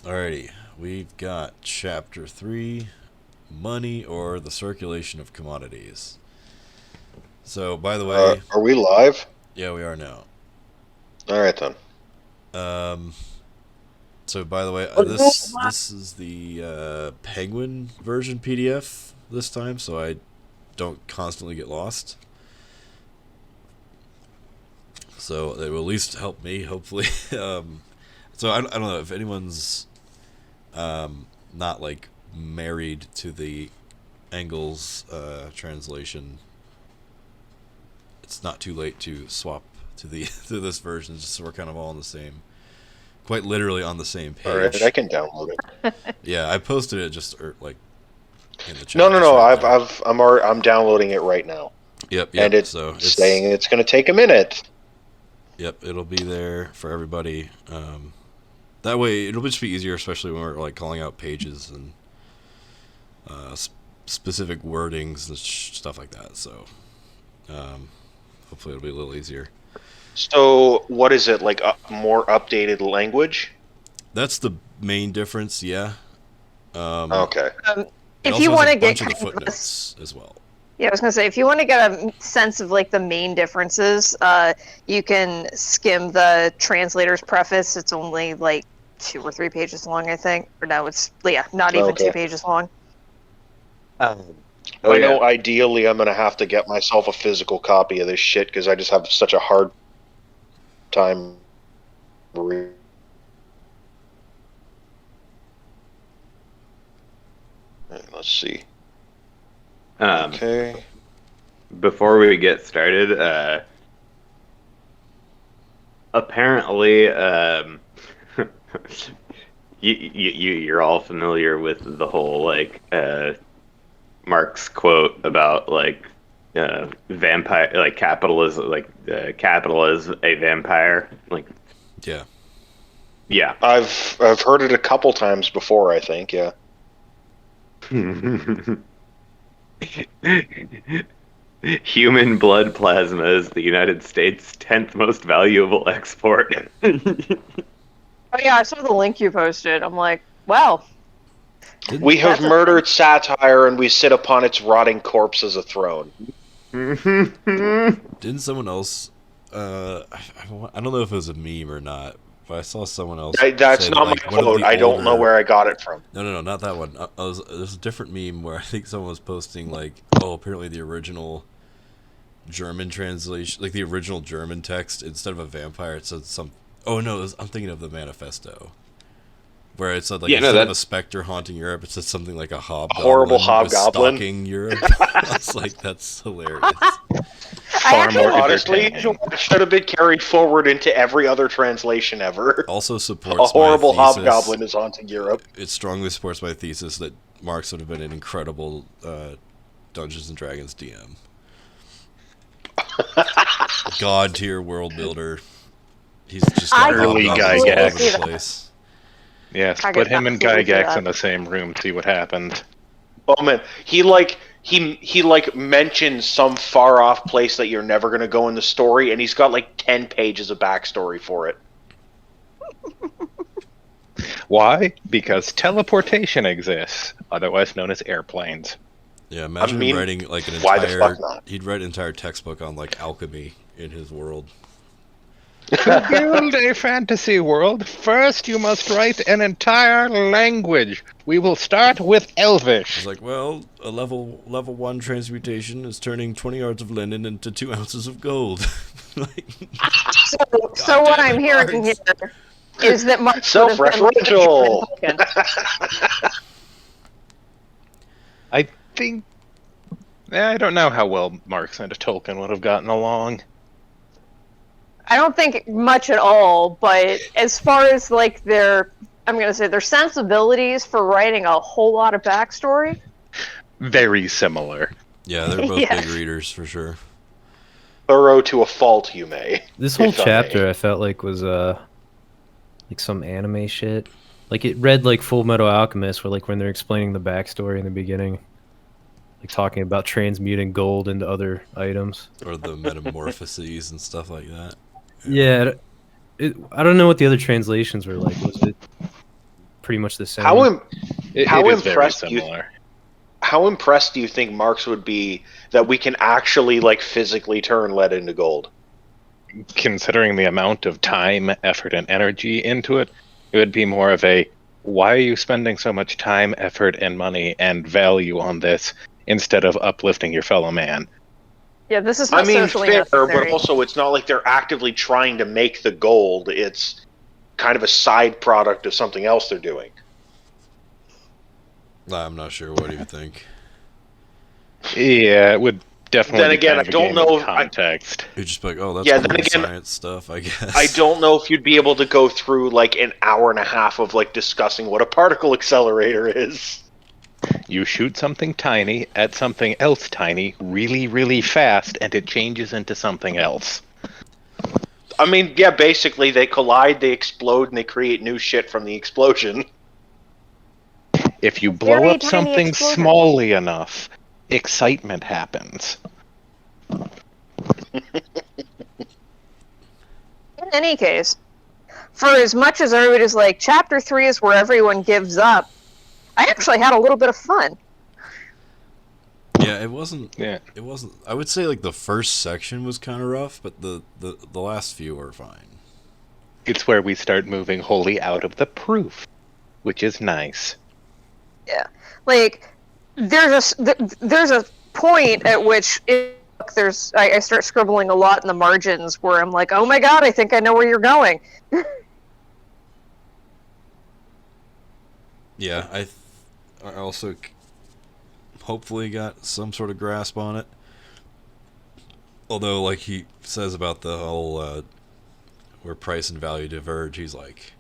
Alrighty, we've got Chapter 3, Money or the Circulation of Commodities. So, by the way, Are we live? yeah, we are now. All right then. Um, so, by the way, this is the Penguin version PDF this time, so I don't constantly get lost. So it will at least help me, hopefully. So I don't know if anyone's not like married to the Engels translation. It's not too late to swap to the to this version, just so we're kind of all on the same, quite literally on the same All right, I page. can download it. Yeah, I posted it just like in the No, chat, no, just no. right there. I'm downloading it right now, Yep, and yep. it's So saying it's going to take a minute. yep, it'll be there for everybody. That way, it'll just be easier, especially when we're like calling out pages and uh, specific wordings and stuff like that. So um, hopefully, it'll be a little easier. So, what is it like? A more updated language? That's the main difference, yeah. Um, Okay. Um, it if also you has a want to get bunch of the kind of footnotes as well. yeah, I was gonna say if you want to get a sense of like the main differences, you can skim the translator's preface. It's only like 2 or 3 pages long, I think. Or no, it's not even Okay. 2 pages long. I know. Ideally, I'm going to have to get myself a physical copy of this shit because I just have such a hard time reading. Let's see. Okay. Before we get started, apparently, you're all familiar with the whole like Marx quote about like vampire, like capitalism, like capital is a vampire. Like, Yeah. yeah. I've heard it a couple times before. I think. Yeah. Human blood plasma is the United States' 10th most valuable export. Oh yeah, I saw the link you posted. I'm like, wow. We have That's a murdered satire, and we sit upon its rotting corpse as a throne. Didn't someone else? I don't know if it was a meme or not, but I saw someone else. That's say not that, like, my one of quote. the I don't know older- where I got it from. No, not that one. There's a different meme where I think someone was posting like, oh, apparently the original German translation, like the original German text, instead of a vampire, it said some. Oh no, I'm thinking of the manifesto, where it said like Yeah, no, instead of that- a specter haunting Europe, it said something like a hobgoblin. horrible was hobgoblin. stalking Europe. I was like, that's hilarious. I Or actually honestly, it should have been carried forward into every other translation ever. Also A supports horrible my thesis. hobgoblin is haunting Europe. It strongly supports my thesis that Marx would have been an incredible Dungeons and Dragons DM. God tier world builder. He's just got Early hobgoblins Gygax. all over the place. Yes, I put could him and absolutely see Gygax that. in the same room, see what happened. Oh man, he mentions some far off place that you're never gonna go in the story, and he's got like 10 pages of backstory for it. Why? Because teleportation exists, otherwise known as airplanes. Yeah, imagine I mean, him writing like an why the entire. fuck not? He'd write an entire textbook on like alchemy in his world. To build a fantasy world, first you must write an entire language. We will start with Elvish. It's like, well, a level 1 transmutation is turning 20 yards of linen into 2 ounces of gold. Like, So what damn I'm it, hearing Marx. here is that Marx would have been like Self-referential. I think. I don't know how well Marx and Tolkien would have gotten along. I don't think much at all, but as far as like their sensibilities for writing a whole lot of backstory. Very similar. yeah, they're both Yeah. big readers for sure. Thorough to a fault, you may. This whole If I may. chapter I felt like was like some anime shit. Like it read like Full Metal Alchemist, where like when they're explaining the backstory in the beginning, like talking about transmuting gold into other items. Or the metamorphoses and stuff like that. Yeah, I don't know what the other translations were like. Was it pretty much the same. How im- How It is very impressed you- similar. how impressed do you think Marx would be that we can actually like physically turn lead into gold? Considering the amount of time, effort, and energy into it, it would be more of a, why are you spending so much time, effort, and money and value on this instead of uplifting your fellow man? Yeah, this is I not mean, socially fair, necessary. but also it's not like they're actively trying to make the gold. It's kind of a side product of something else they're doing. I'm not sure. What do you think? Yeah, it would definitely. Then be again, kind of I a don't game know of if I- context. You're just like, oh, that's Yeah, cool then again, science stuff, I guess. I don't know if you'd be able to go through like an hour and a half of like discussing what a particle accelerator is. You shoot something tiny at something else tiny really, really fast, and it changes into something else. I mean, yeah, basically they collide, they explode, and they create new shit from the explosion. If you blow Very up tiny something explosion. smallly enough, excitement happens. In any case, for as much as everybody's like, chapter 3 is where everyone gives up, I actually had a little bit of fun. Yeah, it wasn't. Yeah. It wasn't. I would say like the first section was kind of rough, but the last few were fine. It's where we start moving wholly out of the proof, which is nice. Like, there's a point at which I start scribbling a lot in the margins where I'm like, oh my god, I think I know where you're going. Yeah, I also hopefully got some sort of grasp on it. Although, like he says about the whole where price and value diverge, he's like,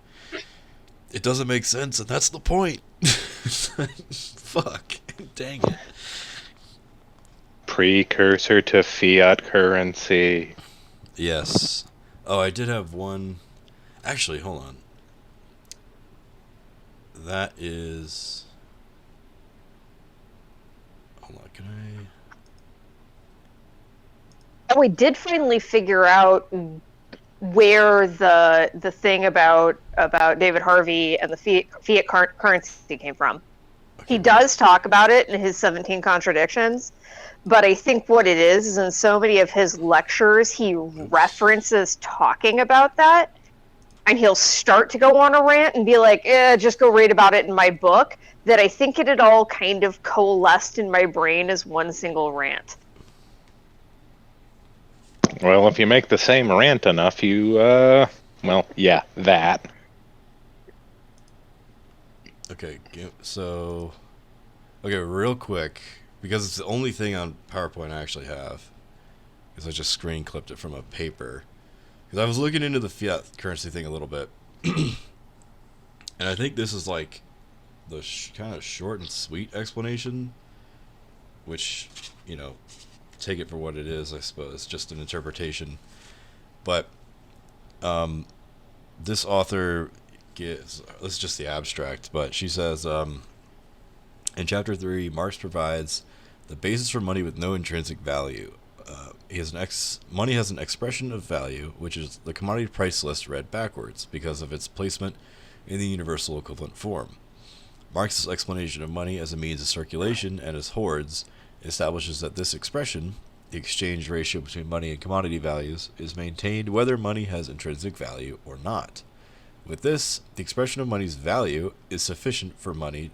it doesn't make sense, and that's the point. Fuck, dang it. Precursor to fiat currency. Yes. Oh, I did have one. Actually, hold on. That is. Hold on, can I? And we did finally figure out where the thing about David Harvey and the fiat currency came from. He does talk about it in his 17 Contradictions, but I think what it is in so many of his lectures, he references talking about that, and he'll start to go on a rant and be like, just go read about it in my book, that I think it had all kind of coalesced in my brain as one single rant. Well, if you make the same rant enough, you, well, yeah, that. Okay, so. Okay, real quick, because it's the only thing on PowerPoint I actually have, because I just screen clipped it from a paper. Because I was looking into the fiat currency thing a little bit, and I think this is like the kind of short and sweet explanation, which, you know, take it for what it is, I suppose, just an interpretation. But this author gives, this is just the abstract, but she says, in Chapter 3, Marx provides the basis for money with no intrinsic value. Money has an expression of value, which is the commodity price list read backwards because of its placement in the universal equivalent form. Marx's explanation of money as a means of circulation and as hoards establishes that this expression, the exchange ratio between money and commodity values, is maintained whether money has intrinsic value or not. With this, the expression of money's value is sufficient for money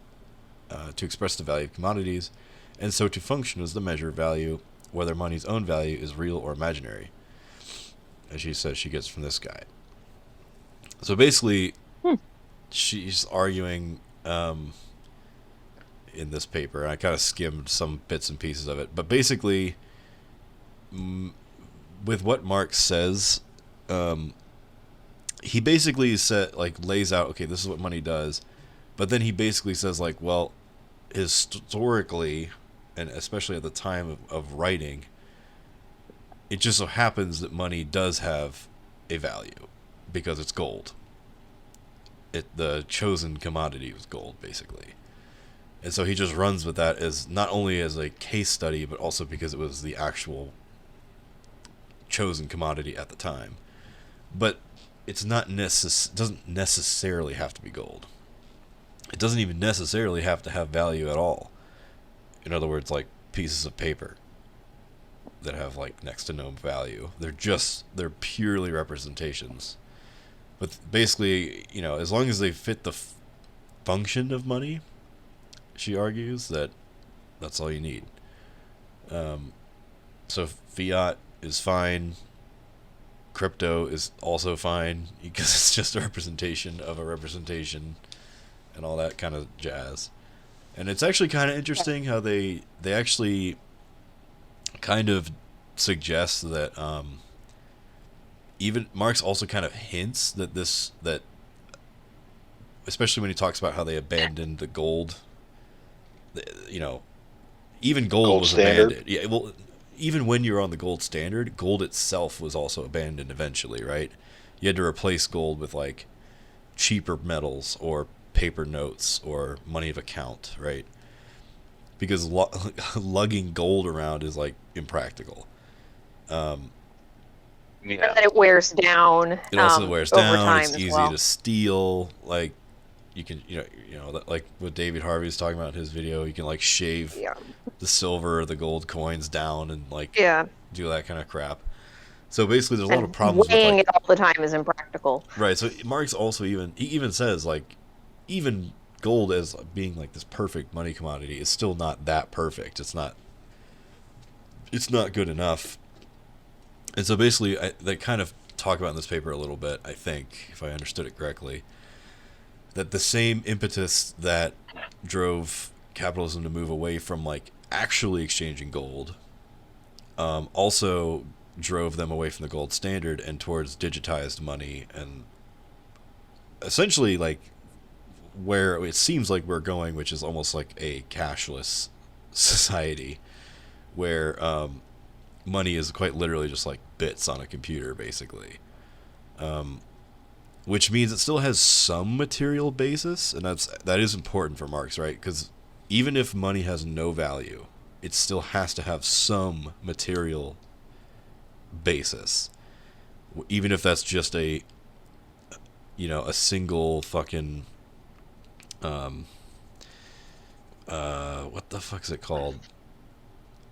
to express the value of commodities, and so to function as the measure of value, whether money's own value is real or imaginary, as she says she gets from this guy. So basically, she's arguing in this paper, and I kind of skimmed some bits and pieces of it, but basically, with what Marx says, he basically lays out, okay, this is what money does, but then he basically says, like, well, historically, and especially at the time of writing, it just so happens that money does have a value because it's gold. The chosen commodity was gold, basically. And so he just runs with that as not only as a case study, but also because it was the actual chosen commodity at the time. But it's not doesn't necessarily have to be gold. it doesn't even necessarily have to have value at all. In other words, like pieces of paper that have like next to no value. They're purely representations. But basically, you know, as long as they fit the function of money, she argues that's all you need. So fiat is fine. Crypto is also fine because it's just a representation of a representation and all that kind of jazz. And it's actually kind of interesting how they actually kind of suggest that even Marx also kind of hints that especially when he talks about how they abandoned the gold, you know, even gold was standard. abandoned. Yeah, well, even when you're on the gold standard, gold itself was also abandoned eventually, right? You had to replace gold with like cheaper metals or paper notes or money of account, right? Because lugging gold around is like impractical. That it wears down. It also wears over down. time It's as easy well. to steal. Like you can, like what David Harvey was talking about in his video. You can like shave Yeah. the silver or the gold coins down and like Yeah. do that kind of crap. So basically, there's a lot And of problems with weighing like, it all the time is impractical. right. So Marx also even says like even gold as being like this perfect money commodity is still not that perfect. It's not good enough. And so basically, they kind of talk about in this paper a little bit, I think, if I understood it correctly, that the same impetus that drove capitalism to move away from like actually exchanging gold also drove them away from the gold standard and towards digitized money, and essentially like where it seems like we're going, which is almost like a cashless society where money is quite literally just like bits on a computer, basically. Which means it still has some material basis, and that is important for Marx, right? Because even if money has no value, it still has to have some material basis, even if that's just a single fucking what the fuck is it called?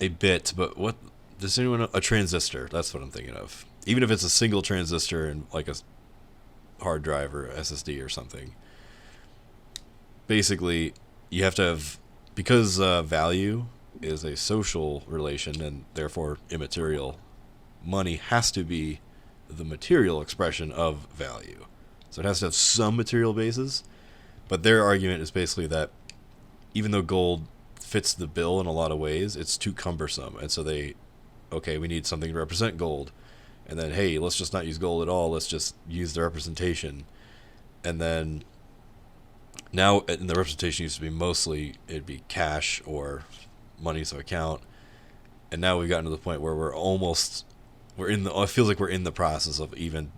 A bit, but what does anyone know? A transistor? That's what I'm thinking of. Even if it's a single transistor and like a hard drive or SSD or something. Basically, you have to have, because value is a social relation and therefore immaterial, money has to be the material expression of value. So it has to have some material basis. But their argument is basically that even though gold fits the bill in a lot of ways, it's too cumbersome. And so we need something to represent gold. And then, hey, let's just not use gold at all. Let's just use the representation. And then now, and the representation used to be mostly, it'd be cash or monies of account. And now we've gotten to the point where it feels like we're in the process of even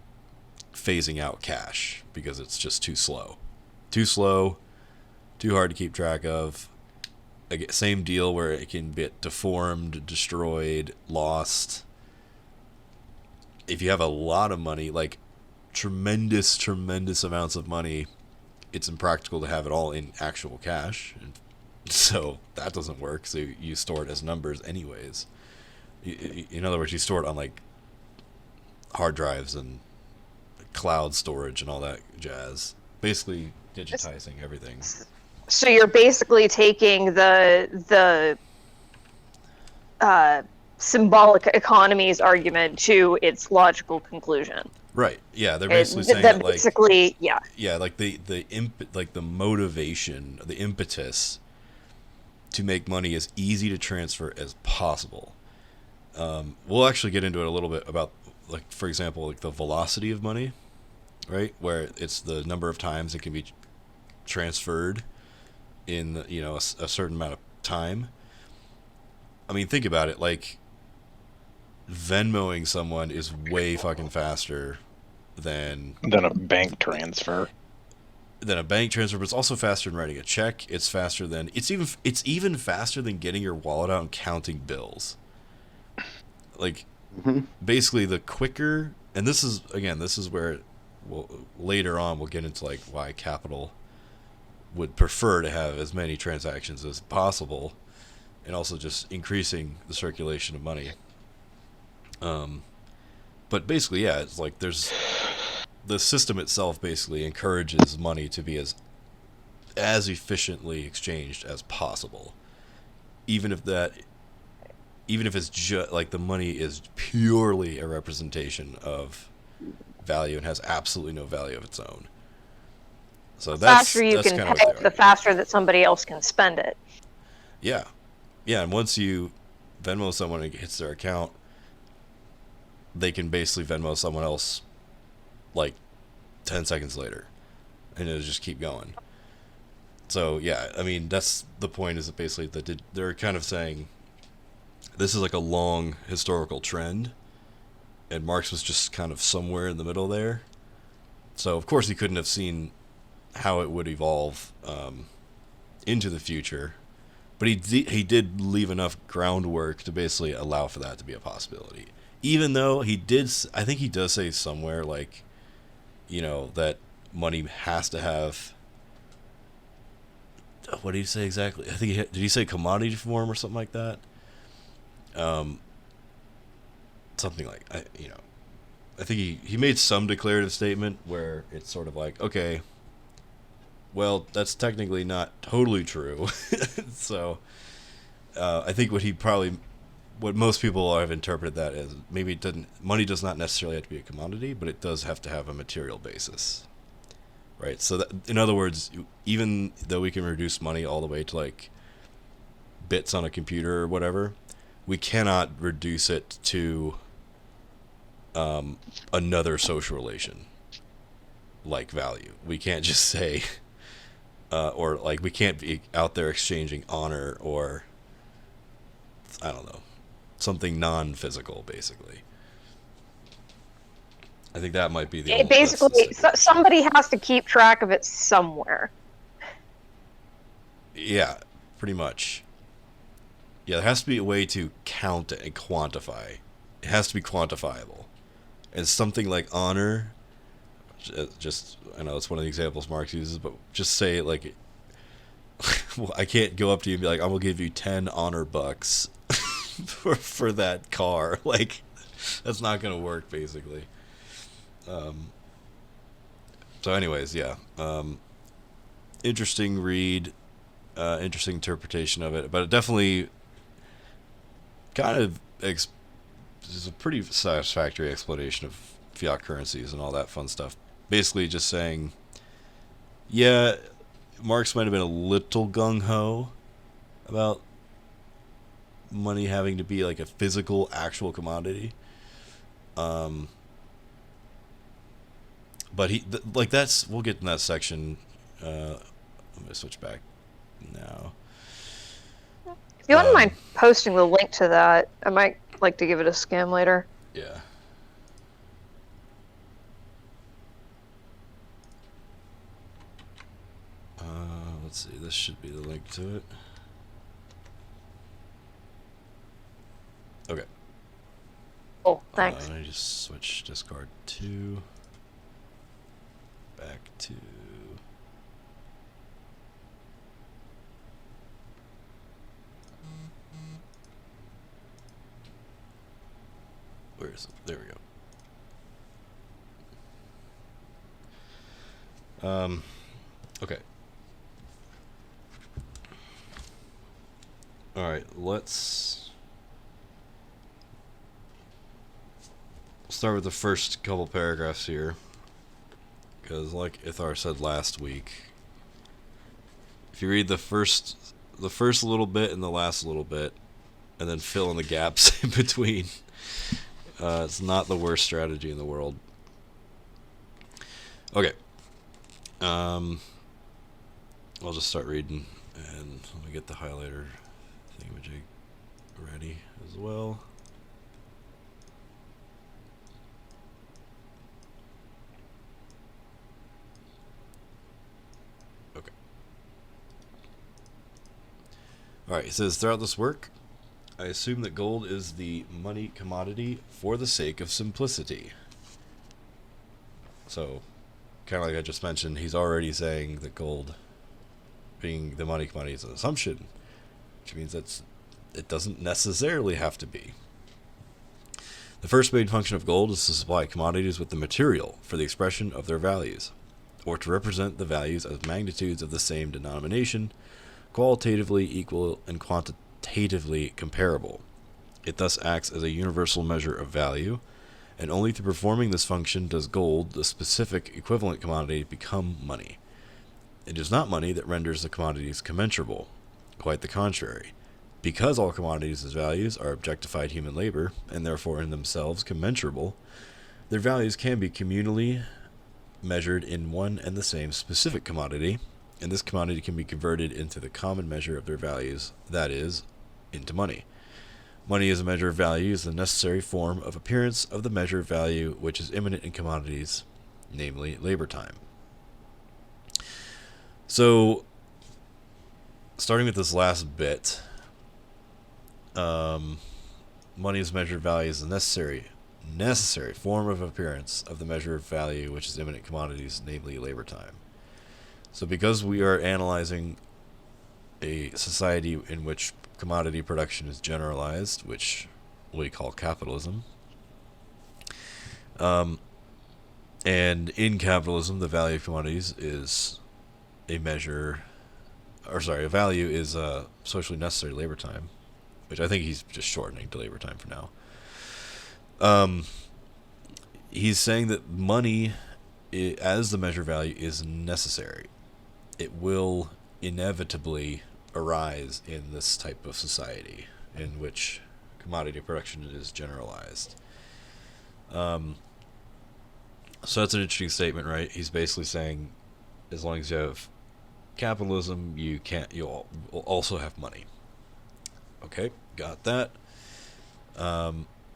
phasing out cash because it's just too slow. Too slow, too hard to keep track of. Same deal where it can get deformed, destroyed, lost. If you have a lot of money, like tremendous amounts of money, it's impractical to have it all in actual cash. And so that doesn't work. So you store it as numbers anyways. In other words, you store it on like hard drives and cloud storage and all that jazz. Basically digitizing everything. So you're basically taking the symbolic economy's argument to its logical conclusion. Right. Yeah, they're basically saying that that, like, basically, yeah. Yeah, like the motivation, the impetus to make money as easy to transfer as possible. We'll actually get into it a little bit about, like, for example, like the velocity of money, right? Where it's the number of times it can be transferred in, a certain amount of time. I mean, think about it. Like, Venmoing someone is way fucking faster than a bank transfer. But it's also faster than writing a check. It's faster than it's even faster than getting your wallet out and counting bills. Like, basically, the quicker, and this is where later on we'll get into like why capital would prefer to have as many transactions as possible, and also just increasing the circulation of money. But basically, yeah, it's like there's the system itself basically encourages money to be as efficiently exchanged as possible, even if it's just like the money is purely a representation of value and has absolutely no value of its own. So The faster you that's can kind of pay, what the they're faster that somebody else can spend it. Yeah, and once you Venmo someone and it hits their account, they can basically Venmo someone else like 10 seconds later, and it'll just keep going. So yeah, I mean, that's the point, is that basically they're kind of saying this is like a long historical trend, and Marx was just kind of somewhere in the middle there. So of course he couldn't have seen how it would evolve into the future, but he did leave enough groundwork to basically allow for that to be a possibility. Even though I think he does say somewhere, like, that money has to have, what did he say exactly? I think did he say commodity form or something like that? Something like, I think he made some declarative statement where it's sort of like, okay, well, that's technically not totally true. So I think what most people have interpreted that as, maybe money does not necessarily have to be a commodity, but it does have to have a material basis, right? So that, in other words, even though we can reduce money all the way to like bits on a computer or whatever, we cannot reduce it to another social relation like value. We can't just say or like we can't be out there exchanging honor or, I don't know, something non-physical, basically. I think that might be the only, Basically, somebody has to keep track of it somewhere. Yeah, pretty much. Yeah, there has to be a way to count it and quantify. It has to be quantifiable. And something like honor, just, I know it's one of the examples Marx uses, but just say like, well, I can't go up to you and be like, I'm gonna give you 10 honor bucks for that car. Like, that's not gonna work, basically. So anyways, yeah. Interesting read, interesting interpretation of it, but it definitely kind of is a pretty satisfactory explanation of fiat currencies and all that fun stuff. Basically just saying, yeah, Marx might have been a little gung-ho about money having to be like a physical, actual commodity. But we'll get in that section. I'm gonna switch back now. If you wouldn't mind posting the link to that, I might like to give it a skim later. Yeah. Let's see. This should be the link to it. Okay. Oh, thanks. Let me just switch Discord to back to. Where is it? There we go. Okay. All right, let's start with the first couple paragraphs here, because like Ithar said last week, if you read the first little bit and the last little bit, and then fill in the gaps in between, it's not the worst strategy in the world. Okay. I'll just start reading, and let me get the highlighter thingamajig ready as well. Okay. Alright, it says, throughout this work, I assume that gold is the money commodity for the sake of simplicity. So, kind of like I just mentioned, he's already saying that gold being the money commodity is an assumption, which means it doesn't necessarily have to be. The first main function of gold is to supply commodities with the material for the expression of their values, or to represent the values as magnitudes of the same denomination, qualitatively equal and quantitatively comparable. It thus acts as a universal measure of value, and only through performing this function does gold, the specific equivalent commodity, become money. It is not money that renders the commodities commensurable. Quite the contrary. Because all commodities as values are objectified human labor, and therefore in themselves commensurable, their values can be communally measured in one and the same specific commodity, and this commodity can be converted into the common measure of their values, that is, into money. Money as a measure of value is the necessary form of appearance of the measure of value which is immanent in commodities, namely labor time. So, starting with this last bit, money as a measure of value is the necessary form of appearance of the measure of value which is immanent in commodities, namely labor time. So because we are analyzing a society in which commodity production is generalized, which we call capitalism. And in capitalism, the value of commodities is a value is socially necessary labor time, which I think he's just shortening to labor time for now. He's saying that money, as the measure of value, is necessary. It will inevitably arise in this type of society in which commodity production is generalized. So that's an interesting statement, right? He's basically saying, as long as you have capitalism, you'll also have money. Okay, got that.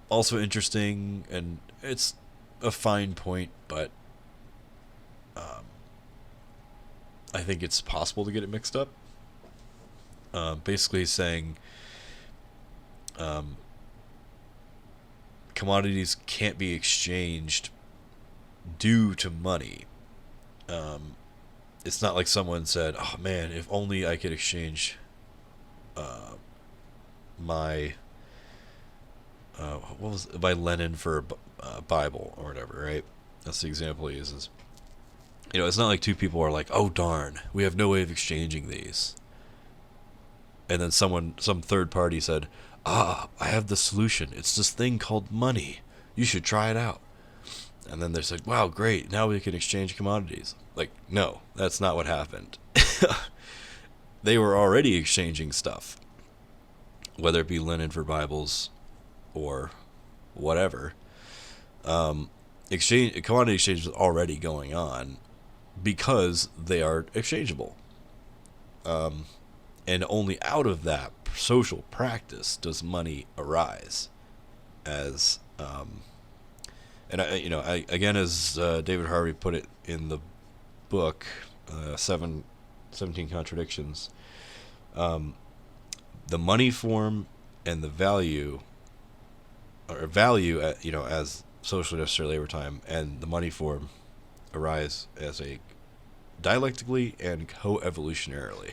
Also interesting, and it's a fine point, but I think it's possible to get it mixed up. Basically saying commodities can't be exchanged due to money. It's not like someone said, oh man, if only I could exchange my Lenin for a Bible or whatever, right? That's the example he uses. It's not like two people are like, oh darn, we have no way of exchanging these. And then some third party said, I have the solution. It's this thing called money. You should try it out. And then they said, wow, great. Now we can exchange commodities. Like, no, that's not what happened. They were already exchanging stuff. Whether it be linen for Bibles or whatever. Commodity exchange was already going on because they are exchangeable. And only out of that social practice does money arise. As again, as David Harvey put it in the book, 17 Contradictions, the money form and the value, as socially necessary labor time, and the money form arise as a dialectically and co-evolutionarily.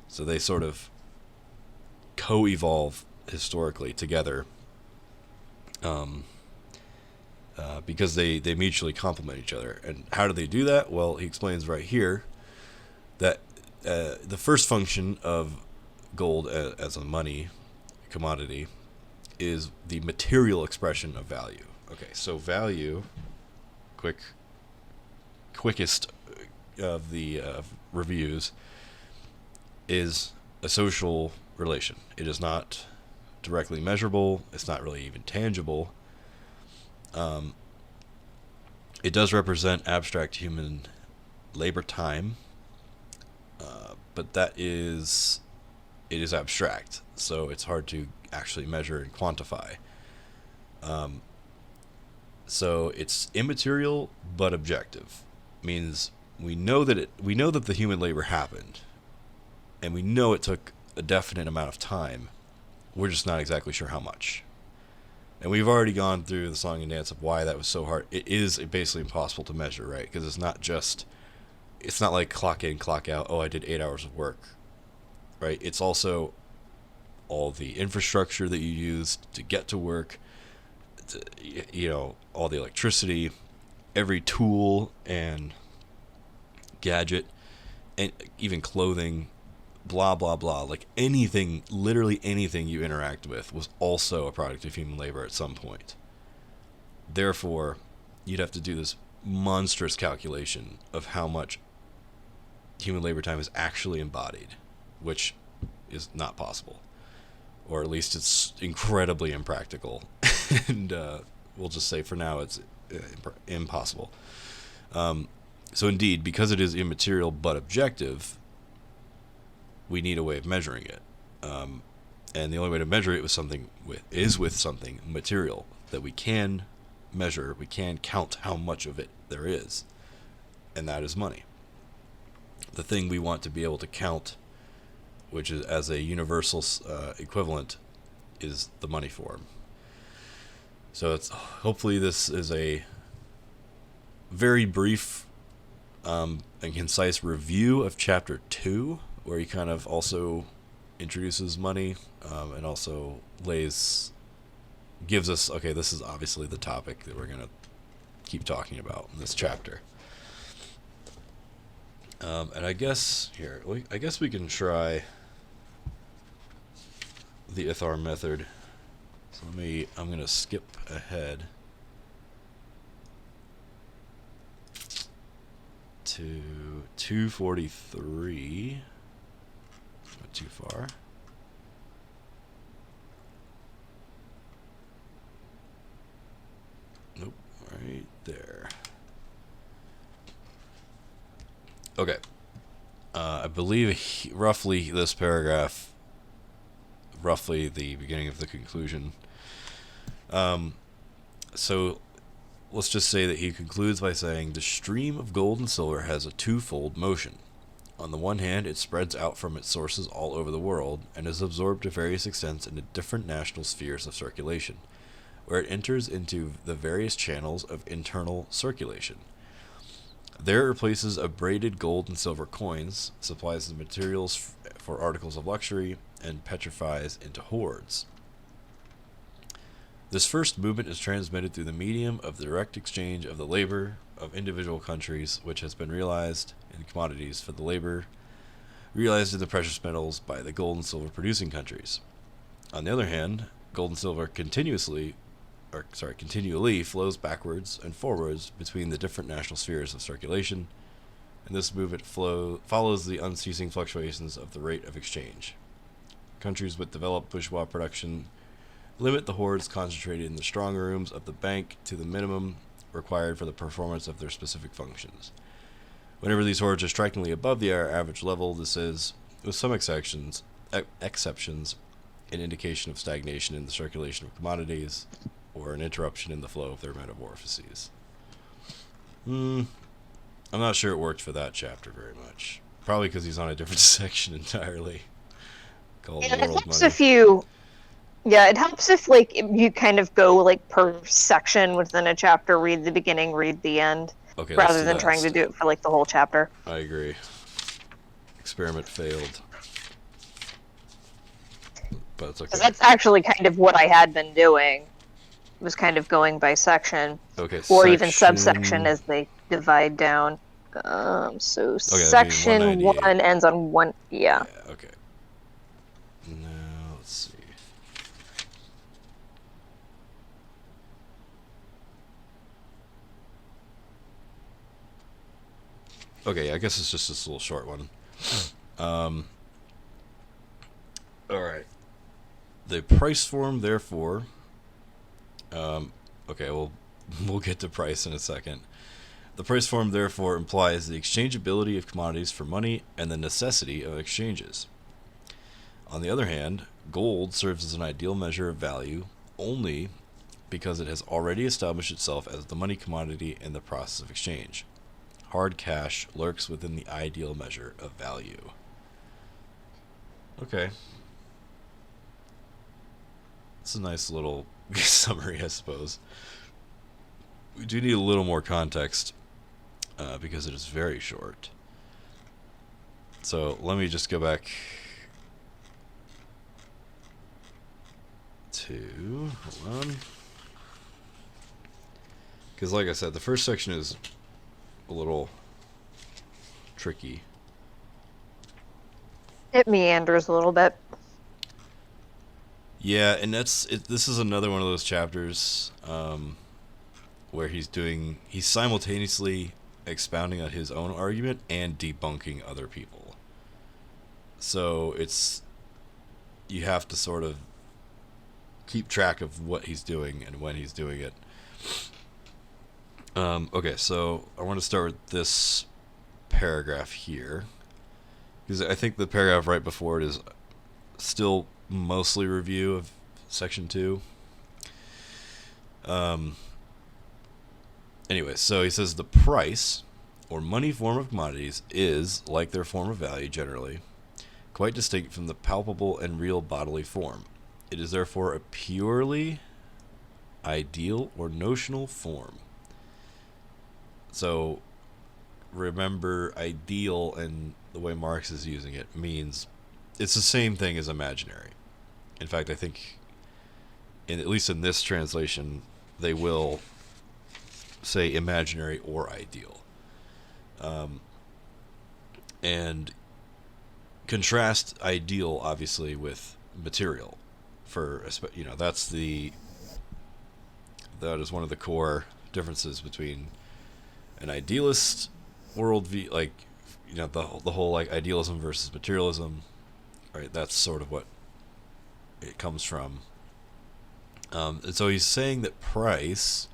So they sort of co-evolve historically together, because they mutually complement each other. And how do they do that? Well, he explains right here that the first function of gold as a money commodity is the material expression of value. Okay, so value, quickest of the reviews, is a social relation. It is not directly measurable. It's not really even tangible. It does represent abstract human labor time, but it is abstract, so it's hard to actually measure and quantify. So it's immaterial but objective. Means we know that the human labor happened, and we know it took a definite amount of time. We're just not exactly sure how much. And we've already gone through the song and dance of why that was so hard. It is basically impossible to measure, right? Because it's not just it's not like clock in, clock out. Oh, I did 8 hours of work, right? It's also all the infrastructure that you use to get to work, all the electricity, every tool and gadget, and even clothing, blah, blah, blah. Like anything, literally anything you interact with was also a product of human labor at some point. Therefore, you'd have to do this monstrous calculation of how much human labor time is actually embodied, which is not possible. Or at least it's incredibly impractical. And we'll just say for now it's impossible. So indeed, because it is immaterial but objective, we need a way of measuring it. And the only way to measure it is with something material that we can measure. We can count how much of it there is. And that is money. The thing we want to be able to count, which is as a universal equivalent, is the money form. So hopefully this is a very brief and concise review of Chapter 2, where he kind of also introduces money and also gives us, okay, this is obviously the topic that we're going to keep talking about in this chapter. And I guess we can try the Ithar method. So I'm going to skip ahead to 243. Not too far. Nope, right there. Okay. I believe roughly this paragraph, roughly the beginning of the conclusion. So let's just say that he concludes by saying the stream of gold and silver has a twofold motion. On the one hand, it spreads out from its sources all over the world and is absorbed to various extents into different national spheres of circulation, where it enters into the various channels of internal circulation. There it replaces abraded gold and silver coins, supplies the materials for articles of luxury, and petrifies into hoards. This first movement is transmitted through the medium of the direct exchange of the labor of individual countries, which has been realized in commodities for the labor realized in the precious metals by the gold and silver producing countries. On the other hand, gold and silver continually flows backwards and forwards between the different national spheres of circulation, and this movement follows the unceasing fluctuations of the rate of exchange. Countries with developed bourgeois production limit the hoards concentrated in the strong rooms of the bank to the minimum required for the performance of their specific functions. Whenever these hoards are strikingly above the average level, this is, with some exceptions, an indication of stagnation in the circulation of commodities, or an interruption in the flow of their metamorphoses. I'm not sure it worked for that chapter very much. Probably because he's on a different section entirely. Called Yeah, it World helps Money. it helps if you kind of go per section within a chapter, read the beginning, read the end, Okay, let's rather do than that trying to do instead. it for the whole chapter. I agree. Experiment failed. But it's okay. 'Cause that's actually kind of what I had been doing, was kind of going by section, Okay, or even subsection as they divide down. So that'd be section 198. 1 ends on 1, yeah. Yeah, okay. Now, let's see. Okay, I guess it's just this little short one. Alright. The price form, therefore... okay, we'll get to price in a second. The price form, therefore, implies the exchangeability of commodities for money and the necessity of exchanges. On the other hand, gold serves as an ideal measure of value only because it has already established itself as the money commodity in the process of exchange. Hard cash lurks within the ideal measure of value. Okay. It's a nice little summary, I suppose. We do need a little more context because it is very short. So let me just go back to, hold on, because like I said, the first section is a little tricky. It meanders a little bit. Yeah, and that's it. This is another one of those chapters where he's simultaneously expounding on his own argument and debunking other people. So you have to sort of keep track of what he's doing and when he's doing it. Okay, so I want to start with this paragraph here, because I think the paragraph right before it is still mostly review of section 2. Anyway, so he says the price, or money form of commodities, is, like their form of value generally, quite distinct from the palpable and real bodily form. It is therefore a purely ideal or notional form. So remember, ideal and the way Marx is using it means it's the same thing as imaginary. In fact, I think, at least in this translation, they will say imaginary or ideal. And contrast ideal, obviously, with material. That is one of the core differences between an idealist worldview, like, the whole like idealism versus materialism, right? That's sort of what it comes from. And so he's saying that price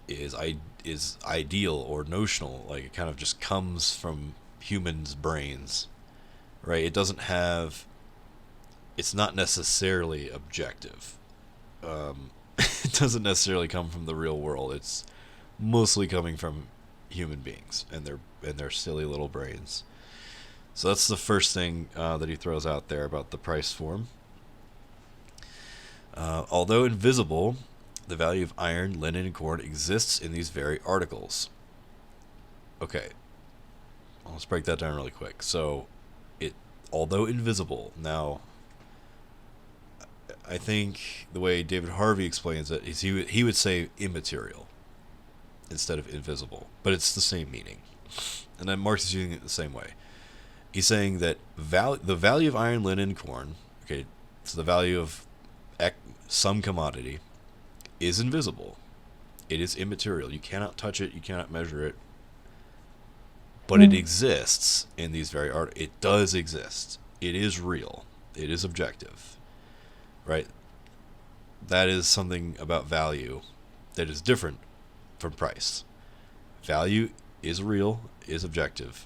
is ideal or notional, like it kind of just comes from humans' brains, right? It's not necessarily objective. It doesn't necessarily come from the real world. It's mostly coming from human beings and their silly little brains. So that's the first thing that he throws out there about the price form. Although invisible, the value of iron, linen, and corn exists in these very articles. Okay, let's break that down really quick. So, although invisible, now, I think the way David Harvey explains it is he would say immaterial instead of invisible, but it's the same meaning. And then Marx is using it the same way. He's saying that the value of iron, linen, and corn, okay, so the value of some commodity is invisible. It is immaterial. You cannot touch it. You cannot measure it. But it exists in these very articles. It does exist. It is real. It is objective. Right? That is something about value that is different from price. Value is real, is objective.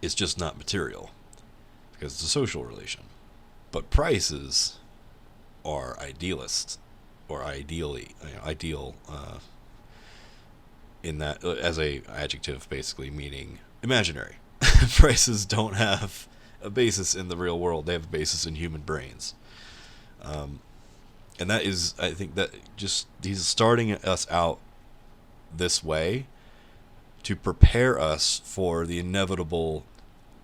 It's just not material because it's a social relation. But prices are idealist or ideal in that as a adjective, basically meaning imaginary. Prices don't have a basis in the real world. They have a basis in human brains. And that is, I think that just he's starting us out this way to prepare us for the inevitable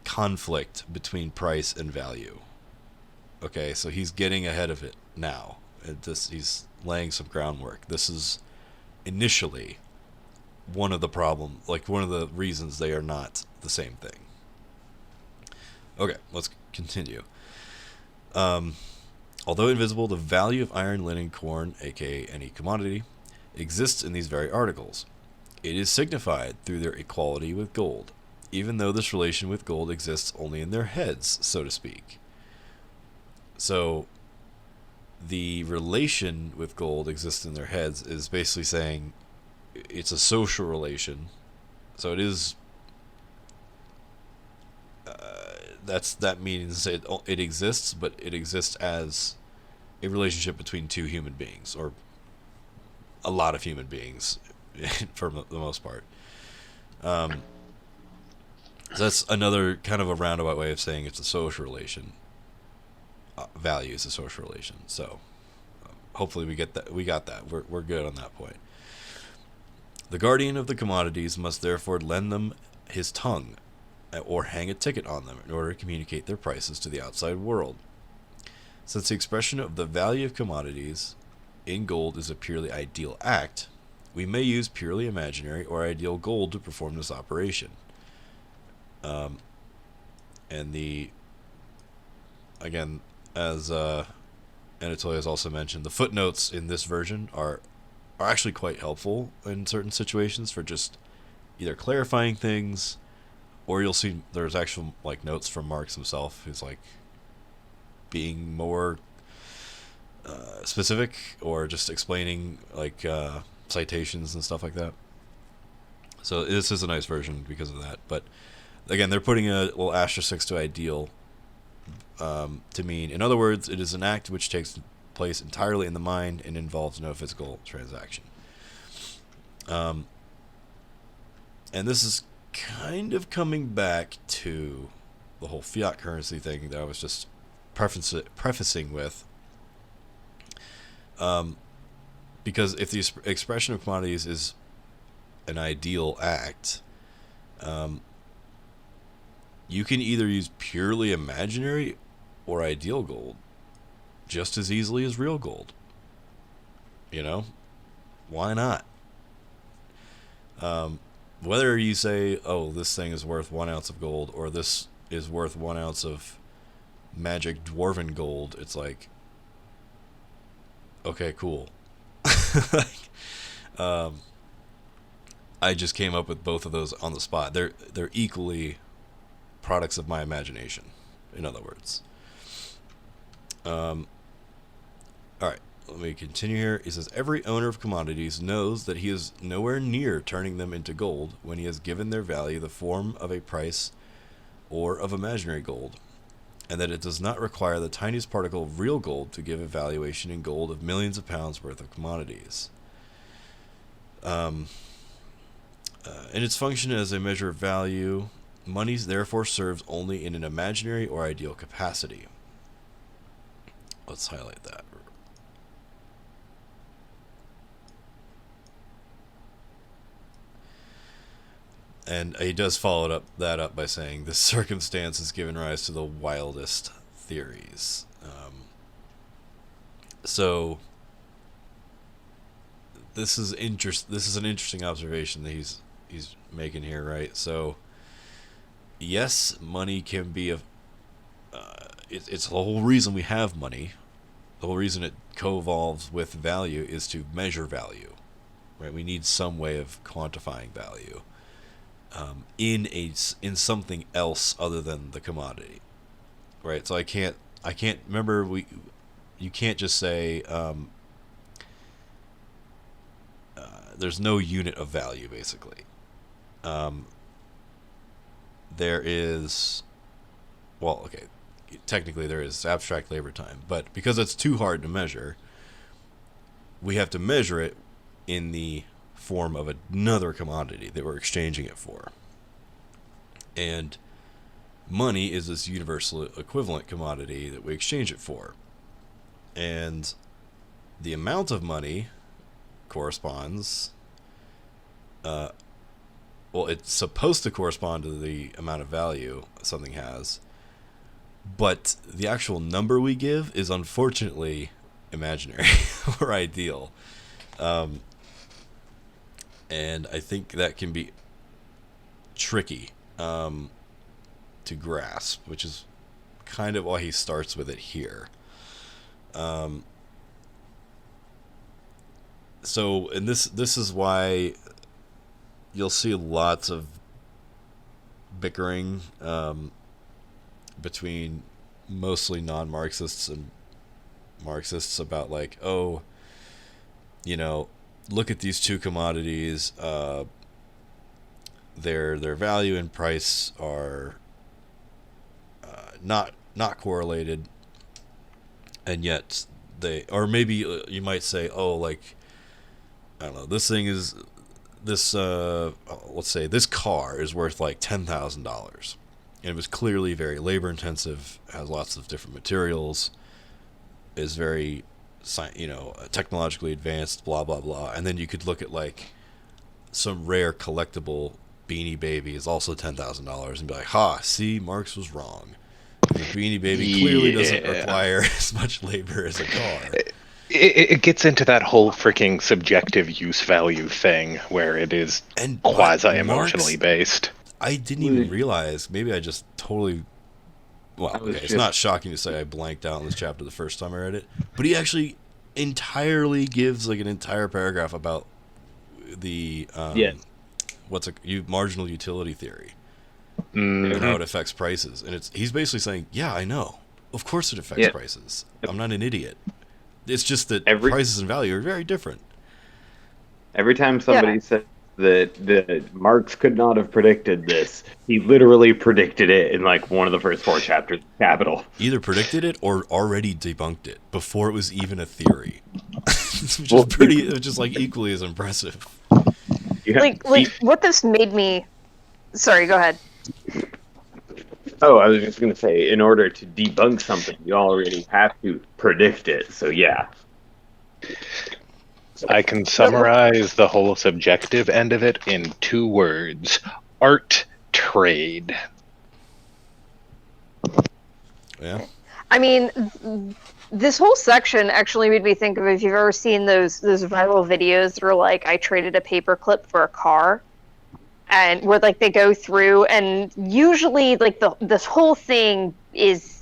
conflict between price and value. Okay, so he's getting ahead of it now. He's laying some groundwork. This is initially one of the reasons they are not the same thing. Okay, let's continue. Although invisible, the value of iron, linen, corn, aka any commodity, exists in these very articles. It is signified through their equality with gold, even though this relation with gold exists only in their heads, so to speak. So, the relation with gold exists in their heads is basically saying it's a social relation. So it is. That means it exists, but it exists as a relationship between two human beings, or a lot of human beings, for the most part. So that's another kind of a roundabout way of saying it's a social relation. Value is a social relation. So hopefully we got that. We're good on that point. The guardian of the commodities must therefore lend them his tongue or hang a ticket on them in order to communicate their prices to the outside world. Since the expression of the value of commodities in gold is a purely ideal act, we may use purely imaginary or ideal gold to perform this operation. And again, as Anatoly has also mentioned, the footnotes in this version are actually quite helpful in certain situations for just either clarifying things, or you'll see there's actual like notes from Marx himself, who's like being more specific, or just explaining like citations and stuff like that. So this is a nice version because of that. But again, they're putting a little asterisk to ideal to mean, in other words, it is an act which takes place entirely in the mind and involves no physical transaction. And this is kind of coming back to the whole fiat currency thing that I was just prefacing with. Because if the expression of commodities is an ideal act, you can either use purely imaginary or ideal gold just as easily as real gold. You know? Why not? Whether you say, oh, this thing is worth 1 ounce of gold, or this is worth 1 ounce of magic dwarven gold, it's like, okay, cool. I just came up with both of those on the spot. They're equally products of my imagination, in other words. All right, let me continue here. He says, every owner of commodities knows that he is nowhere near turning them into gold when he has given their value the form of a price or of imaginary gold, and that it does not require the tiniest particle of real gold to give a valuation in gold of millions of pounds worth of commodities. In its function as a measure of value, money therefore serves only in an imaginary or ideal capacity. Let's highlight that. And he does follow that up by saying, this circumstance has given rise to the wildest theories. So this is an interesting observation that he's making here, right? So yes, money can be it's the whole reason we have money. The whole reason it co-evolves with value is to measure value, right? We need some way of quantifying value in something else other than the commodity, right? So I can't remember, you can't just say there's no unit of value, basically. There is, well, okay, technically there is abstract labor time, but because it's too hard to measure, we have to measure it in the form of another commodity that we're exchanging it for. And money is this universal equivalent commodity that we exchange it for. And the amount of money corresponds, well, it's supposed to correspond to the amount of value something has, but the actual number we give is unfortunately imaginary or ideal. And I think that can be tricky to grasp, which is kind of why he starts with it here. So, and this is why you'll see lots of bickering between mostly non-Marxists and Marxists about, like, oh, you know, look at these two commodities, their value and price are not correlated, and yet they, or maybe you might say, oh, like, I don't know, this thing is, this let's say this car is worth like $10,000, and it was clearly very labor intensive, has lots of different materials, is very, you know, technologically advanced, blah blah blah. And then you could look at like some rare collectible Beanie Baby is also $10,000 and be like, ha, see, Marx was wrong. The Beanie Baby clearly doesn't Yeah. require as much labor as a car. It gets into that whole freaking subjective use value thing where it is And quasi-emotionally Marx, based. I didn't even realize. Maybe I just totally. Well, I was okay, it's just- not shocking to say I blanked out on this chapter the first time I read it, but he actually entirely gives like an entire paragraph about the marginal utility theory and how it affects prices, and he's basically saying, yeah, I know, of course it affects Yeah. prices. I'm not an idiot. It's just that Every- prices and value are very different. Every time somebody said that Marx could not have predicted this, he literally predicted it in like one of the first 4 chapters of Capital. Either predicted it or already debunked it before it was even a theory. Which Well, is just like equally as impressive. You have- Like what this made me. Sorry, go ahead. Oh, I was just going to say, in order to debunk something, you already have to predict it. So yeah. I can summarize the whole subjective end of it in 2 words. Art trade. Yeah. I mean, this whole section actually made me think of if you've ever seen those viral videos that are like, I traded a paperclip for a car, and where like they go through, and usually like this whole thing is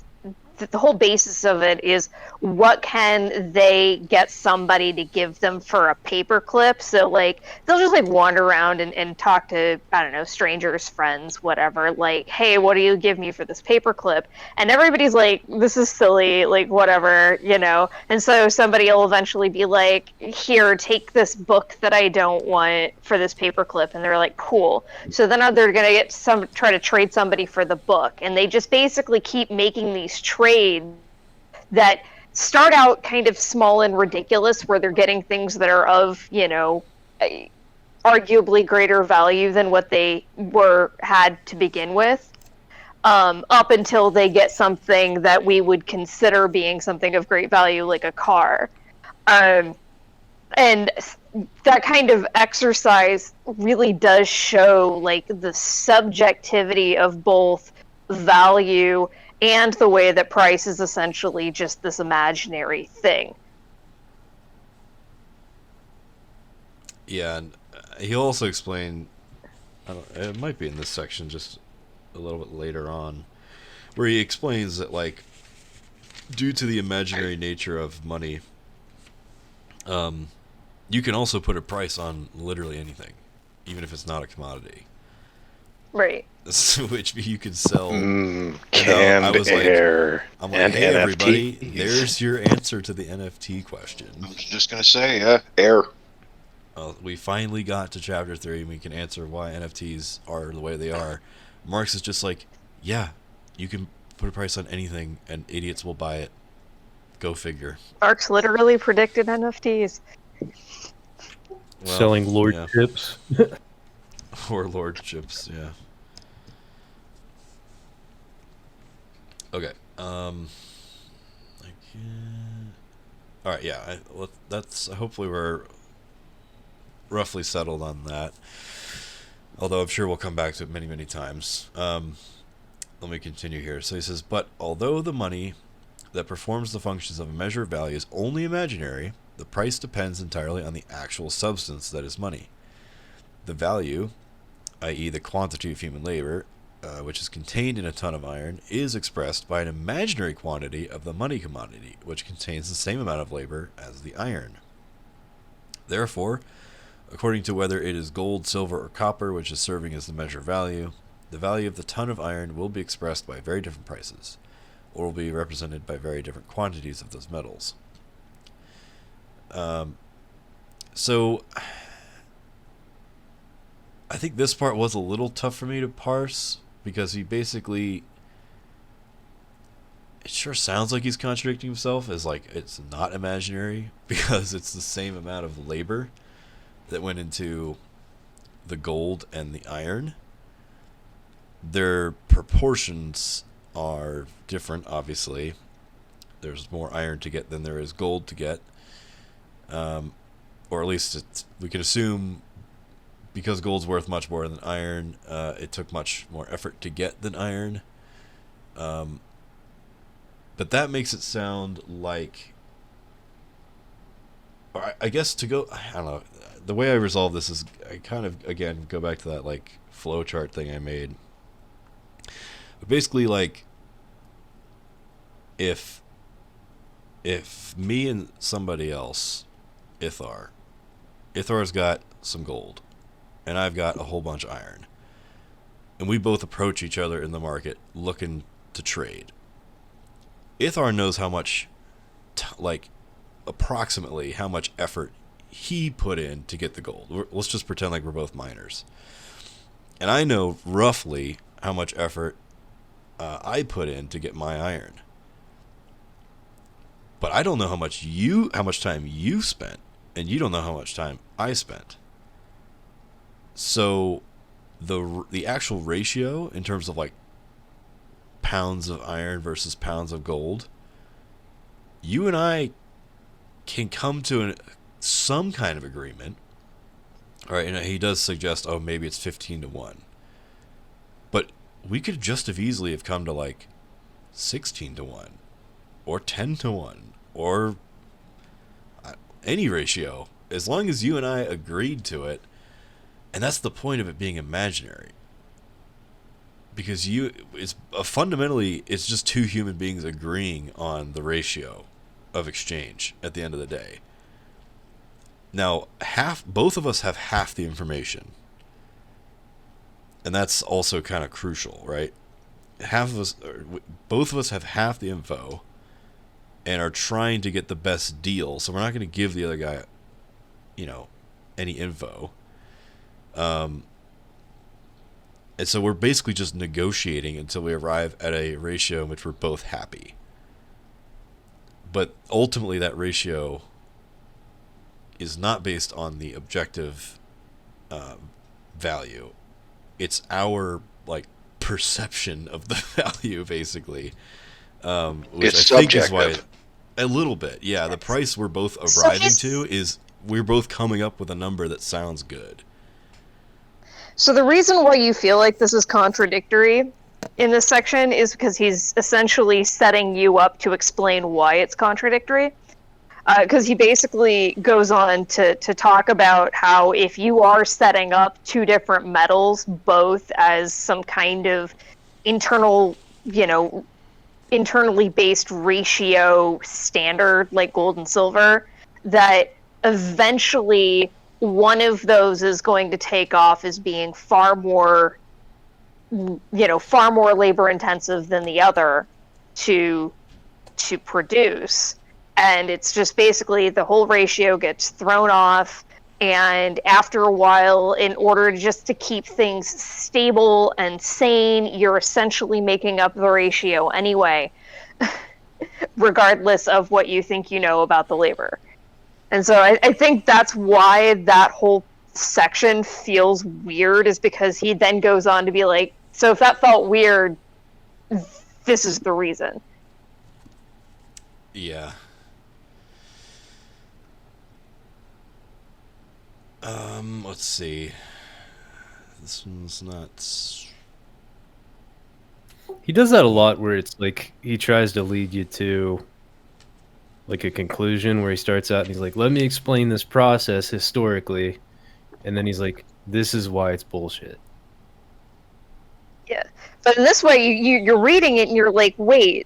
the whole basis of it is what can they get somebody to give them for a paperclip. So like they'll just like wander around and talk to, I don't know, strangers, friends, whatever, like, hey, what do you give me for this paperclip? And everybody's like, this is silly, like whatever, you know. And so somebody will eventually be like, here, take this book that I don't want for this paperclip, and they're like, cool. So then they're gonna try to trade somebody for the book, and they just basically keep making these trades that start out kind of small and ridiculous, where they're getting things that are of, you know, arguably greater value than what they had to begin with, up until they get something that we would consider being something of great value, like a car. And that kind of exercise really does show like the subjectivity of both value and the way that price is essentially just this imaginary thing. Yeah, and he'll also explain, it might be in this section just a little bit later on, where he explains that, like, due to the imaginary nature of money, you can also put a price on literally anything, even if it's not a commodity. Right. Which you could sell. Canned I was like- air I'm like, and hey, everybody, NFTs. there's your answer to the NFT question. I was just gonna say, yeah, air. We finally got to chapter 3, and we can answer why NFTs are the way they are. Marx is just like, yeah, you can put a price on anything, and idiots will buy it. Go figure. Marx literally predicted NFTs. Well, Selling yeah. lordships. Or lordships, yeah. Okay. I can't... All right, yeah. That's hopefully we're roughly settled on that. Although I'm sure we'll come back to it many, many times. Let me continue here. So he says, but although the money that performs the functions of a measure of value is only imaginary, the price depends entirely on the actual substance that is money. The value, i.e. the quantity of human labor, which is contained in a ton of iron, is expressed by an imaginary quantity of the money commodity, which contains the same amount of labor as the iron. Therefore, according to whether it is gold, silver, or copper which is serving as the measure of value, the value of the ton of iron will be expressed by very different prices, or will be represented by very different quantities of those metals. So I think this part was a little tough for me to parse, because he basically, it sure sounds like he's contradicting himself, as like it's not imaginary because it's the same amount of labor that went into the gold and the iron. Their proportions are different, obviously. There's more iron to get than there is gold to get, or at least we can assume because gold's worth much more than iron, it took much more effort to get than iron. But that makes it sound like, or I guess to go, I don't know, the way I resolve this is I kind of, again, go back to that like flowchart thing I made. But basically, like, if me and somebody else, Ithar's got some gold, and I've got a whole bunch of iron, and we both approach each other in the market looking to trade. Ithar knows how much, like, approximately how much effort he put in to get the gold. Let's just pretend like we're both miners. And I know roughly how much effort I put in to get my iron. But I don't know how much time you spent, and you don't know how much time I spent. So the actual ratio in terms of like pounds of iron versus pounds of gold, you and I can come to some kind of agreement. All right, and he does suggest, oh, maybe it's 15-1. But we could just as easily have come to like 16-1 or 10-1 or any ratio, as long as you and I agreed to it. And that's the point of it being imaginary. Because fundamentally, it's just two human beings agreeing on the ratio of exchange at the end of the day. Now, both of us have half the information. And that's also kind of crucial, right? Both of us have half the info and are trying to get the best deal. So we're not going to give the other guy, any info. And so we're basically just negotiating until we arrive at a ratio in which we're both happy. But ultimately, that ratio is not based on the objective value. It's our perception of the value, basically. Which It's I think is subjective. why, a little bit, yeah. The price we're both arriving to is we're both coming up with a number that sounds good. So the reason why you feel like this is contradictory in this section is because he's essentially setting you up to explain why it's contradictory. Because he basically goes on to talk about how if you are setting up two different metals, both as some kind of internally based ratio standard, like gold and silver, that eventually one of those is going to take off as being far more labor intensive than the other to produce. And it's just basically the whole ratio gets thrown off, and after a while, in order just to keep things stable and sane, you're essentially making up the ratio anyway, regardless of what you think you know about the labor. And so I think that's why that whole section feels weird, is because he then goes on to be like, so if that felt weird, this is the reason. Yeah. Let's see. This one's not... He does that a lot, where it's like he tries to lead you to like a conclusion, where he starts out and he's like, let me explain this process historically, and then he's like, this is why it's bullshit. Yeah, but in this way, you're reading it and you're like, wait,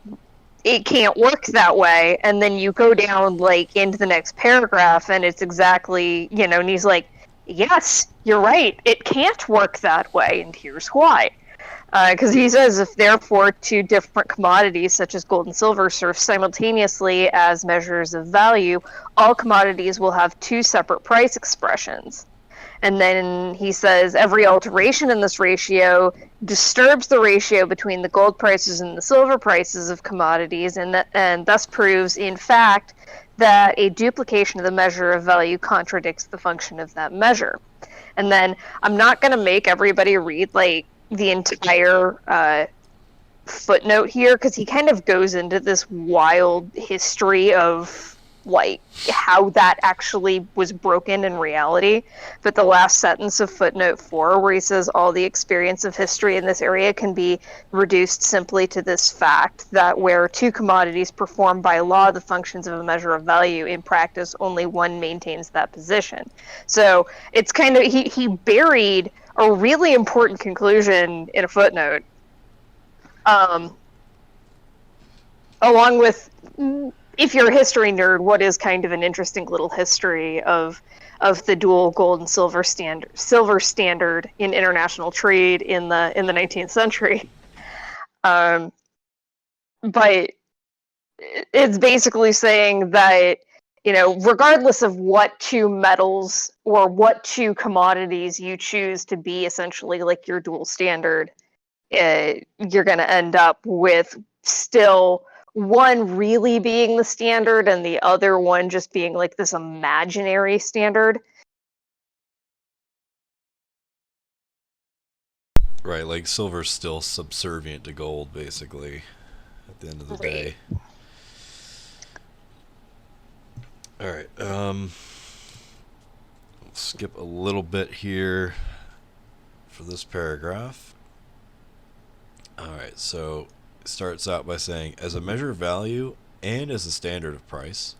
it can't work that way. And then you go down into the next paragraph, and it's exactly, and he's like, yes, you're right, it can't work that way, and here's why. Because he says, if therefore two different commodities, such as gold and silver, serve simultaneously as measures of value, all commodities will have two separate price expressions. And then he says, every alteration in this ratio disturbs the ratio between the gold prices and the silver prices of commodities, and thus proves, in fact, that a duplication of the measure of value contradicts the function of that measure. And then I'm not going to make everybody read the entire footnote here, because he kind of goes into this wild history of like how that actually was broken in reality. But the last sentence of footnote 4, where he says all the experience of history in this area can be reduced simply to this fact that where two commodities perform by law the functions of a measure of value, in practice only one maintains that position. So it's kind of, he buried a really important conclusion in a footnote, along with, if you're a history nerd, what is kind of an interesting little history of the dual gold and silver standard in international trade in the 19th century. But it's basically saying that, you know, regardless of what two metals or what two commodities you choose to be essentially like your dual standard, you're going to end up with still one really being the standard and the other one just being like this imaginary standard. Right, like silver's still subservient to gold, basically, at the end of the day. Alright, skip a little bit here for this paragraph. Alright, so it starts out by saying, as a measure of value and as a standard of price,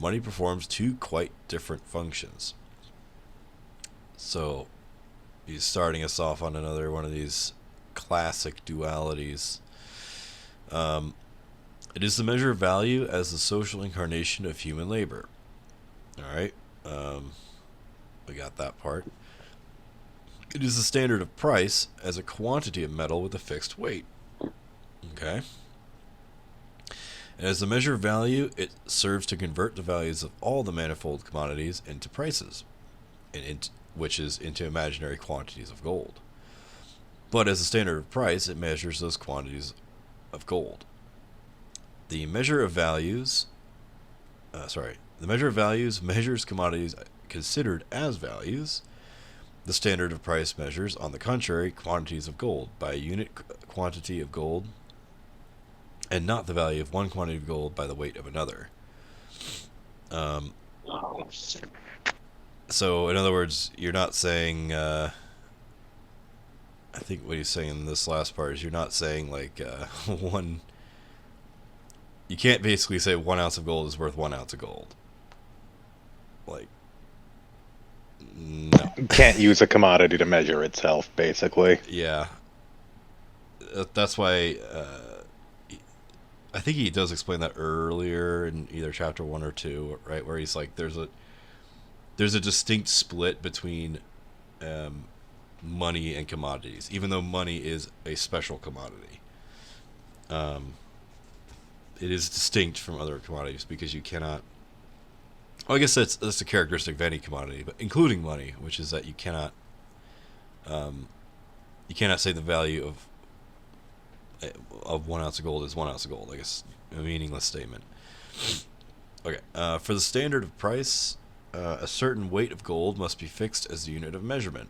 money performs two quite different functions. So he's starting us off on another one of these classic dualities. It is the measure of value as the social incarnation of human labor. Alright, we got that part. It is the standard of price as a quantity of metal with a fixed weight. Okay. And as the measure of value, it serves to convert the values of all the manifold commodities into prices, which is into imaginary quantities of gold. But as a standard of price, it measures those quantities of gold. The measure of values measures commodities considered as values. The standard of price measures, on the contrary, quantities of gold by a unit quantity of gold, and not the value of one quantity of gold by the weight of another. So, in other words, you're not saying, I think what he's saying in this last part is you're not saying, like, you can't basically say 1 ounce of gold is worth 1 ounce of gold. Like, no. You can't use a commodity to measure itself, basically. Yeah. That's why, I think he does explain that earlier in either chapter 1 or 2, right, where he's like, there's a distinct split between money and commodities, even though money is a special commodity. It is distinct from other commodities because you cannot. Well, I guess that's a characteristic of any commodity, but including money, which is that you cannot say the value of 1 ounce of gold is 1 ounce of gold. I guess a meaningless statement. Okay, for the standard of price, a certain weight of gold must be fixed as the unit of measurement.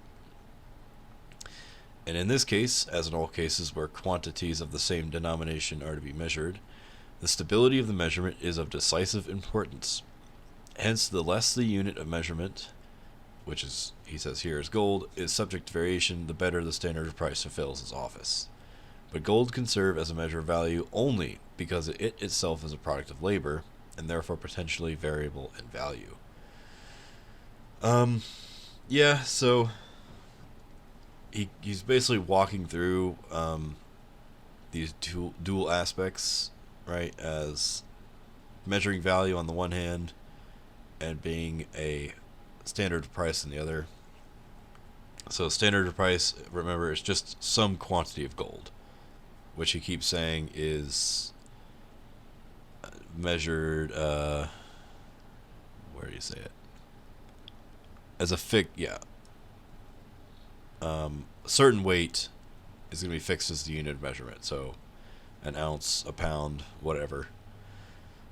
And in this case, as in all cases where quantities of the same denomination are to be measured, the stability of the measurement is of decisive importance. Hence, the less the unit of measurement, which is, he says here, is gold, is subject to variation, the better the standard of price fulfills its office. But gold can serve as a measure of value only because it itself is a product of labor, and therefore potentially variable in value. Yeah, so he's basically walking through these dual aspects, right, as measuring value on the one hand and being a standard of price on the other. So standard of price, remember, is just some quantity of gold, which he keeps saying is measured, where do you say it? As a a certain weight is going to be fixed as the unit of measurement. So an ounce, a pound, whatever.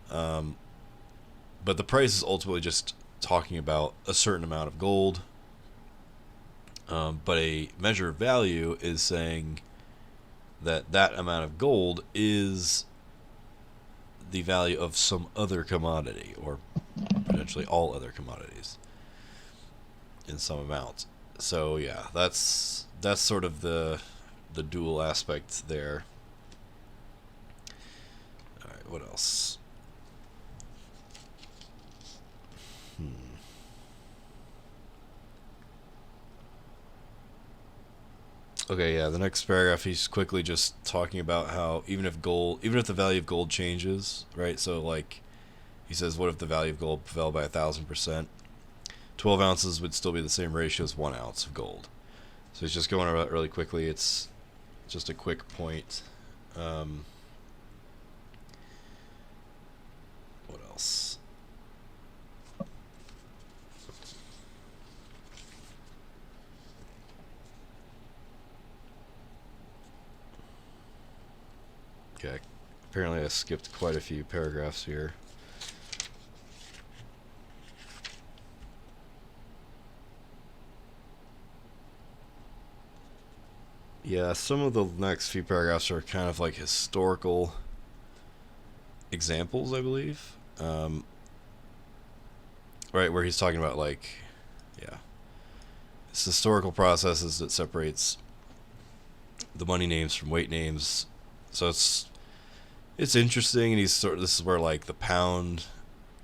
But the price is ultimately just talking about a certain amount of gold. But a measure of value is saying that amount of gold is the value of some other commodity, or potentially all other commodities, in some amount. So yeah, that's sort of the dual aspect there. All right, what else? Okay, yeah, the next paragraph he's quickly just talking about how even if the value of gold changes, right? So like he says, what if the value of gold fell by 1,000%? 12 ounces would still be the same ratio as 1 ounce of gold. So he's just going over that really quickly. It's just a quick point. What else? Okay, apparently I skipped quite a few paragraphs here. Yeah, some of the next few paragraphs are kind of like historical examples, I believe. Right, where he's talking about like, yeah, it's historical processes that separates the money names from weight names. So it's interesting, and this is where like the pound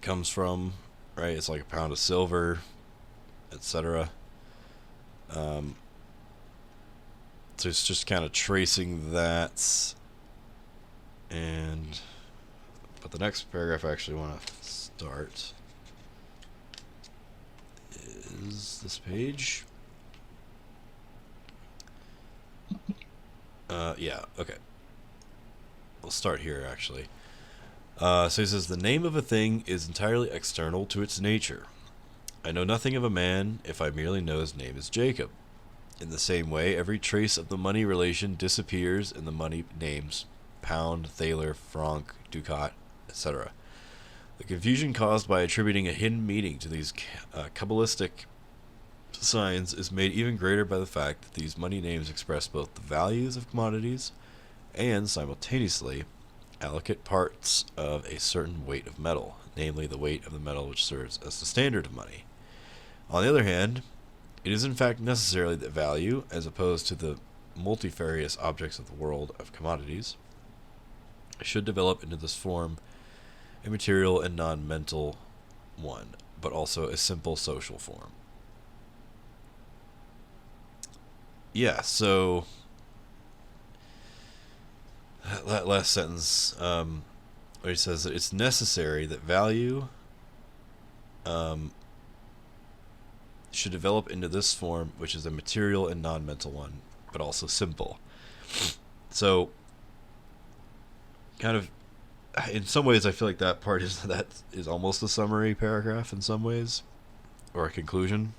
comes from, right? It's like a pound of silver, etc. So it's just kind of tracing that, but the next paragraph I actually want to start is this page. Yeah, okay. We'll start here, actually. So he says, the name of a thing is entirely external to its nature. I know nothing of a man if I merely know his name is Jacob. In the same way, every trace of the money relation disappears in the money names pound, thaler, franc, ducat, etc. The confusion caused by attributing a hidden meaning to these Kabbalistic signs is made even greater by the fact that these money names express both the values of commodities and, simultaneously, allocate parts of a certain weight of metal, namely the weight of the metal which serves as the standard of money. On the other hand, it is in fact necessarily that value, as opposed to the multifarious objects of the world of commodities, should develop into this form a material and non-mental one, but also a simple social form. Yeah, so that last sentence, where he says that it's necessary that value should develop into this form, which is a material and non-mental one, but also simple. So, kind of, in some ways, I feel like that is almost a summary paragraph in some ways, or a conclusion.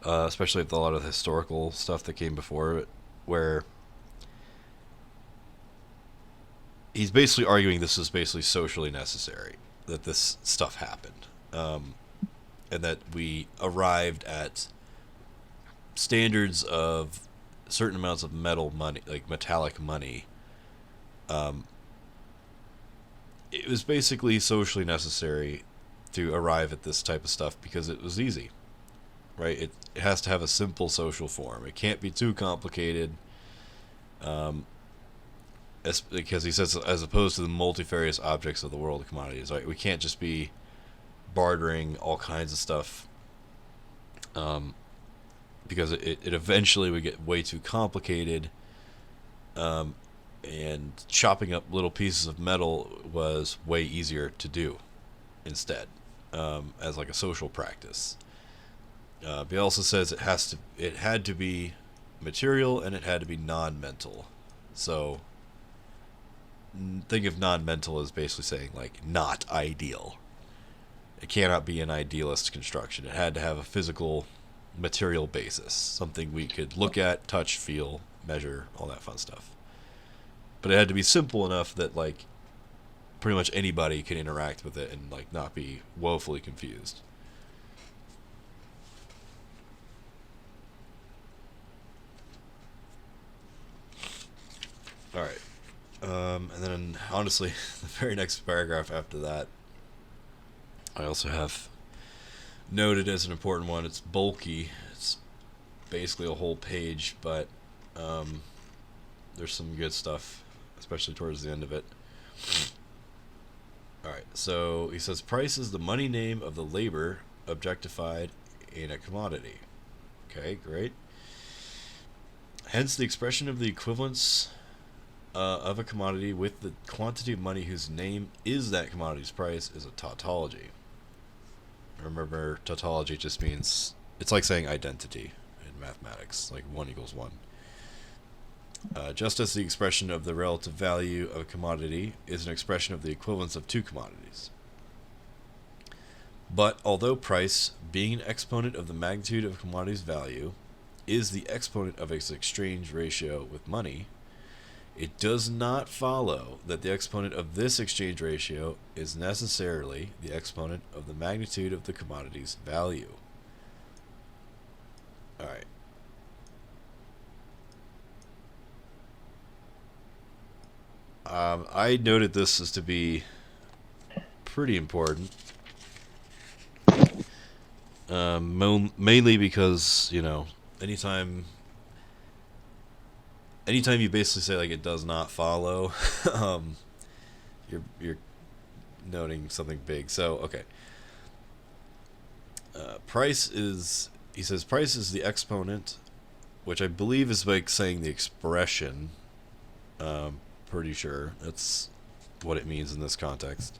Especially with a lot of the historical stuff that came before it, where he's basically arguing this is basically socially necessary, that this stuff happened, and that we arrived at standards of certain amounts of metal money, like metallic money. It was basically socially necessary to arrive at this type of stuff because it was easy, right? It has to have a simple social form. It can't be too complicated. Because he says, as opposed to the multifarious objects of the world of commodities, right? We can't just be bartering all kinds of stuff, because it eventually would get way too complicated, and chopping up little pieces of metal was way easier to do instead, as like a social practice. But he also says it had to be material and it had to be non-mental. So think of non-mental as basically saying like not ideal. It cannot be an idealist construction. It had to have a physical, material basis, something we could look at, touch, feel, measure, all that fun stuff. But it had to be simple enough that like pretty much anybody can interact with it and like not be woefully confused. All right. And then, honestly, the very next paragraph after that, I also have noted as an important one. It's bulky. It's basically a whole page, but there's some good stuff, especially towards the end of it. Alright, so he says, price is the money name of the labor objectified in a commodity. Okay, great. Hence, the expression of the equivalence of a commodity with the quantity of money whose name is that commodity's price is a tautology. Remember, tautology just means, it's like saying identity in mathematics, like 1 equals 1. Just as the expression of the relative value of a commodity is an expression of the equivalence of two commodities. But although price, being an exponent of the magnitude of a commodity's value, is the exponent of its exchange ratio with money, it does not follow that the exponent of this exchange ratio is necessarily the exponent of the magnitude of the commodity's value. Alright. I noted this as to be pretty important. Mainly because, you know, anytime you basically say, like, it does not follow, you're noting something big. So, okay. He says price is the exponent, which I believe is like saying the expression. Pretty sure that's what it means in this context.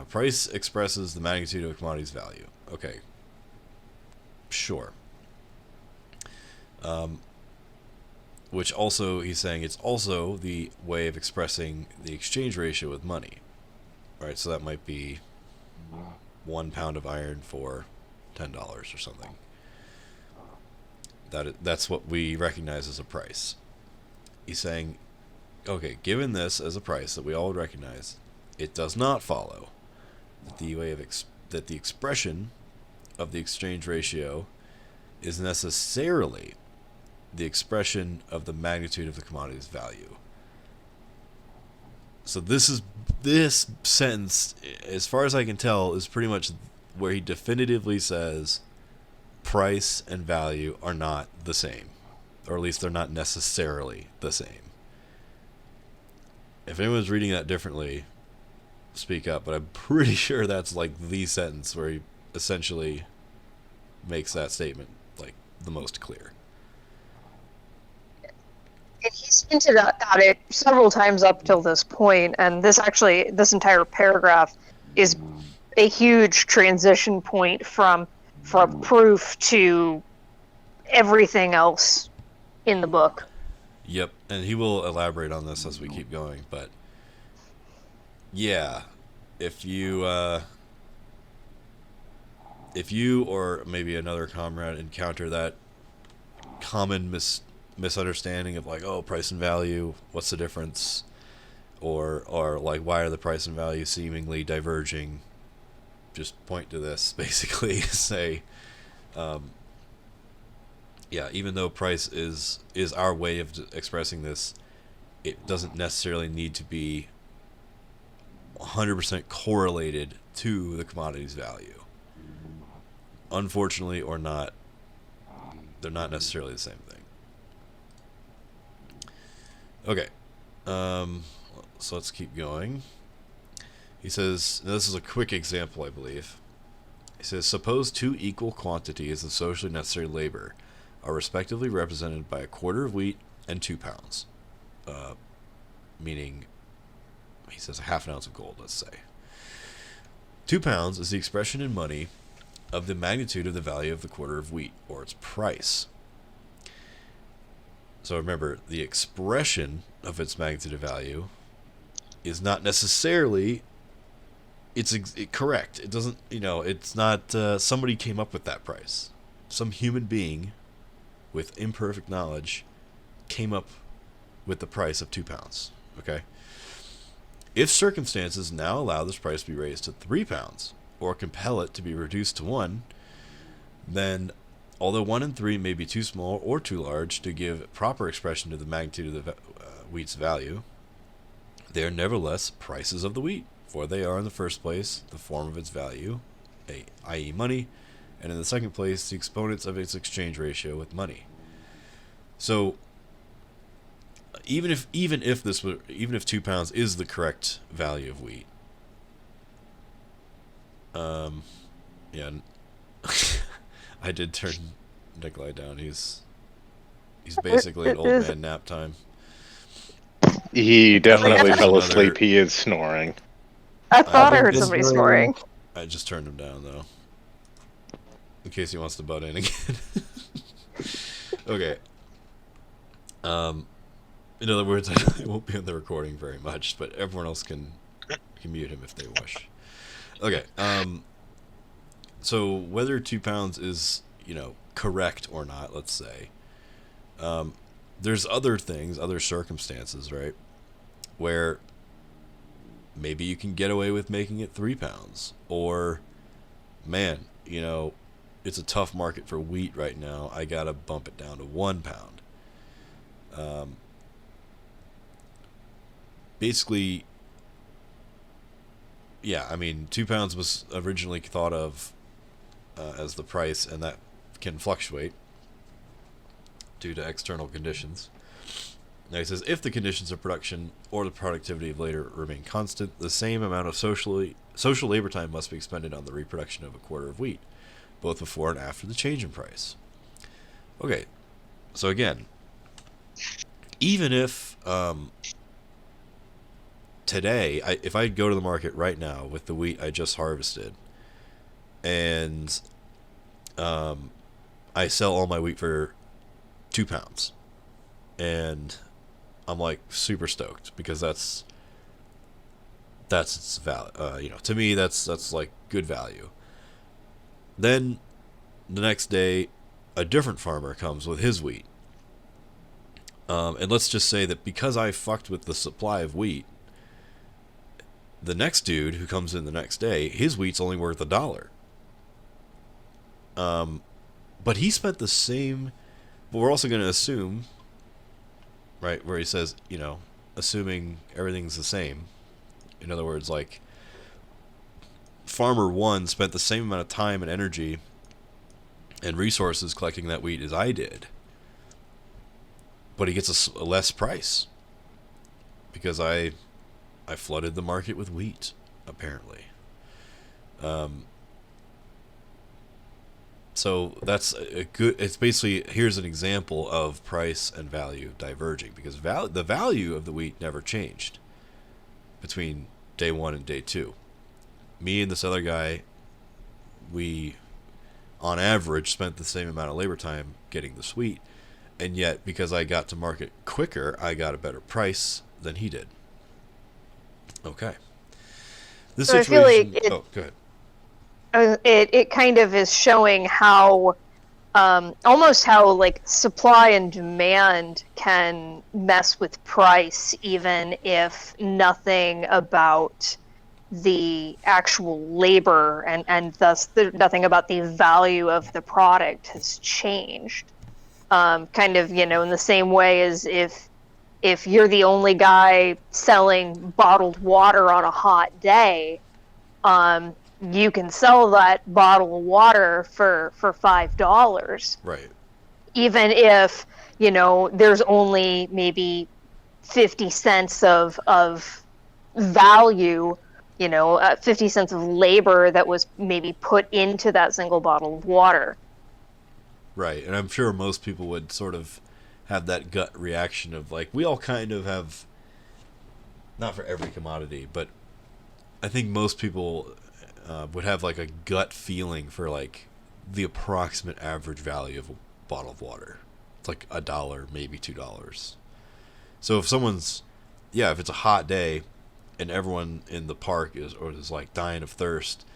Price expresses the magnitude of a commodity's value. Okay. Sure. Which also, he's saying it's also the way of expressing the exchange ratio with money. Right, so that might be 1 pound of iron for $10 or something. That's what we recognize as a price. He's saying, okay, given this as a price that we all recognize, it does not follow that the way of that the expression of the exchange ratio is necessarily the expression of the magnitude of the commodity's value. So this sentence, as far as I can tell, is pretty much where he definitively says price and value are not the same, or at least they're not necessarily the same. If anyone's reading that differently, speak up, but I'm pretty sure that's like the sentence where he essentially makes that statement like the most clear. And he's hinted at it several times up till this point, and this entire paragraph is a huge transition point from proof to everything else in the book. Yep, and he will elaborate on this as we keep going, but yeah, if you or maybe another comrade encounter that common misunderstanding of like, oh, price and value, what's the difference, or like, why are the price and value seemingly diverging, just point to this, basically. Say, yeah, even though price is our way of expressing this, it doesn't necessarily need to be 100% correlated to the commodity's value. Unfortunately or not, they're not necessarily the same thing. Okay, so let's keep going. He says, now this is a quick example, I believe. He says, suppose two equal quantities of socially necessary labor are respectively represented by a quarter of wheat and 2 pounds. Meaning, he says a half an ounce of gold, let's say. 2 pounds is the expression in money of the magnitude of the value of the quarter of wheat, or its price. So remember, the expression of its magnitude of value is not necessarily correct. It doesn't, it's not somebody came up with that price. Some human being with imperfect knowledge came up with the price of 2 pounds. Okay? If circumstances now allow this price to be raised to 3 pounds, or compel it to be reduced to 1, then, although 1 and 3 may be too small or too large to give proper expression to the magnitude of the wheat's value, they are nevertheless prices of the wheat, for they are in the first place the form of its value, i.e. money, and in the second place the exponents of its exchange ratio with money. So even if 2 pounds is the correct value of wheat, yeah, I did turn Nikolai down. He's basically an old man nap time. He definitely fell Another- asleep. He is snoring. I thought I think heard this somebody room- snoring. I just turned him down though, in case he wants to butt in again. Okay. In other words, I won't be on the recording very much, but everyone else can mute him if they wish. Okay. So whether 2 pounds is, correct or not, let's say, there's other things, other circumstances, right, where maybe you can get away with making it 3 pounds, or, man, it's a tough market for wheat right now. I gotta bump it down to 1 pound. Basically, yeah, I mean, 2 pounds was originally thought of as the price, and that can fluctuate due to external conditions. Now he says, if the conditions of production or the productivity of labor remain constant, the same amount of social labor time must be expended on the reproduction of a quarter of wheat, both before and after the change in price. Okay, so again, even if today, if I go to the market right now with the wheat I just harvested, and I sell all my wheat for 2 pounds, and I'm like super stoked because that's its value. To me, that's like good value. Then the next day, a different farmer comes with his wheat, and let's just say that because I fucked with the supply of wheat, the next dude who comes in the next day, his wheat's only worth $1. But he spent the same. But we're also going to assume, right, where he says, assuming everything's the same. In other words, like, farmer 1 spent the same amount of time and energy and resources collecting that wheat as I did, but he gets a less price because I flooded the market with wheat, apparently. So that's a good. It's basically, here's an example of price and value diverging, because the value of the wheat never changed between day 1 and day 2. Me and this other guy, we on average spent the same amount of labor time getting this wheat, and yet because I got to market quicker, I got a better price than he did. Okay. This So I feel situation. like Oh, go ahead. It kind of is showing how almost how like supply and demand can mess with price, even if nothing about the actual labor and thus nothing about the value of the product has changed. Kind of, in the same way as if you're the only guy selling bottled water on a hot day, you can sell that bottle of water for $5. Right. Even if, there's only maybe 50 cents of value, 50 cents of labor that was maybe put into that single bottle of water. Right. And I'm sure most people would sort of have that gut reaction of, like, we all kind of have, not for every commodity, but I think most people would have like a gut feeling for like the approximate average value of a bottle of water. It's like $1, maybe $2. So if if it's a hot day and everyone in the park is like dying of thirst,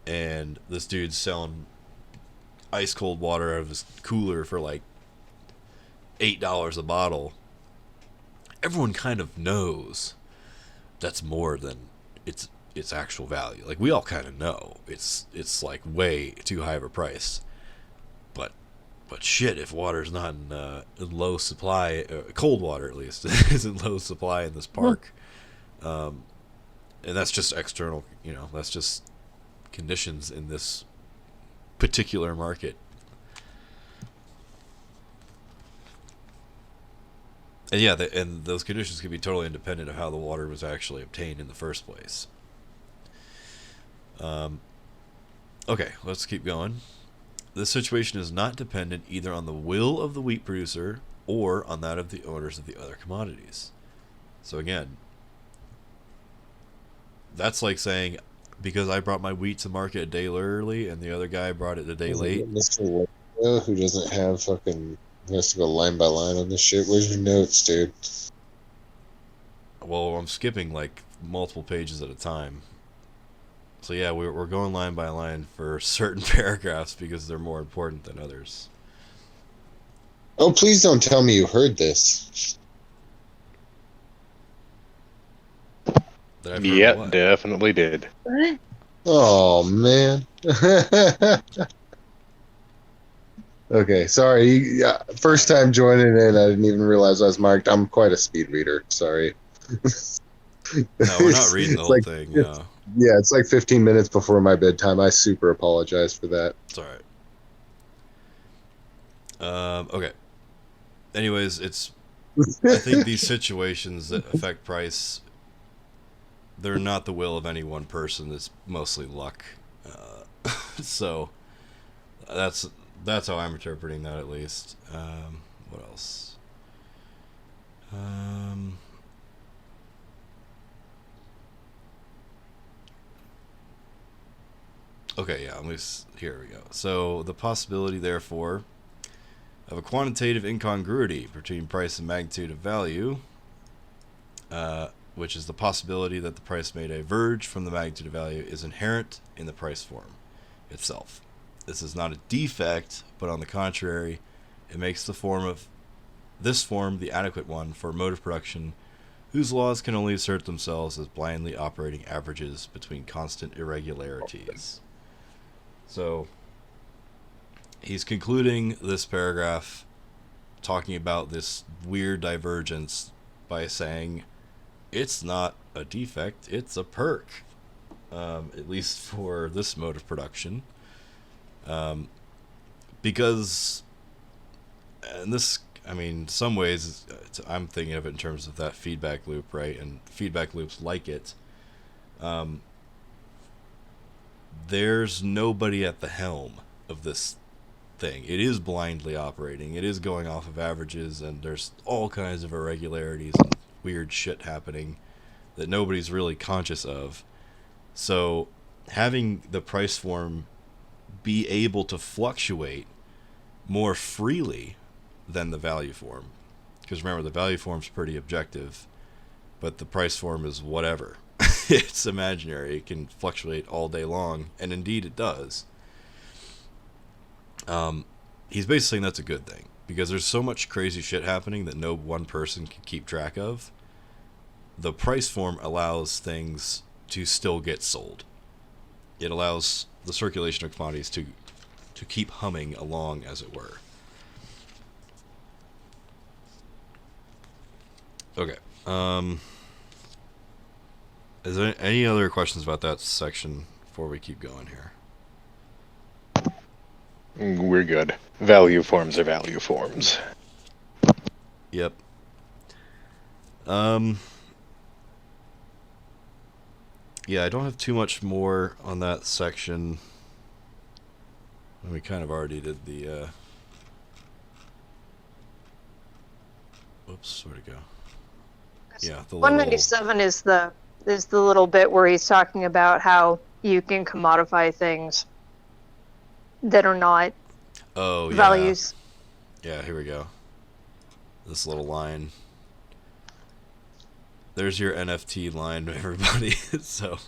and this dude's selling ice cold water out of his cooler for like $8 a bottle, everyone kind of knows that's more than its actual value. Like, we all kind of know it's like way too high of a price. But shit, if water's not in low supply, cold water at least is in low supply in this park, And that's just external, that's just conditions in this particular market. And yeah, and those conditions can be totally independent of how the water was actually obtained in the first place. Okay, let's keep going. This situation is not dependent either on the will of the wheat producer or on that of the owners of the other commodities. So again, that's like saying, because I brought my wheat to market a day early and the other guy brought it a day late. Mr. Who doesn't have fucking, who has to go line by line on this shit. Where's your notes, dude? Well, I'm skipping like multiple pages at a time. So yeah, we're going line by line for certain paragraphs because they're more important than others. Oh, please don't tell me you heard this. That I've heard Yeah, what? definitely did. Oh, man. Okay, sorry. Yeah, first time joining in, I didn't even realize I was marked. I'm quite a speed reader. Sorry. No, we're not reading the whole like, thing. No. Yeah, it's like 15 minutes before my bedtime. I super apologize for that. It's alright. Okay. Anyways, I think these situations that affect price, they're not the will of any one person. It's mostly luck. So that's how I'm interpreting that, at least. What else? Okay, yeah, here we go. So the possibility, therefore, of a quantitative incongruity between price and magnitude of value, which is the possibility that the price may diverge from the magnitude of value, is inherent in the price form itself. This is not a defect, but on the contrary, it makes this form the adequate one for a mode of production whose laws can only assert themselves as blindly operating averages between constant irregularities. So he's concluding this paragraph talking about this weird divergence by saying it's not a defect, it's a perk, at least for this mode of production. Because, and this, I mean, some ways, I'm thinking of it in terms of that feedback loop, right? And feedback loops like it. There's nobody at the helm of this thing. It is blindly operating. It is going off of averages, and there's all kinds of irregularities and weird shit happening that nobody's really conscious of. So having the price form be able to fluctuate more freely than the value form, because remember, the value form's pretty objective, but the price form is whatever. It's imaginary. It can fluctuate all day long, and indeed it does. He's basically saying that's a good thing, because there's so much crazy shit happening that no one person can keep track of. The price form allows things to still get sold. It allows the circulation of commodities to keep humming along, as it were. Okay. Is there any other questions about that section before we keep going here? We're good. Value forms are value forms. Yep. Yeah, I don't have too much more on that section. We kind of already did the whoops, where'd it go? Yeah, the 197 is the little bit where he's talking about how you can commodify things that are not values. Yeah, here we go. This little line. There's your NFT line, everybody. So,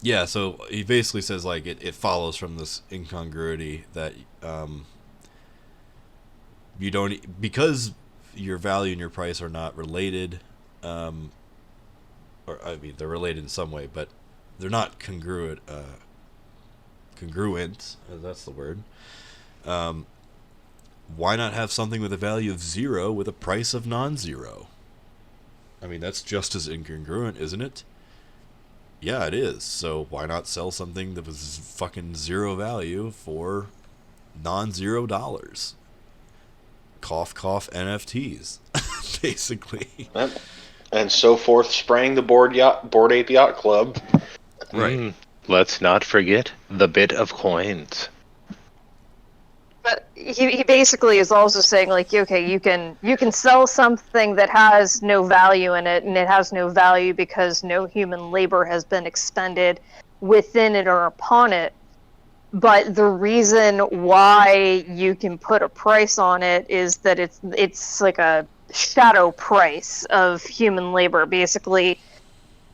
yeah, so he basically says, like, it follows from this incongruity that you don't, because your value and your price are not related, or I mean, they're related in some way, but they're not congruent, that's the word. Why not have something with a value of 0 with a price of non-zero? I mean, that's just as incongruent, isn't it? Yeah, it is. So why not sell something that was fucking zero value for non-zero dollars? Cough, cough, NFTs, basically. And so forth, sprang the Board Ape Yacht Club. Right. Let's not forget the bit of coins. But he basically is also saying, like, okay, you can sell something that has no value in it, and it has no value because no human labor has been expended within it or upon it. But the reason why you can put a price on it is that it's like a shadow price of human labor. Basically,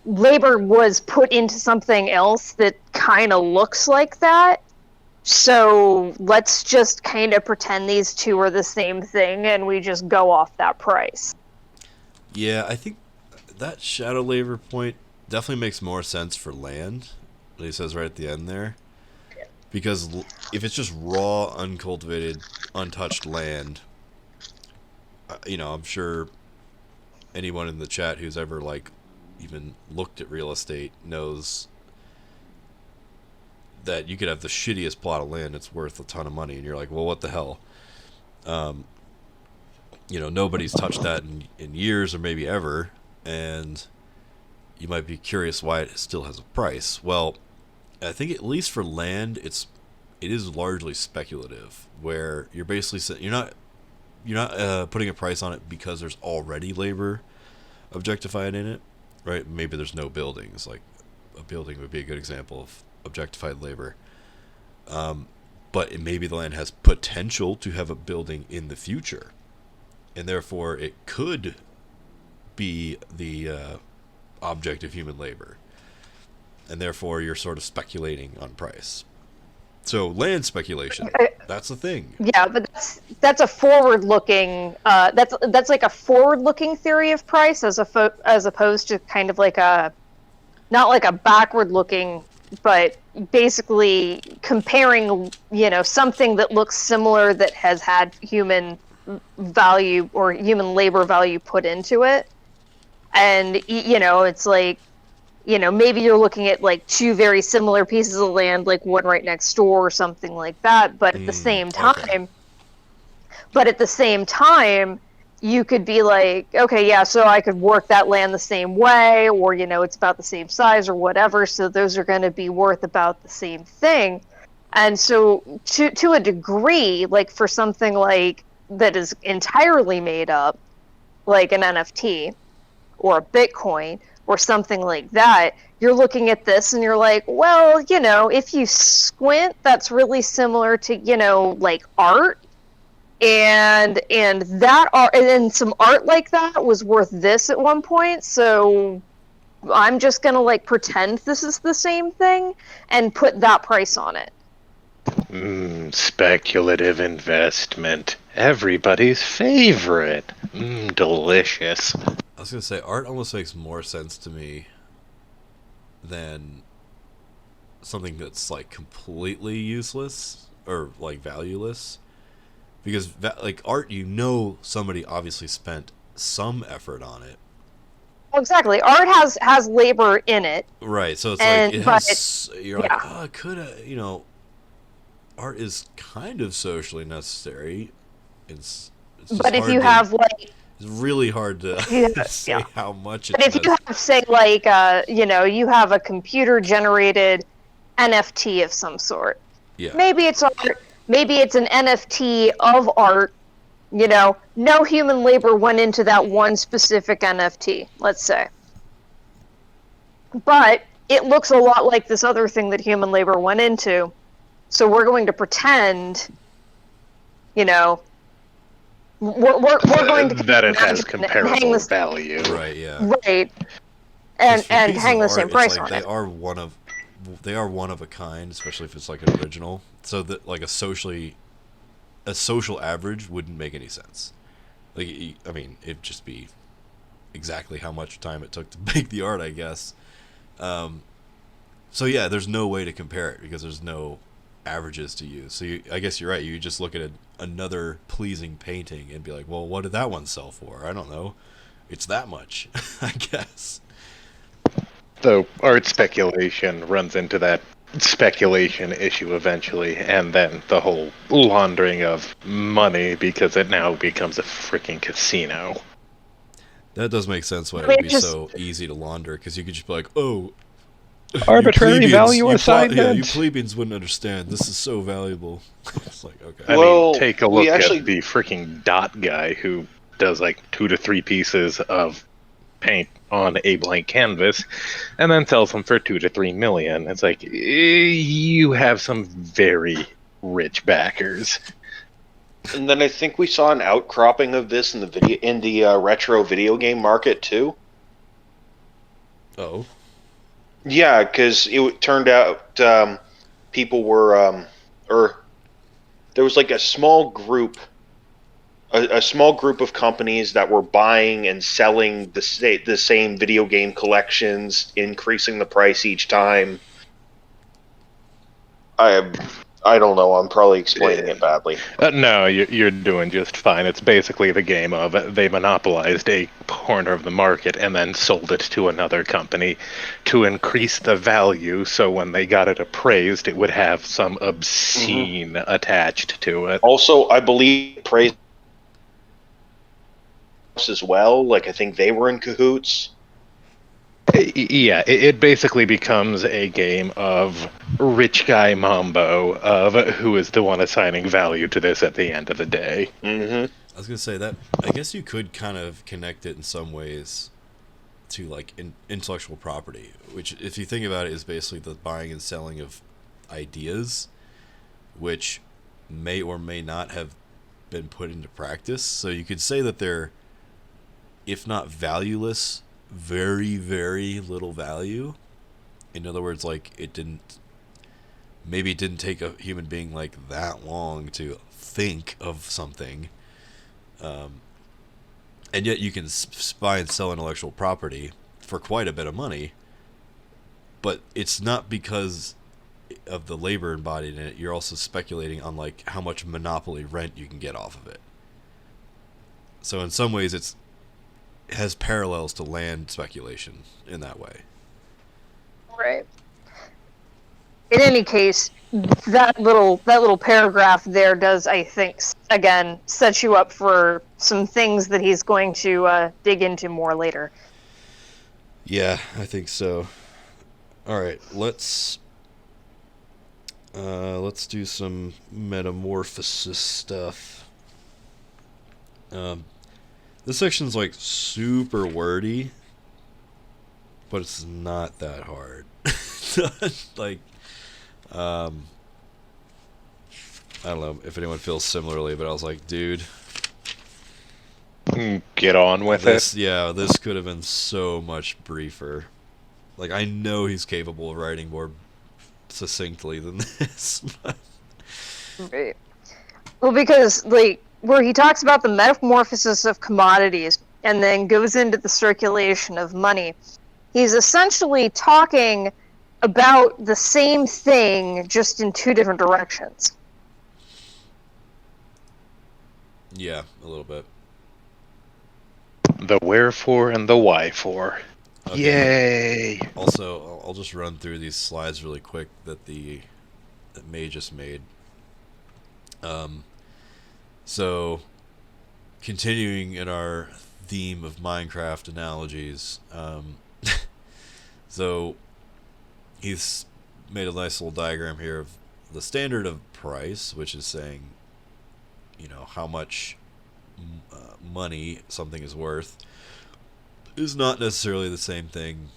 labor was put into something else that kind of looks like that. So let's just kind of pretend these two are the same thing, and we just go off that price. Yeah, I think that shadow labor point definitely makes more sense for land, what he says right at the end there. Because if it's just raw, uncultivated, untouched land, I'm sure anyone in the chat who's ever, like, even looked at real estate knows that you could have the shittiest plot of land that's worth a ton of money, and you're like, well, what the hell? Nobody's touched that in years or maybe ever, and you might be curious why it still has a price. Well, I think at least for land, it is largely speculative, where you're basically you're not putting a price on it because there's already labor objectified in it, right? Maybe there's no buildings. Like a building would be a good example of objectified labor. But maybe the land has potential to have a building in the future, and therefore it could be the object of human labor, and therefore you're sort of speculating on price. So land speculation, that's a thing. Yeah, but that's a forward-looking. That's like a forward-looking theory of price, as opposed to kind of like not like a backward-looking, but basically comparing, something that looks similar that has had human value or human labor value put into it, and it's like. Maybe you're looking at like two very similar pieces of land, like one right next door or something like that. But at the same time, you could be like, okay, yeah, so I could work that land the same way, or it's about the same size or whatever. So those are going to be worth about the same thing. And so to a degree, like for something like that is entirely made up, like an NFT or a Bitcoin, or something like that, you're looking at this and you're like, well, if you squint, that's really similar to, like art. And that art, and then some art like that was worth this at one point. So I'm just going to like pretend this is the same thing and put that price on it. Speculative investment. Everybody's favorite. Delicious. I was going to say, art almost makes more sense to me than something that's like completely useless or like valueless. Because like art, somebody obviously spent some effort on it. Well, exactly. Art has labor in it. Right. So it's you're like, oh, could art is kind of socially necessary. It's but if you have like. It's really hard to say how much it is. But if you have, say, like, you have a computer-generated NFT of some sort. Yeah. Maybe it's art. Maybe it's an NFT of art. No human labor went into that one specific NFT, let's say. But it looks a lot like this other thing that human labor went into. So we're going to pretend, we're going to that it has comparable value, right? Yeah, right, and hang the same price on it. They are one of a kind, especially if it's like an original. So that like a social average wouldn't make any sense. Like, I mean, it'd just be exactly how much time it took to make the art, I guess. So yeah, there's no way to compare it because there's no averages to use. So I guess you're right. You just look at another pleasing painting and be like, well, what did that one sell for? I don't know. it's that much, I guess. So art speculation runs into that speculation issue eventually, and then the whole laundering of money because it now becomes a freaking casino. That does make sense why it I mean, would be just- so easy to launder, because you could just be like, oh, Arbitrary you plebeians- value you assignment. Yeah, you plebeians wouldn't understand. This is so valuable. It's like, okay. I Well, mean, take a we look actually- at the freaking dot guy who does like 2 to 3 pieces of paint on a blank canvas and then sells them for 2 to 3 million. It's like, you have some very rich backers. And then I think we saw an outcropping of this in the retro video game market too. Oh. Yeah, because it turned out people were, or there was like a small group of companies that were buying and selling the same video game collections, increasing the price each time. I don't know. I'm probably explaining it badly. No, you're doing just fine. It's basically the game of they monopolized a corner of the market and then sold it to another company to increase the value, so when they got it appraised, it would have some obscene attached to it. Also, I believe praise as well. Like I think they were in cahoots. Yeah, it basically becomes a game of rich guy mambo of who is the one assigning value to this at the end of the day. Mm-hmm. I was gonna say that. I guess you could kind of connect it in some ways to like intellectual property, which, if you think about it, is basically the buying and selling of ideas, which may or may not have been put into practice. So you could say that they're, if not valueless, very, very little value. In other words, like it didn't take a human being like that long to think of something. And yet you can buy and sell intellectual property for quite a bit of money, but it's not because of the labor embodied in it. You're also speculating on like how much monopoly rent you can get off of it. So in some ways it has parallels to land speculation in that way. Right. In any case, that little paragraph there does, I think, again, set you up for some things that he's going to dig into more later. Yeah, I think so. All right, let's do some metamorphosis stuff. This section's like super wordy, but it's not that hard. Like, I don't know if anyone feels similarly, but I was like, dude, Get on with it. this could have been so much briefer. Like, I know he's capable of writing more succinctly than this. Right. Well, because, like, where he talks about the metamorphosis of commodities and then goes into the circulation of money, he's essentially talking about the same thing, just in two different directions. Yeah, a little bit. The wherefore and the why for. Okay. Yay! Also, I'll just run through these slides really quick that May just made. So, continuing in our theme of Minecraft analogies, so he's made a nice little diagram here of the standard of price, which is saying, you know, how much money something is worth, is not necessarily the same thing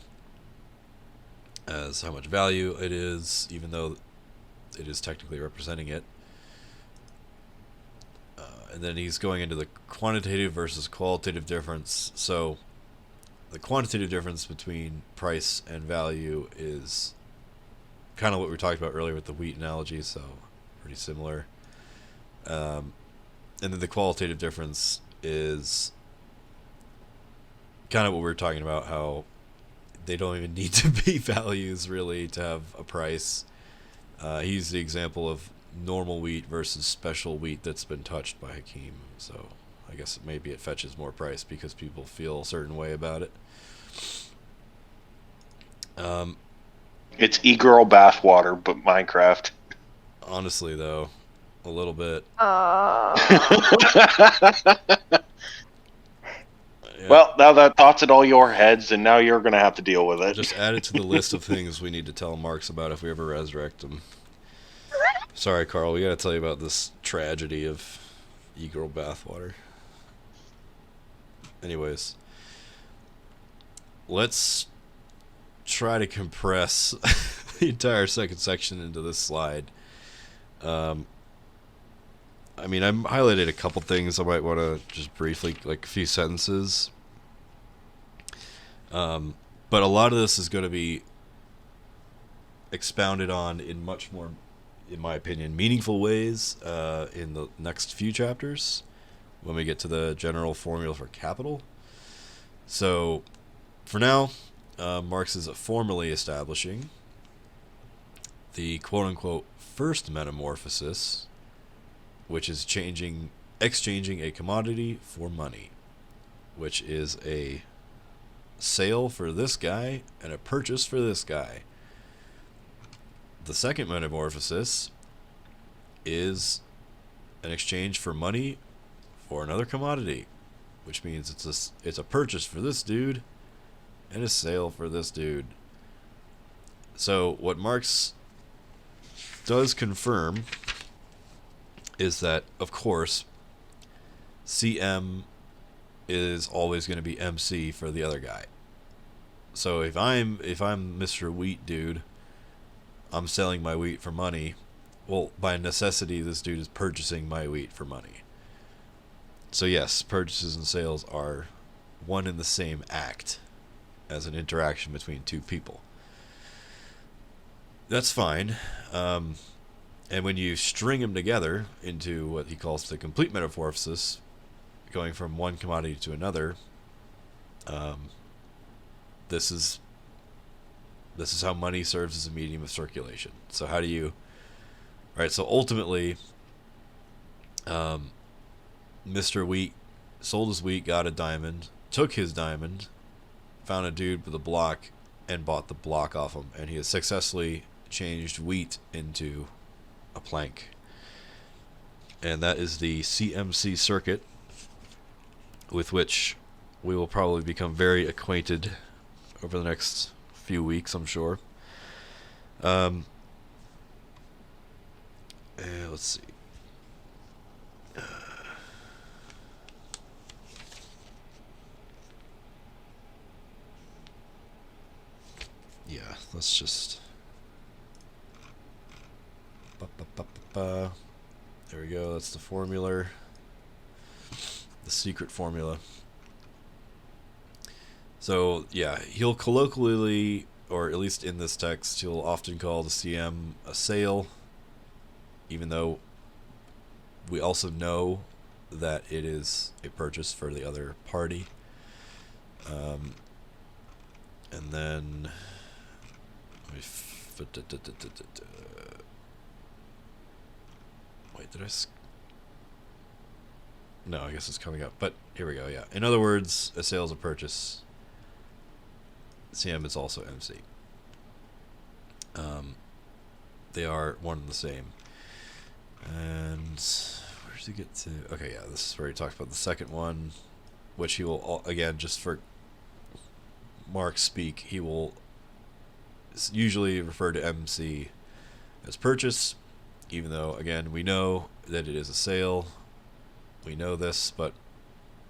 as how much value it is, even though it is technically representing it. And then he's going into the quantitative versus qualitative difference. So the quantitative difference between price and value is kind of what we talked about earlier with the wheat analogy, so pretty similar. And then the qualitative difference is kind of what we were talking about, how they don't even need to be values really to have a price. He used the example of normal wheat versus special wheat that's been touched by Hakeem. So I guess maybe it fetches more price because people feel a certain way about it. It's e-girl bathwater, but Minecraft. Honestly, though, a little bit. Yeah. Well, now that thought's in all your heads, and now you're gonna have to deal with it. Just add it to the list of things we need to tell Marks about if we ever resurrect him. Sorry, Carl, we gotta tell you about this tragedy of e-girl bathwater. Anyways, let's try to compress the entire second section into this slide. I mean, I highlighted a couple things I might want to just briefly, like a few sentences. But a lot of this is going to be expounded on in much more, in my opinion, meaningful ways in the next few chapters when we get to the general formula for capital. So, for now, Marx is formally establishing the quote-unquote first metamorphosis, which is exchanging a commodity for money, which is a sale for this guy and a purchase for this guy. The second metamorphosis is an exchange for money for another commodity, which means it's a purchase for this dude and a sale for this dude. So what Marx does confirm is that, of course, CM is always going to be MC for the other guy. So if I'm Mr. Wheat Dude, I'm selling my wheat for money. Well, by necessity, this dude is purchasing my wheat for money. So yes, purchases and sales are one and the same act as an interaction between two people. That's fine. And when you string them together into what he calls the complete metamorphosis, going from one commodity to another, this is how money serves as a medium of circulation. So how do you... Alright, so ultimately, Mr. Wheat sold his wheat, got a diamond, took his diamond, found a dude with a block, and bought the block off him. And he has successfully changed wheat into a plank. And that is the CMC circuit, with which we will probably become very acquainted over the next few weeks, I'm sure. Let's see. Yeah, let's just... There we go, that's the formula. The secret formula. So, yeah, he'll colloquially, or at least in this text, he'll often call the CM a sale, even though we also know that it is a purchase for the other party. And then... Wait, did I... No, I guess it's coming up. But here we go, yeah. In other words, a sale is a purchase. CM is also MC. They are one and the same. And where does he get to? Okay, yeah, this is where he talks about the second one, which he will, again, just for Marx speak, he will usually refer to MC as purchase, even though, again, we know that it is a sale. We know this, but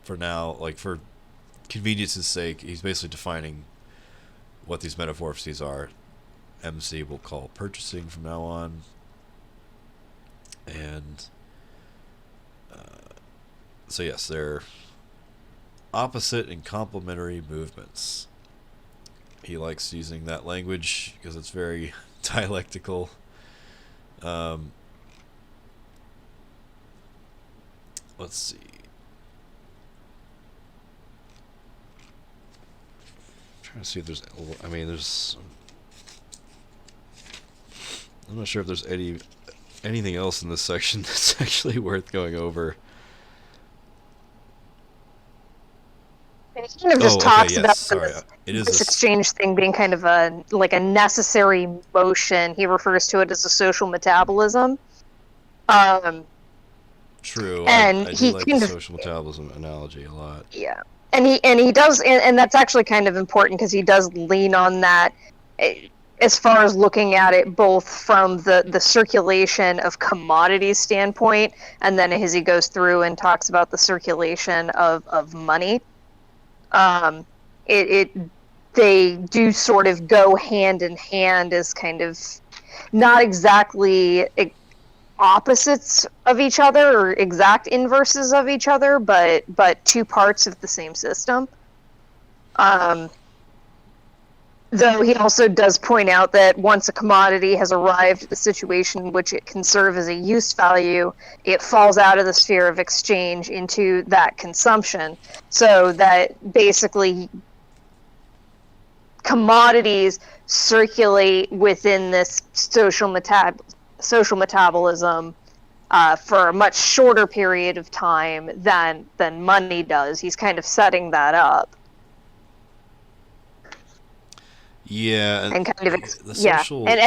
for now, like for convenience's sake, he's basically defining what these metamorphoses are. MC will call purchasing from now on. And so yes, they're opposite and complementary movements. He likes using that language because it's very dialectical. Let's see. I'm trying to see if there's... I mean, there's... I'm not sure if there's anything else in this section that's actually worth going over. And he kind of just talks yes, about sorry. It is this a exchange thing being kind of a necessary motion. He refers to it as a social metabolism. true. And I do he like the kind of social metabolism analogy a lot. yeah, and he does, and that's actually kind of important because he does lean on that as far as looking at it both from the circulation of commodities standpoint, and then as he goes through and talks about the circulation of money. They do sort of go hand in hand as kind of not exactly opposites of each other or exact inverses of each other, but two parts of the same system. Though he also does point out that once a commodity has arrived at the situation in which it can serve as a use value, it falls out of the sphere of exchange into that consumption. So that basically commodities circulate within this social metabolism for a much shorter period of time than money does. He's kind of setting that up. Yeah, And kind of the social... and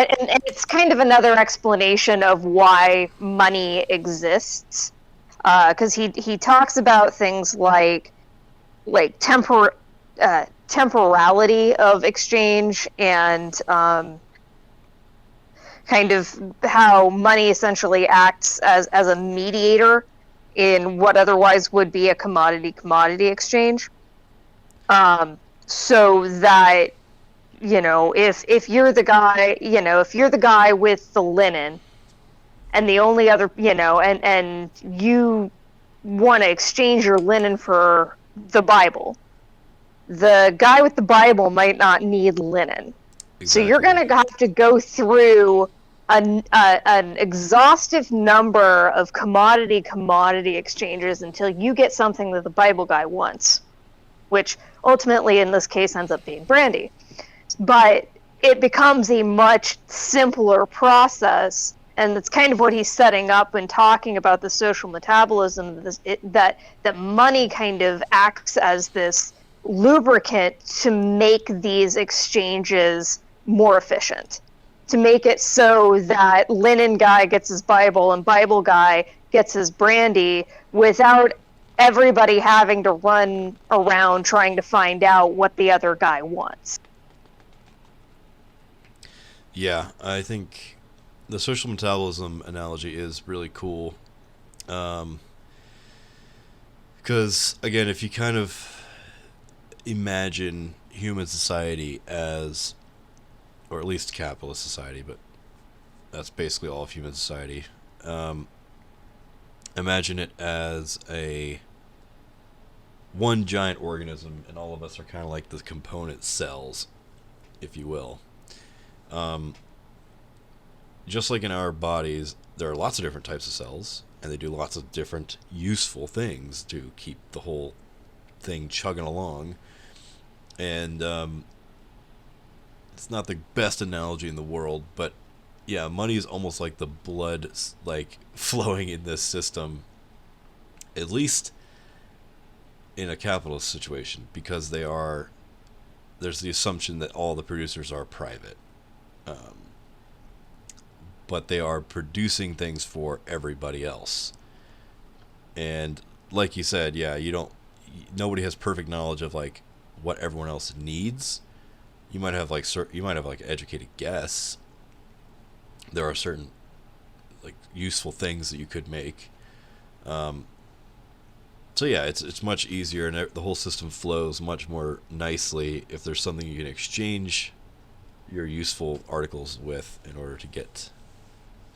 it's kind of another explanation of why money exists, because he talks about things like temporality of exchange and kind of how money essentially acts as a mediator in what otherwise would be a commodity exchange, so that if you're the guy, if you're the guy with the linen, and the only other, and you want to exchange your linen for the Bible, the guy with the Bible might not need linen. Exactly. So you're going to have to go through an exhaustive number of commodity exchanges until you get something that the Bible guy wants, which ultimately in this case ends up being brandy. But it becomes a much simpler process, and that's kind of what he's setting up when talking about the social metabolism, that money kind of acts as this lubricant to make these exchanges more efficient, to make it so that linen guy gets his Bible and Bible guy gets his brandy without everybody having to run around trying to find out what the other guy wants. Yeah, I think the social metabolism analogy is really cool. Because, again, if you kind of imagine human society as, or at least capitalist society, but that's basically all of human society, imagine it as one giant organism, and all of us are kind of like the component cells, if you will. Just like in our bodies, there are lots of different types of cells, and they do lots of different useful things to keep the whole thing chugging along. And it's not the best analogy in the world, but yeah, money is almost like the blood flowing in this system, at least in a capitalist situation, because there's the assumption that all the producers are private. But they are producing things for everybody else. And like you said, yeah, nobody has perfect knowledge of what everyone else needs. You might have educated guess. There are certain useful things that you could make. So yeah, it's much easier, and the whole system flows much more nicely if there's something you can exchange your useful articles with in order to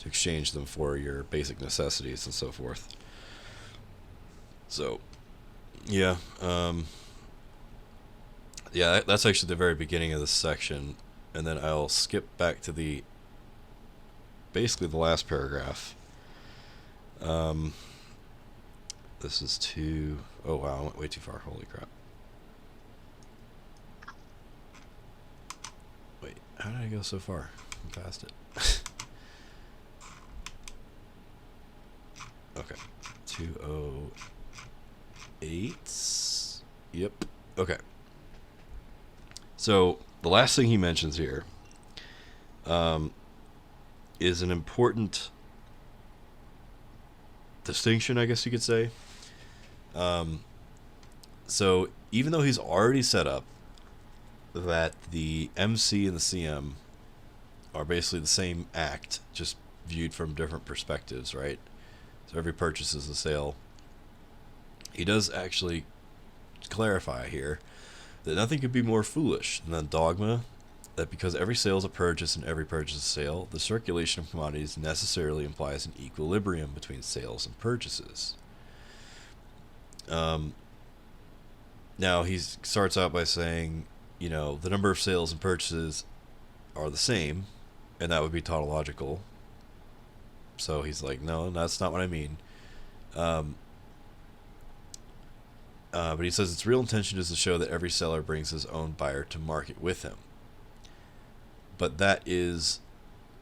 exchange them for your basic necessities and so forth. So yeah, that's actually the very beginning of this section, and then I'll skip back to basically the last paragraph. This is oh wow, I went way too far, holy crap. Wait, how did I go so far? I'm past it. Okay, 208. Yep, Okay. So the last thing he mentions here is an important distinction, I guess you could say. So even though he's already set up that the MC and the CM are basically the same act, just viewed from different perspectives, right? So every purchase is a sale. He does actually clarify here that nothing could be more foolish than the dogma that because every sale is a purchase and every purchase is a sale, the circulation of commodities necessarily implies an equilibrium between sales and purchases. Now he starts out by saying, you know, the number of sales and purchases are the same, and that would be tautological. So he's like, no, that's not what I mean. But he says its real intention is to show that every seller brings his own buyer to market with him. But that is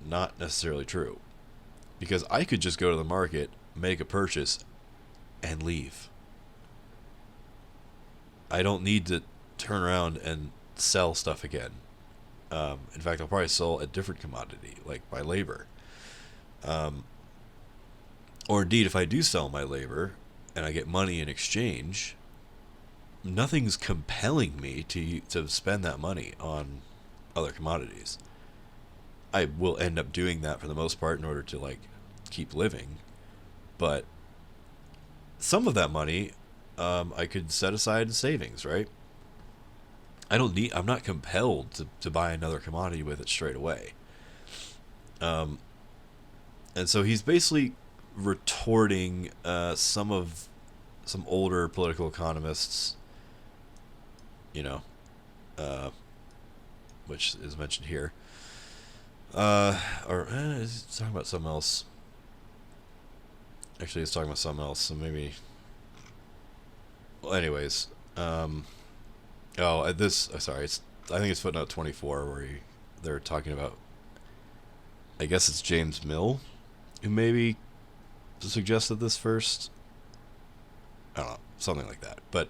not necessarily true. Because I could just go to the market, make a purchase, and leave. I don't need to turn around and sell stuff again. In fact, I'll probably sell a different commodity, like my labor. Or indeed, if I do sell my labor and I get money in exchange, nothing's compelling me to spend that money on other commodities. I will end up doing that for the most part in order to like keep living, but some of that money I could set aside in savings, right? I'm not compelled to buy another commodity with it straight away. And so he's basically retorting some older political economists, you know, which is mentioned here. Is he talking about something else? Actually, he's talking about something else, so maybe... Well, anyways, I think it's footnote 24 where they're talking about, I guess it's James Mill, who maybe suggested this first. I don't know, something like that. But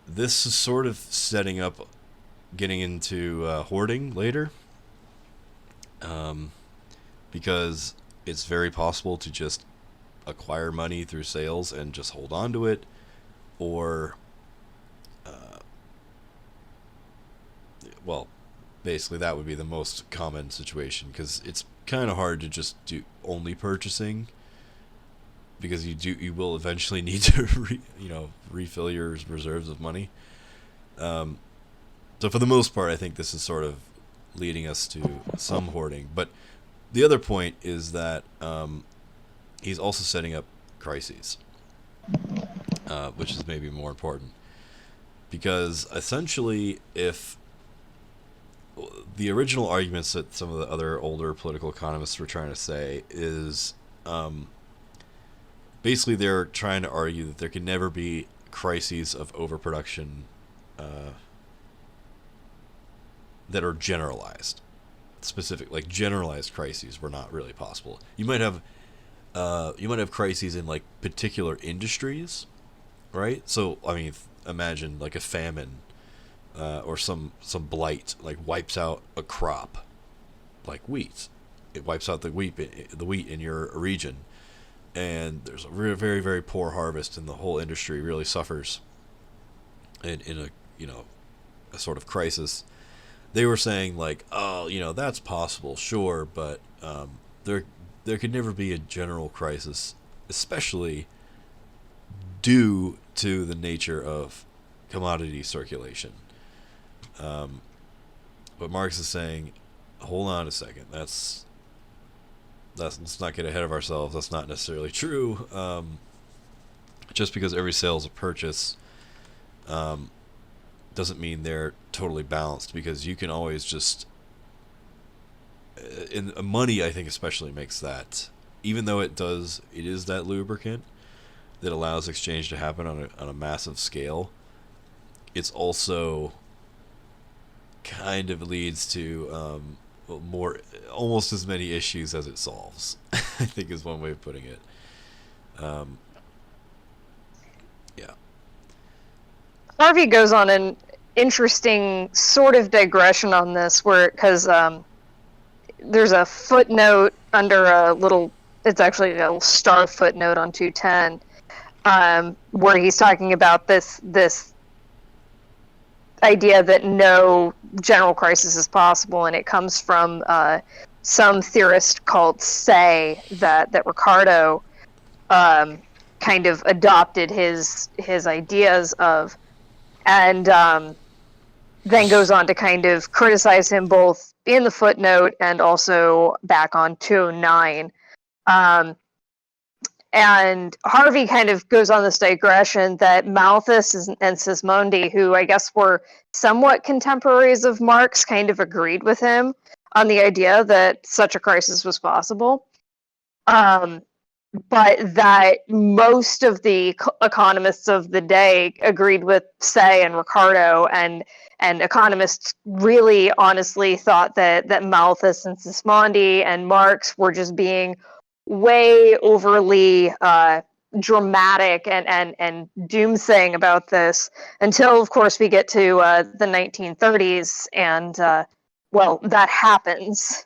this is sort of setting up getting into hoarding later, because it's very possible to just acquire money through sales and just hold on to it, or well, basically that would be the most common situation, because it's kind of hard to just do only purchasing, because you will eventually need to refill your reserves of money. So for the most part, I think this is sort of leading us to some hoarding. But the other point is that he's also setting up crises, which is maybe more important. Because essentially, if the original arguments that some of the other older political economists were trying to say is basically they're trying to argue that there can never be crises of overproduction that are generalized. Like generalized crises were not really possible. You might have crises in like particular industries, right? So I mean, imagine like a famine or some blight like wipes out a crop, like wheat. It wipes out the wheat in your region, and there's a very, very poor harvest, and the whole industry really suffers in a sort of crisis. They were saying like, oh, that's possible, sure, but there could never be a general crisis, especially due to the nature of commodity circulation. But Marx is saying, hold on a second, let's not get ahead of ourselves. That's not necessarily true. Just because every sale is a purchase doesn't mean they're totally balanced, because you can always just in money, I think especially makes that, even though it is that lubricant that allows exchange to happen on a massive scale, it's also kind of leads to more, almost as many issues as it solves. I think is one way of putting it. Yeah. Harvey goes on an interesting sort of digression on this, because there's a footnote under a little. It's actually a little star footnote on 210, where he's talking about this idea that no general crisis is possible, and it comes from some theorist called Say that Ricardo kind of adopted his ideas of, and then goes on to kind of criticize him both in the footnote and also back on 209. And Harvey kind of goes on this digression that Malthus and Sismondi, who I guess were somewhat contemporaries of Marx, kind of agreed with him on the idea that such a crisis was possible. But that most of the economists of the day agreed with Say and Ricardo, and economists really honestly thought that Malthus and Sismondi and Marx were just being way overly dramatic and doomsaying about this, until of course we get to the 1930s, and well, that happens.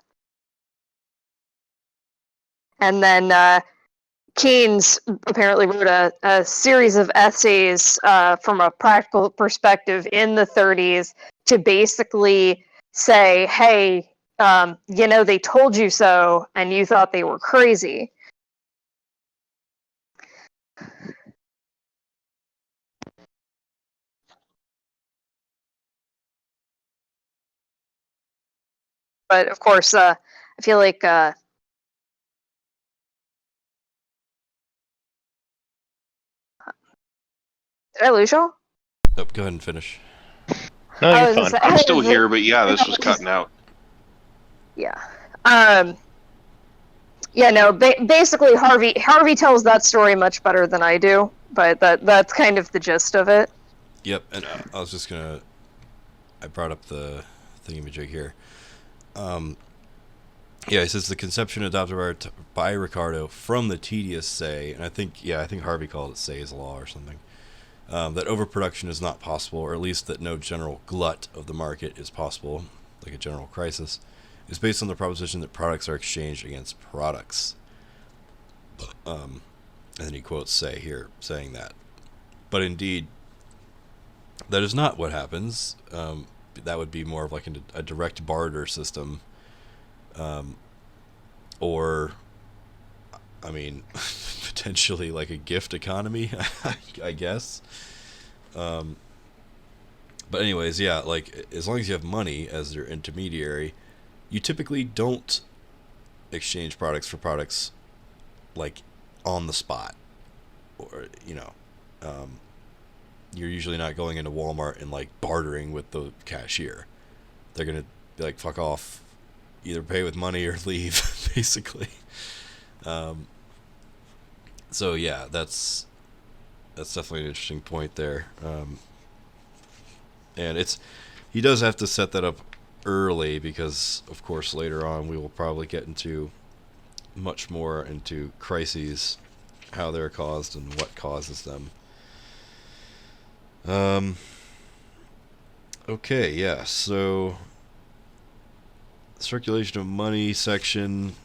And then Keynes apparently wrote a series of essays from a practical perspective in the 30s to basically say, hey, they told you so, and you thought they were crazy. But of course, I feel like did I lose y'all? Nope, go ahead and finish. No, I you're was fine. I'm still here, but yeah, this was cutting out. Yeah. Yeah, no, basically Harvey tells that story much better than I do, but that's kind of the gist of it. Yep, and I was just gonna... I brought up the thingamajig here. Yeah, he says the conception adopted by Ricardo from the tedious Say, and I think Harvey called it Say's law or something, that overproduction is not possible, or at least that no general glut of the market is possible, like a general crisis, is based on the proposition that products are exchanged against products. And then he quotes Say here, saying that. But indeed, that is not what happens. That would be more of like a direct barter system. Or, I mean, potentially like a gift economy, I guess. But anyways, yeah, like, as long as you have money as your intermediary, you typically don't exchange products for products, like, on the spot. Or, you're usually not going into Walmart and, like, bartering with the cashier. They're going to be like, fuck off. Either pay with money or leave, basically. So yeah, that's definitely an interesting point there. And he does have to set that up early, because of course later on we will probably get into much more into crises, how they're caused and what causes them. Okay, yeah, so circulation of money section.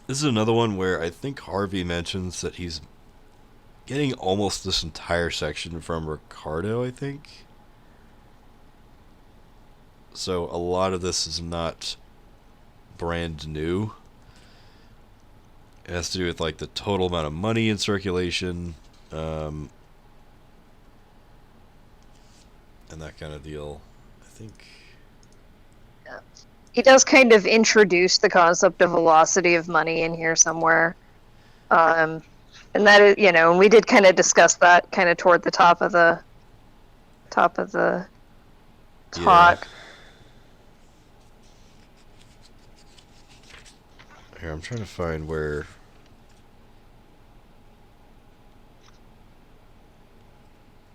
This is another one where I think Harvey mentions that he's getting almost this entire section from Ricardo, I think. So a lot of this is not brand new. It has to do with like the total amount of money in circulation, and that kind of deal, I think. He does kind of introduce the concept of velocity of money in here somewhere. And that is, and we did kind of discuss that kind of toward the top of the talk. Yeah. Here, I'm trying to find where...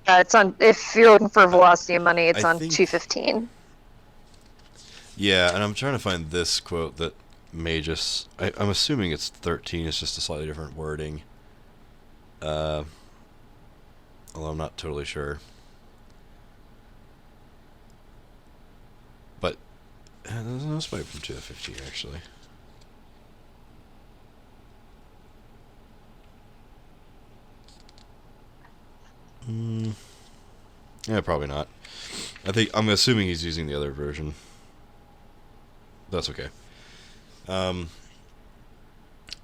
It's on, if you're looking for velocity of money, it's I on think- 215. Yeah, and I'm trying to find this quote that may just... I'm assuming it's 13, it's just a slightly different wording. Hold on, I'm not totally sure. But this might be from 2015 actually. Yeah, probably not. I'm assuming he's using the other version. That's okay.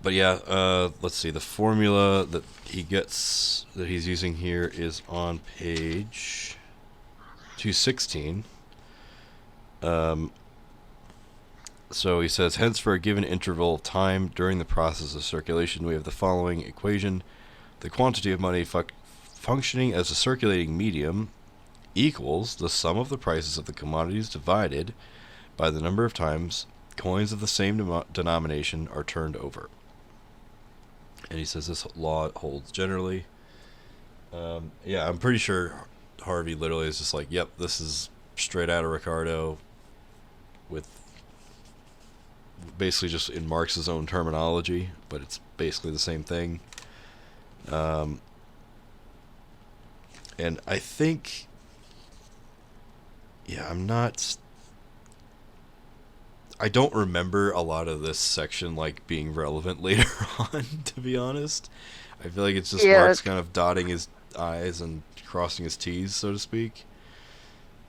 But yeah, let's see. The formula that he's using here is on page 216. So he says, hence for a given interval of time during the process of circulation, we have the following equation. The quantity of money functioning as a circulating medium equals the sum of the prices of the commodities divided by the number of times coins of the same denomination are turned over. And he says this law holds generally. Yeah, I'm pretty sure Harvey literally is just like, yep, this is straight out of Ricardo, with basically just in Marx's own terminology, but it's basically the same thing. And I think, yeah, I don't remember a lot of this section like being relevant later on, to be honest. I feel like it's just Marx kind of dotting his I's and crossing his T's, so to speak.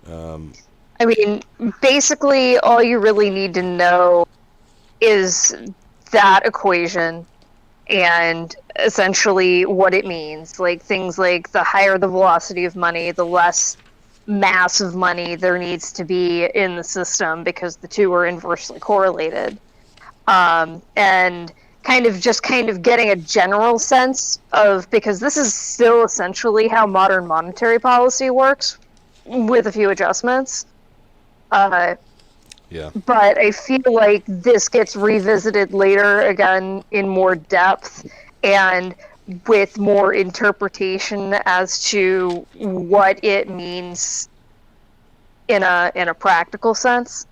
I mean, basically, all you really need to know is that equation and essentially what it means. Like things like the higher the velocity of money, the less mass of money there needs to be in the system, because the two are inversely correlated. And kind of getting a general sense of, because this is still essentially how modern monetary policy works, with a few adjustments. Yeah. But I feel like this gets revisited later again in more depth and with more interpretation as to what it means in a practical sense.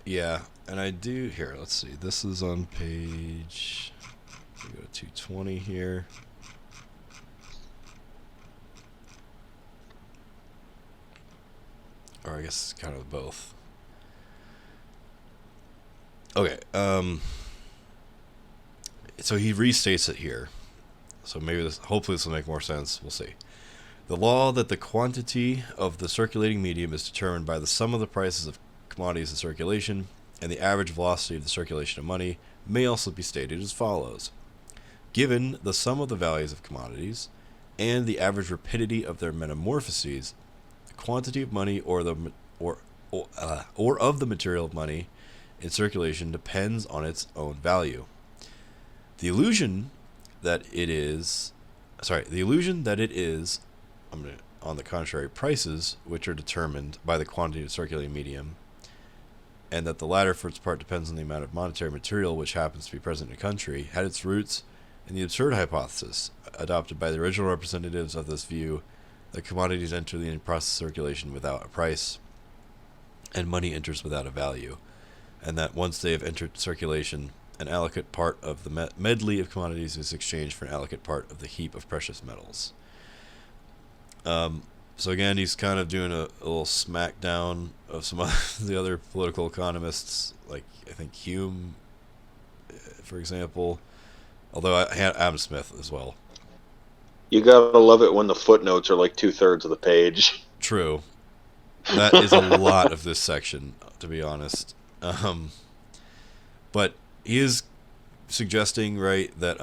Yeah, and I do here. Let's see. This is on page. We go to 220 here. Or I guess kind of both. Okay. So he restates it here. So maybe hopefully this will make more sense. We'll see. The law that the quantity of the circulating medium is determined by the sum of the prices of commodities in circulation and the average velocity of the circulation of money may also be stated as follows. Given the sum of the values of commodities and the average rapidity of their metamorphoses, the quantity of money or of the material of money in circulation depends on its own value. The illusion that it is, on the contrary, prices which are determined by the quantity of circulating medium, and that the latter for its part depends on the amount of monetary material which happens to be present in a country, had its roots in the absurd hypothesis adopted by the original representatives of this view that commodities enter the process of circulation without a price, and money enters without a value, and that once they have entered circulation, an adequate part of the medley of commodities is exchanged for an adequate part of the heap of precious metals. So again, he's kind of doing a little smackdown of some of the other political economists, like I think Hume, for example, although I had Adam Smith as well. You gotta love it when the footnotes are like 2/3 of the page. True. That is a lot of this section, to be honest. But he is suggesting, right, that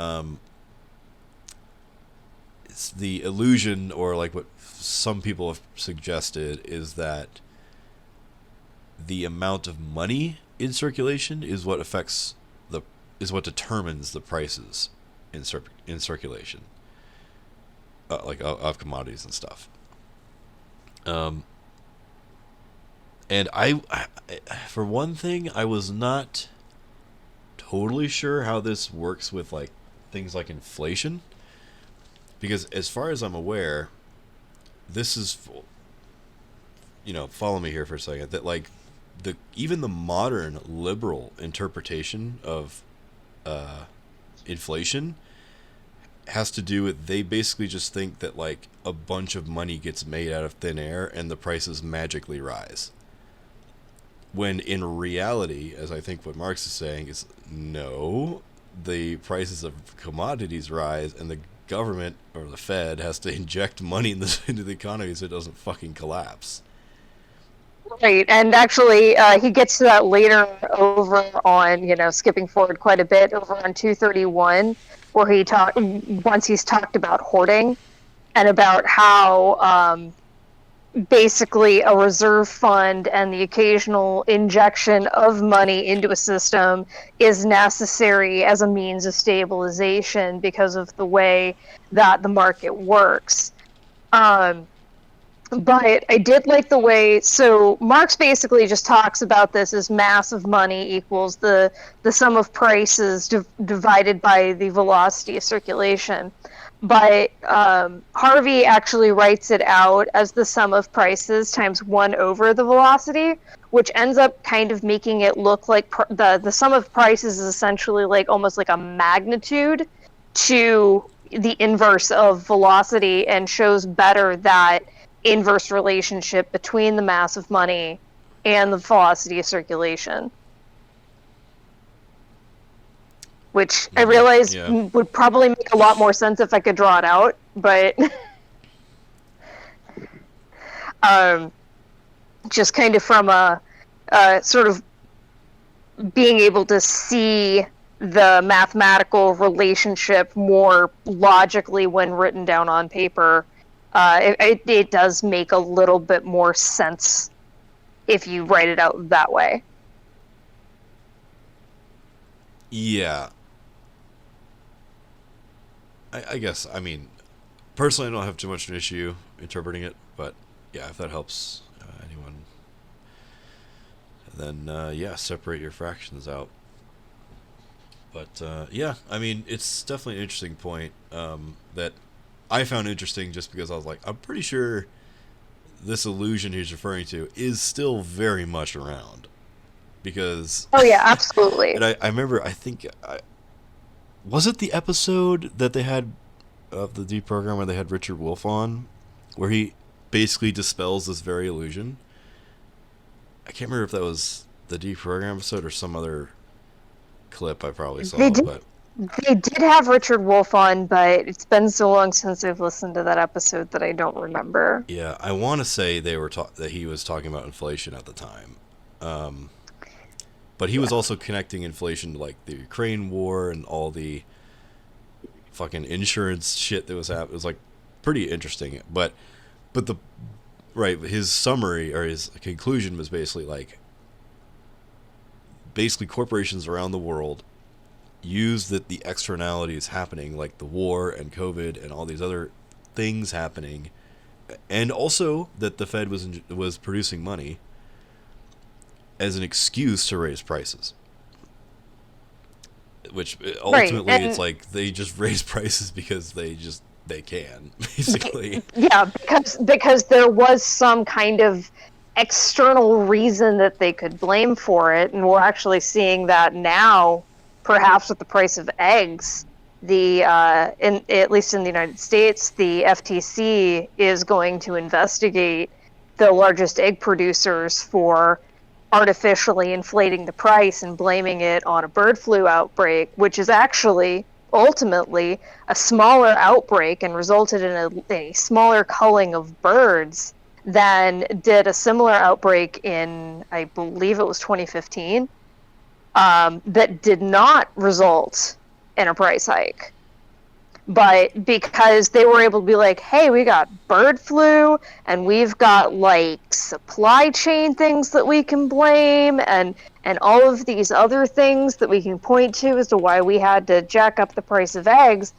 it's the illusion, or like what some people have suggested, is that the amount of money in circulation is what determines the prices in circulation, like of commodities and stuff. And I, for one thing, I was not totally sure how this works with like things like inflation, because as far as I'm aware, this is, follow me here for a second, that like even the modern liberal interpretation of inflation has to do with they basically just think that like a bunch of money gets made out of thin air and the prices magically rise. When in reality, as I think what Marx is saying, is no, the prices of commodities rise and the government or the Fed has to inject money into the economy so it doesn't fucking collapse. Right, and actually, he gets to that later over on, skipping forward quite a bit, over on 231, where once he's talked about hoarding, and about how basically a reserve fund and the occasional injection of money into a system is necessary as a means of stabilization because of the way that the market works. But I did like the way, so Marx basically just talks about this as mass of money equals the sum of prices divided by the velocity of circulation. But Harvey actually writes it out as the sum of prices times 1 over the velocity, which ends up kind of making it look like the sum of prices is essentially like almost like a magnitude to the inverse of velocity, and shows better that inverse relationship between the mass of money and the velocity of circulation, which I realize would probably make a lot more sense if I could draw it out, but just kind of from a sort of being able to see the mathematical relationship more logically when written down on paper. It does make a little bit more sense if you write it out that way. Yeah. I guess, I mean, personally I don't have too much of an issue interpreting it, but yeah, if that helps anyone, then separate your fractions out. But yeah, I mean, it's definitely an interesting point that I found interesting just because I was like, I'm pretty sure this illusion he's referring to is still very much around. Because... Oh, yeah, absolutely. And I remember, was it the episode that they had of the Deprogram where they had Richard Wolff on, where he basically dispels this very illusion? I can't remember if that was the Deprogram episode or some other clip I probably saw, but... They did have Richard Wolff on, but it's been so long since I've listened to that episode that I don't remember. Yeah, I want to say they were that he was talking about inflation at the time, but he was also connecting inflation to like the Ukraine war and all the fucking insurance shit that was happening. It was like pretty interesting, but his summary or his conclusion was basically corporations around the world use that the externalities happening, like the war and COVID and all these other things happening, and also that the Fed was producing money, as an excuse to raise prices. Which ultimately, right. It's like they just raise prices because they can, basically. Yeah, because there was some kind of external reason that they could blame for it, and we're actually seeing that now. Perhaps with the price of eggs, at least in the United States, the FTC is going to investigate the largest egg producers for artificially inflating the price and blaming it on a bird flu outbreak, which is actually ultimately a smaller outbreak and resulted in a smaller culling of birds than did a similar outbreak in, I believe it was 2015. That did not result in a price hike. But because they were able to be like, hey, we got bird flu, and we've got, like, supply chain things that we can blame, and all of these other things that we can point to as to why we had to jack up the price of eggs,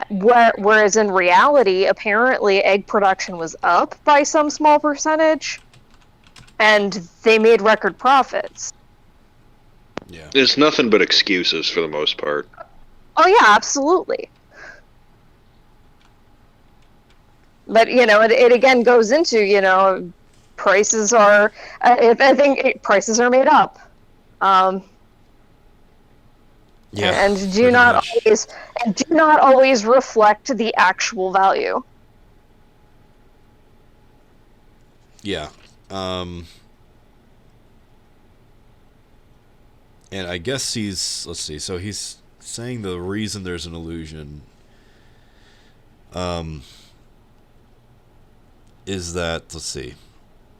whereas in reality, apparently egg production was up by some small percentage, and they made record profits. Yeah. There's nothing but excuses for the most part. Oh yeah, absolutely. But it again goes into prices are. I think prices are made up. Yeah, and do pretty not much. always reflect the actual value. Yeah. And I guess let's see, so he's saying the reason there's an illusion is that, let's see,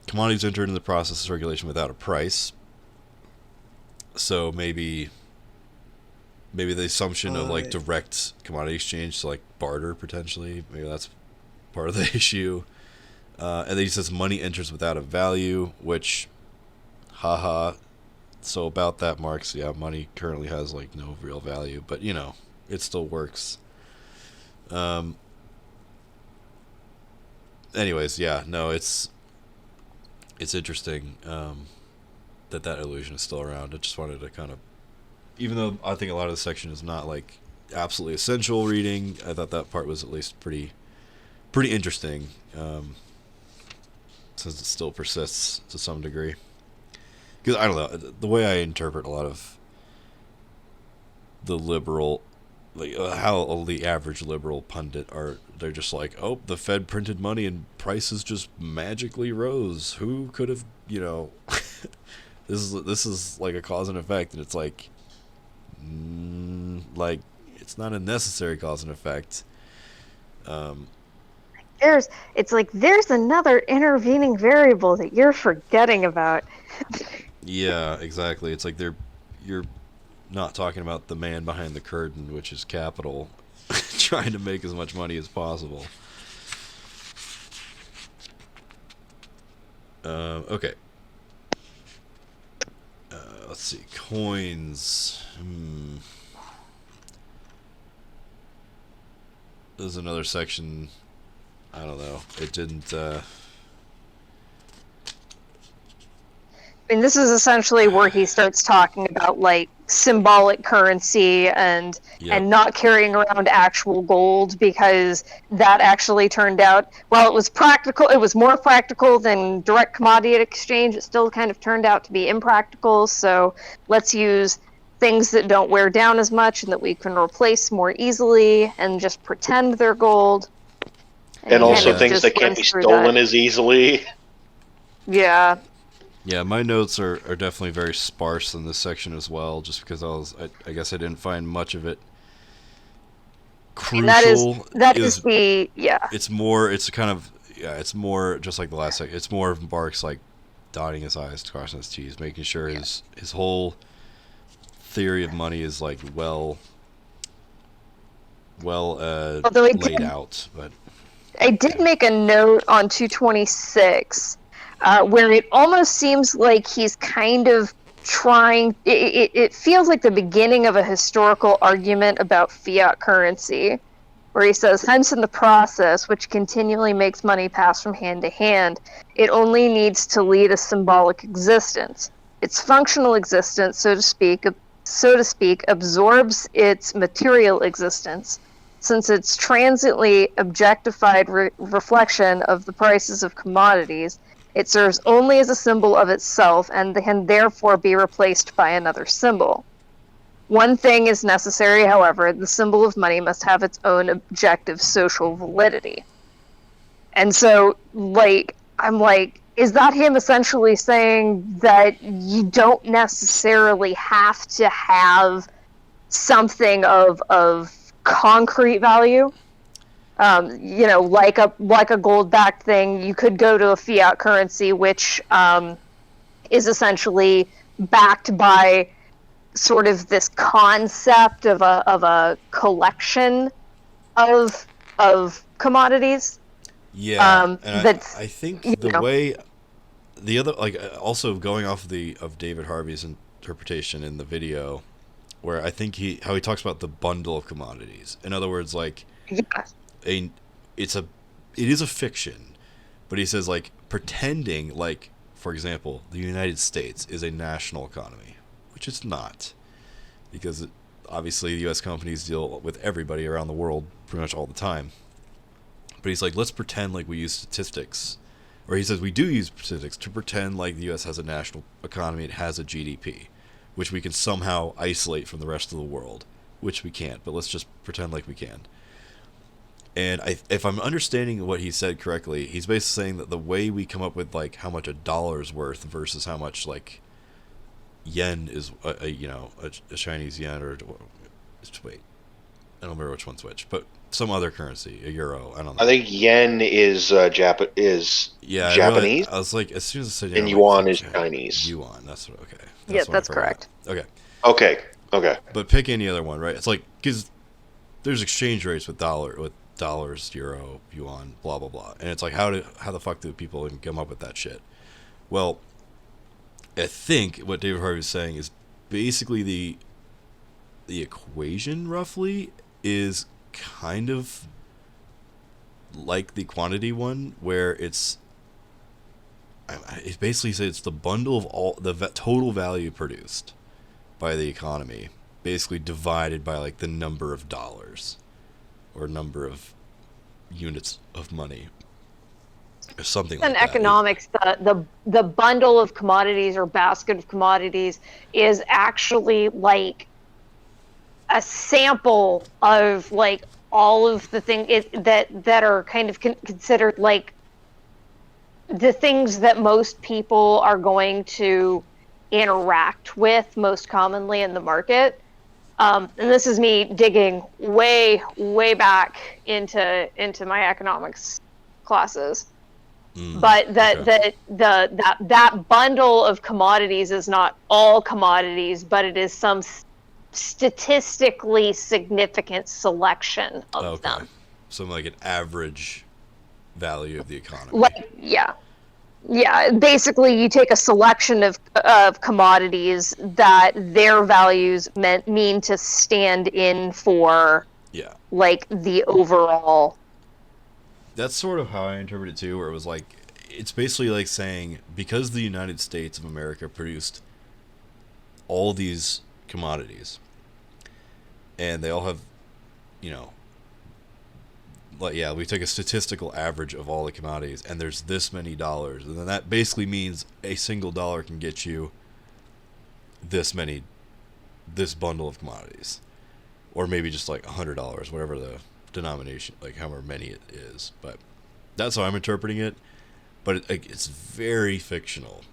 commodities entered in the process of regulation without a price. So maybe the assumption of like direct commodity exchange, so like barter potentially, maybe that's part of the issue. And then he says money enters without a value, which, haha. So about that, Marx, yeah, money currently has like no real value, but you know, it still works. Anyways, yeah, no, it's interesting that illusion is still around. I just wanted to kind of, even though I think a lot of the section is not like absolutely essential reading, I thought that part was at least pretty interesting, since it still persists to some degree. Because I don't know, the way I interpret a lot of the liberal, like how the average liberal pundit are, they're just like, oh, the Fed printed money and prices just magically rose. Who could have, you know, this is like a cause and effect, and it's like it's not a necessary cause and effect. There's another intervening variable that you're forgetting about. Yeah, exactly. It's like you're not talking about the man behind the curtain, which is capital, trying to make as much money as possible. Okay. Let's see. Coins. There's another section. I don't know. It didn't. I mean, this is essentially where he starts talking about like symbolic currency and not carrying around actual gold, because that actually turned out, while it was practical, it was more practical than direct commodity exchange, it still kind of turned out to be impractical. So let's use things that don't wear down as much and that we can replace more easily and just pretend they're gold. And also Yeah. things that can't be stolen as easily. Yeah. Yeah, my notes are definitely very sparse in this section as well, just because I guess I didn't find much of it crucial. It's more just like the last section. It's more of Marx like dotting his I's, crossing his T's, making sure his whole theory of money is like well laid out. But I did make a note on 226 where it almost seems like he's kind of trying. It feels like the beginning of a historical argument about fiat currency, where he says, hence in the process, which continually makes money pass from hand to hand, it only needs to lead a symbolic existence. Its functional existence, so to speak, absorbs its material existence, since its transiently objectified reflection of the prices of commodities. It serves only as a symbol of itself and can therefore be replaced by another symbol. One thing is necessary, however, the symbol of money must have its own objective social validity. And so, I'm like, is that him essentially saying that you don't necessarily have to have something of concrete value? Like a gold-backed thing, you could go to a fiat currency, which is essentially backed by sort of this concept of a collection of commodities. Yeah, and I think the way the other, like, also going off of David Harvey's interpretation in the video, where I think how he talks about the bundle of commodities. In other words, like, it is a fiction, but he says, like, pretending like, for example, the United States is a national economy, which it's not, because obviously U.S. companies deal with everybody around the world pretty much all the time. But he's like, let's pretend like we use statistics, or he says we do use statistics to pretend like the U.S. has a national economy, it has a GDP, which we can somehow isolate from the rest of the world, which we can't, but let's just pretend like we can. And if I'm understanding what he said correctly, he's basically saying that the way we come up with like how much a dollar's worth versus how much like yen is, a Chinese yen, or wait, I don't remember which one's which, but some other currency, a euro, I don't know. I think yen is Japanese. I was like, as soon as I said yen, And I'm yuan like, is Chinese. Yuan, that's what. Okay. Yeah, what I that's forgot. correct. Okay. Okay. But pick any other one, right? It's like, because there's exchange rates with dollars, euro, yuan, blah blah blah, and it's like, how the fuck do people even come up with that shit? Well, I think what David Harvey was saying is basically the equation roughly is kind of like the quantity one, where it basically says it's the bundle of all the total value produced by the economy, basically divided by like the number of dollars or number of units of money or something like In that. economics, the bundle of commodities or basket of commodities is actually like a sample of like all of the things that are kind of considered like the things that most people are going to interact with most commonly in the market. And this is me digging way back into my economics classes. But that bundle of commodities is not all commodities, but it is some statistically significant selection of them. Something like an average value of the economy. Like, yeah. Basically, you take a selection of commodities that their values mean to stand in for. Yeah. Like the overall. That's sort of how I interpret it too, where it was like, it's basically like saying, because the United States of America produced all these commodities, and they all have, like, yeah, we take a statistical average of all the commodities, and there's this many dollars, and then that basically means a single dollar can get you this bundle of commodities, or maybe just like $100, whatever the denomination, like however many it is. But that's how I'm interpreting it. But it's very fictional,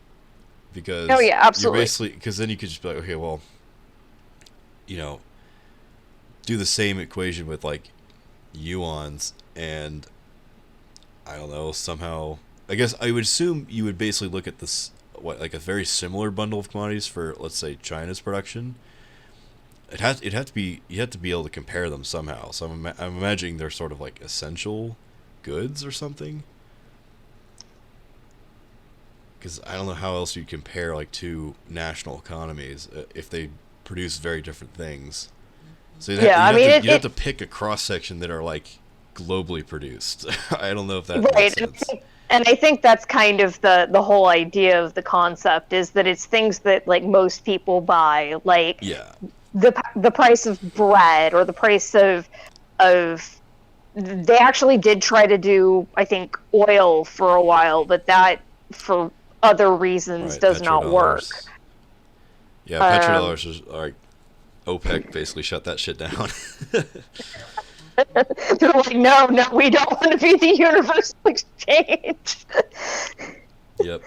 because absolutely. You're basically, because then you could just be like, okay, well, do the same equation with like yuans, and I don't know, somehow, I guess I would assume you would basically look at this, like a very similar bundle of commodities for, let's say, China's production. You have to be able to compare them somehow. So I'm imagining they're sort of like essential goods or something. Because I don't know how else you'd compare like two national economies if they produce very different things. So you'd have to pick a cross section that are like globally produced. I don't know if that makes sense. And I think that's kind of the whole idea of the concept, is that it's things that like most people buy, like the price of bread, or the price of they actually did try to do, I think, oil for a while, but that for other reasons does not work. Yeah, petrodollars is like, OPEC basically shut that shit down. They're like, no, we don't want to be the universal exchange. Yep.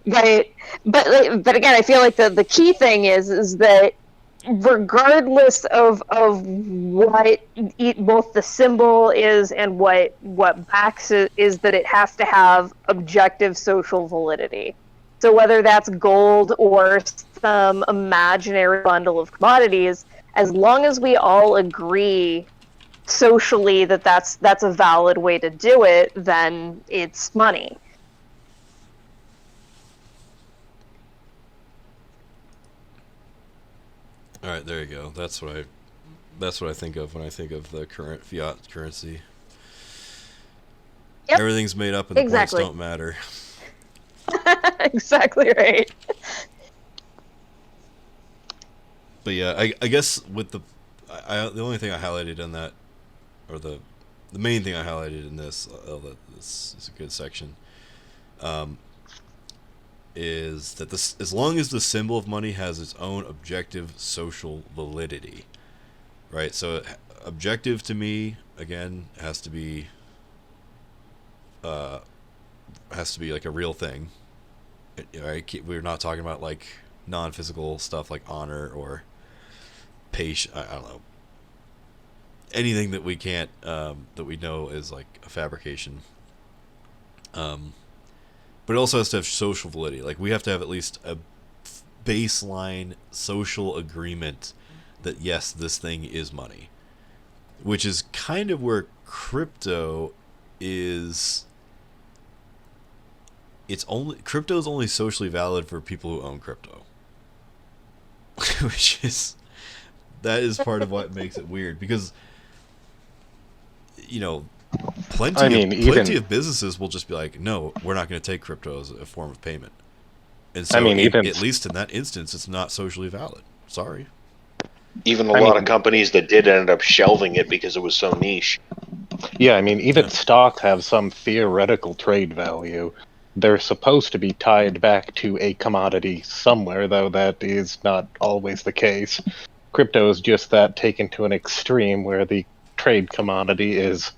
But again, I feel like the key thing is that regardless of what both the symbol is and what backs it, is that it has to have objective social validity. So whether that's gold or some imaginary bundle of commodities, as long as we all agree socially that that's a valid way to do it, then it's money. All right, there you go. That's what I think of when I think of the current fiat currency. Yep. Everything's made up and the points don't matter. Exactly right. But yeah, I guess with the only thing I highlighted in that, or the main thing I highlighted in this, this is a good section, is that this, as long as the symbol of money has its own objective social validity, right? So objective to me, again, has to be like a real thing. Right? We're not talking about like non-physical stuff like honor or patient. I don't know, anything that we can't that we know is like a fabrication. But it also has to have social validity. Like, we have to have at least a baseline social agreement that yes, this thing is money, which is kind of where crypto is. Crypto is only socially valid for people who own crypto, that is part of what makes it weird, because plenty of businesses will just be like, no, we're not going to take crypto as a form of payment. And so, at least in that instance, it's not socially valid. Sorry. Even a lot of companies that did end up shelving it because it was so niche. Yeah, I mean, even stocks have some theoretical trade value. They're supposed to be tied back to a commodity somewhere, though that is not always the case. Crypto is just that taken to an extreme where the trade commodity is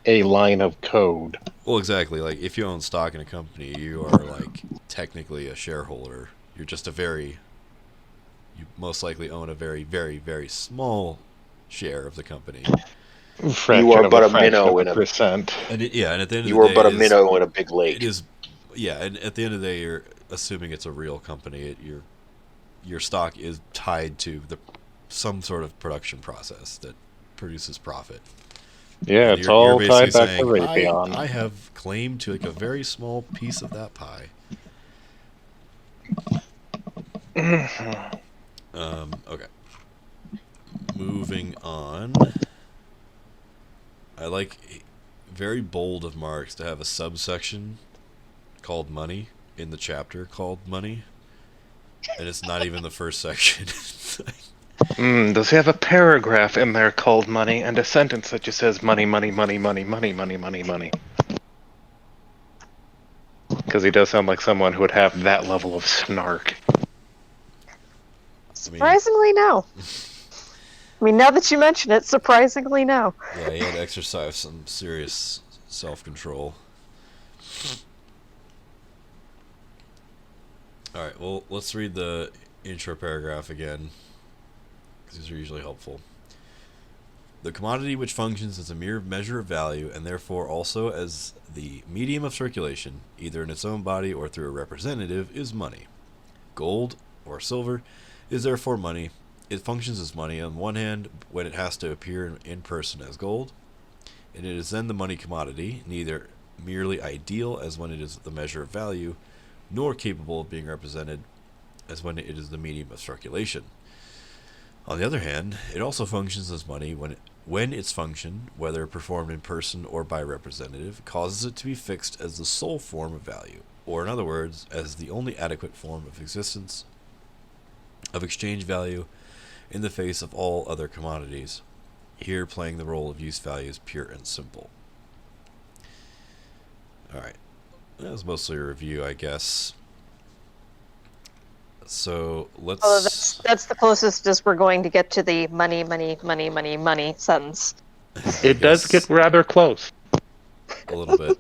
a line of code. Well, exactly. Like, if you own stock in a company, you are like technically a shareholder. You're just you most likely own a very, very, very small share of the company. You are but a minnow in a percent. And at the end of the day, you are but a minnow in a big lake. It is, yeah. And at the end of the day, you're assuming it's a real company. Your stock is tied to some sort of production process that produces profit. Yeah, it's all tied back to Raytheon. I have claim to like a very small piece of that pie. Okay. Moving on. I like, very bold of Marx to have a subsection called money in the chapter called money, and it's not even the first section. Does he have a paragraph in there called money and a sentence that just says money, money, money, money, money, money, money, money? Because he does sound like someone who would have that level of snark. Surprisingly, no. I mean, now that you mention it, surprisingly, no. Yeah, he had to exercise some serious self-control. Alright, well, let's read the intro paragraph again, because these are usually helpful. The commodity which functions as a mere measure of value, and therefore also as the medium of circulation, either in its own body or through a representative, is money. Gold, or silver, is therefore money. It functions as money on one hand when it has to appear in person as gold, and it is then the money commodity, neither merely ideal as when it is the measure of value, nor capable of being represented as when it is the medium of circulation. On the other hand, it also functions as money when its function, whether performed in person or by representative, causes it to be fixed as the sole form of value, or in other words, as the only adequate form of existence, of exchange value, in the face of all other commodities, here playing the role of use values pure and simple. Alright, that was mostly a review, I guess. So let's. Oh, that's the closest as we're going to get to the money, money, money, money, money sentence. It does get rather close. A little bit.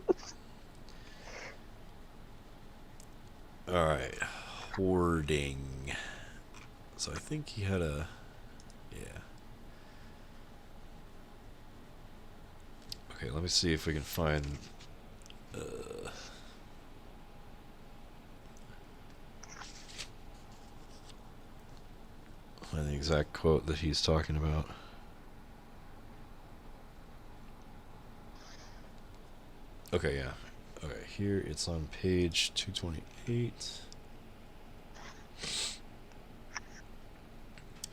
Alright, hoarding. So I think he had a. Yeah. Okay, let me see if we can find. Find the exact quote that he's talking about. Okay, yeah. Okay, here it's on page 228.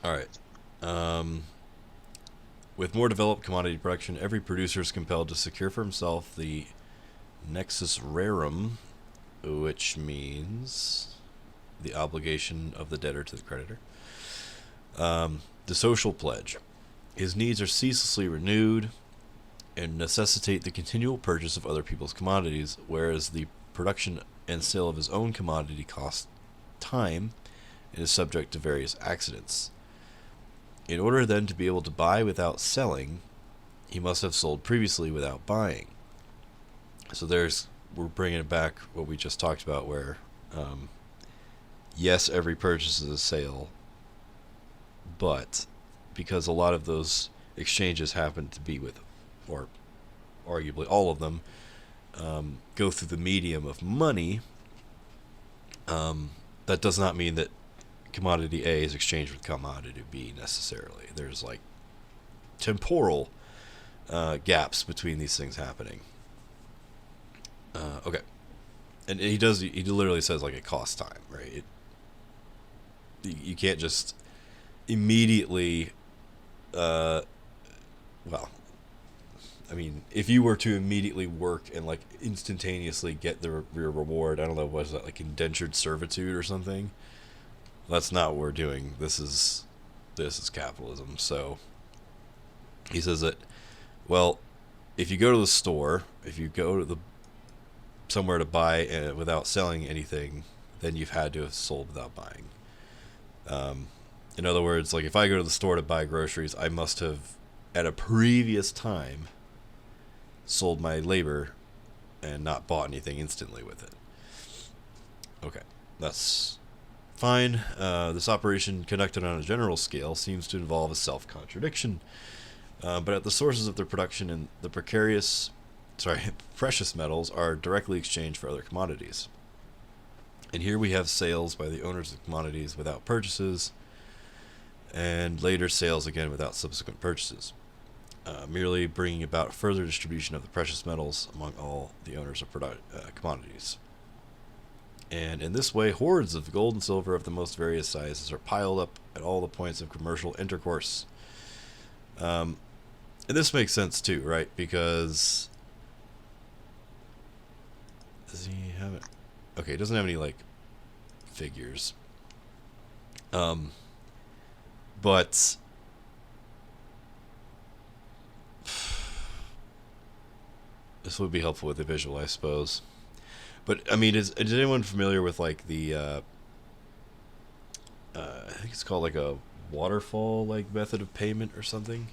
Alright. With more developed commodity production, every producer is compelled to secure for himself the nexus rerum, which means the obligation of the debtor to the creditor. The social pledge. His needs are ceaselessly renewed and necessitate the continual purchase of other people's commodities, whereas the production and sale of his own commodity costs time and is subject to various accidents. In order then to be able to buy without selling, he must have sold previously without buying. So we're bringing it back what we just talked about, where yes, every purchase is a sale, but because a lot of those exchanges happen to be with, or arguably all of them, go through the medium of money, that does not mean that commodity A is exchanged with commodity B necessarily. There's like temporal gaps between these things happening. Okay. And he literally says like it costs time, right? You can't just immediately, well, I mean, if you were to immediately work and like instantaneously get your reward, I don't know, was that like indentured servitude or something? That's not what we're doing. This is capitalism. So he says that, well, if you go to the store, if you go to somewhere to buy without selling anything, then you've had to have sold without buying. In other words, like if I go to the store to buy groceries, I must have at a previous time sold my labor and not bought anything instantly with it. Okay, that's fine. This operation, conducted on a general scale, seems to involve a self-contradiction. But at the sources of their production and the precious metals are directly exchanged for other commodities. And here we have sales by the owners of commodities without purchases, and later sales again without subsequent purchases, merely bringing about further distribution of the precious metals among all the owners of commodities. And in this way, hordes of gold and silver of the most various sizes are piled up at all the points of commercial intercourse. And this makes sense too, right? Because does he have it? Okay, it doesn't have any like figures. But this would be helpful with the visual, I suppose. But I mean, is anyone familiar with like the I think it's called like a waterfall like method of payment or something?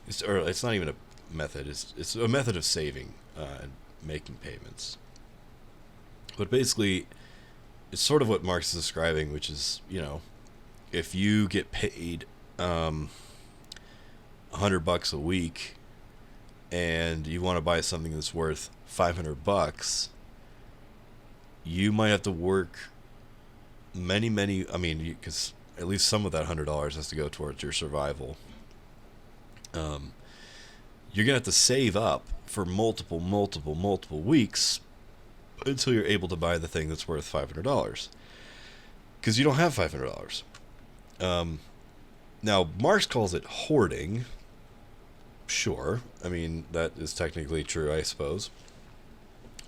It's not even a method. It's a method of saving and making payments. But basically, it's sort of what Marx is describing, which is, you know, if you get paid $100 a week and you want to buy something that's worth $500, you might have to work many, I mean, because at least some of that $100 has to go towards your survival. You're gonna have to save up for multiple weeks until you're able to buy the thing that's worth $500, because you don't have $500. Now Marx calls it hoarding. Sure, I mean that is technically true, I suppose,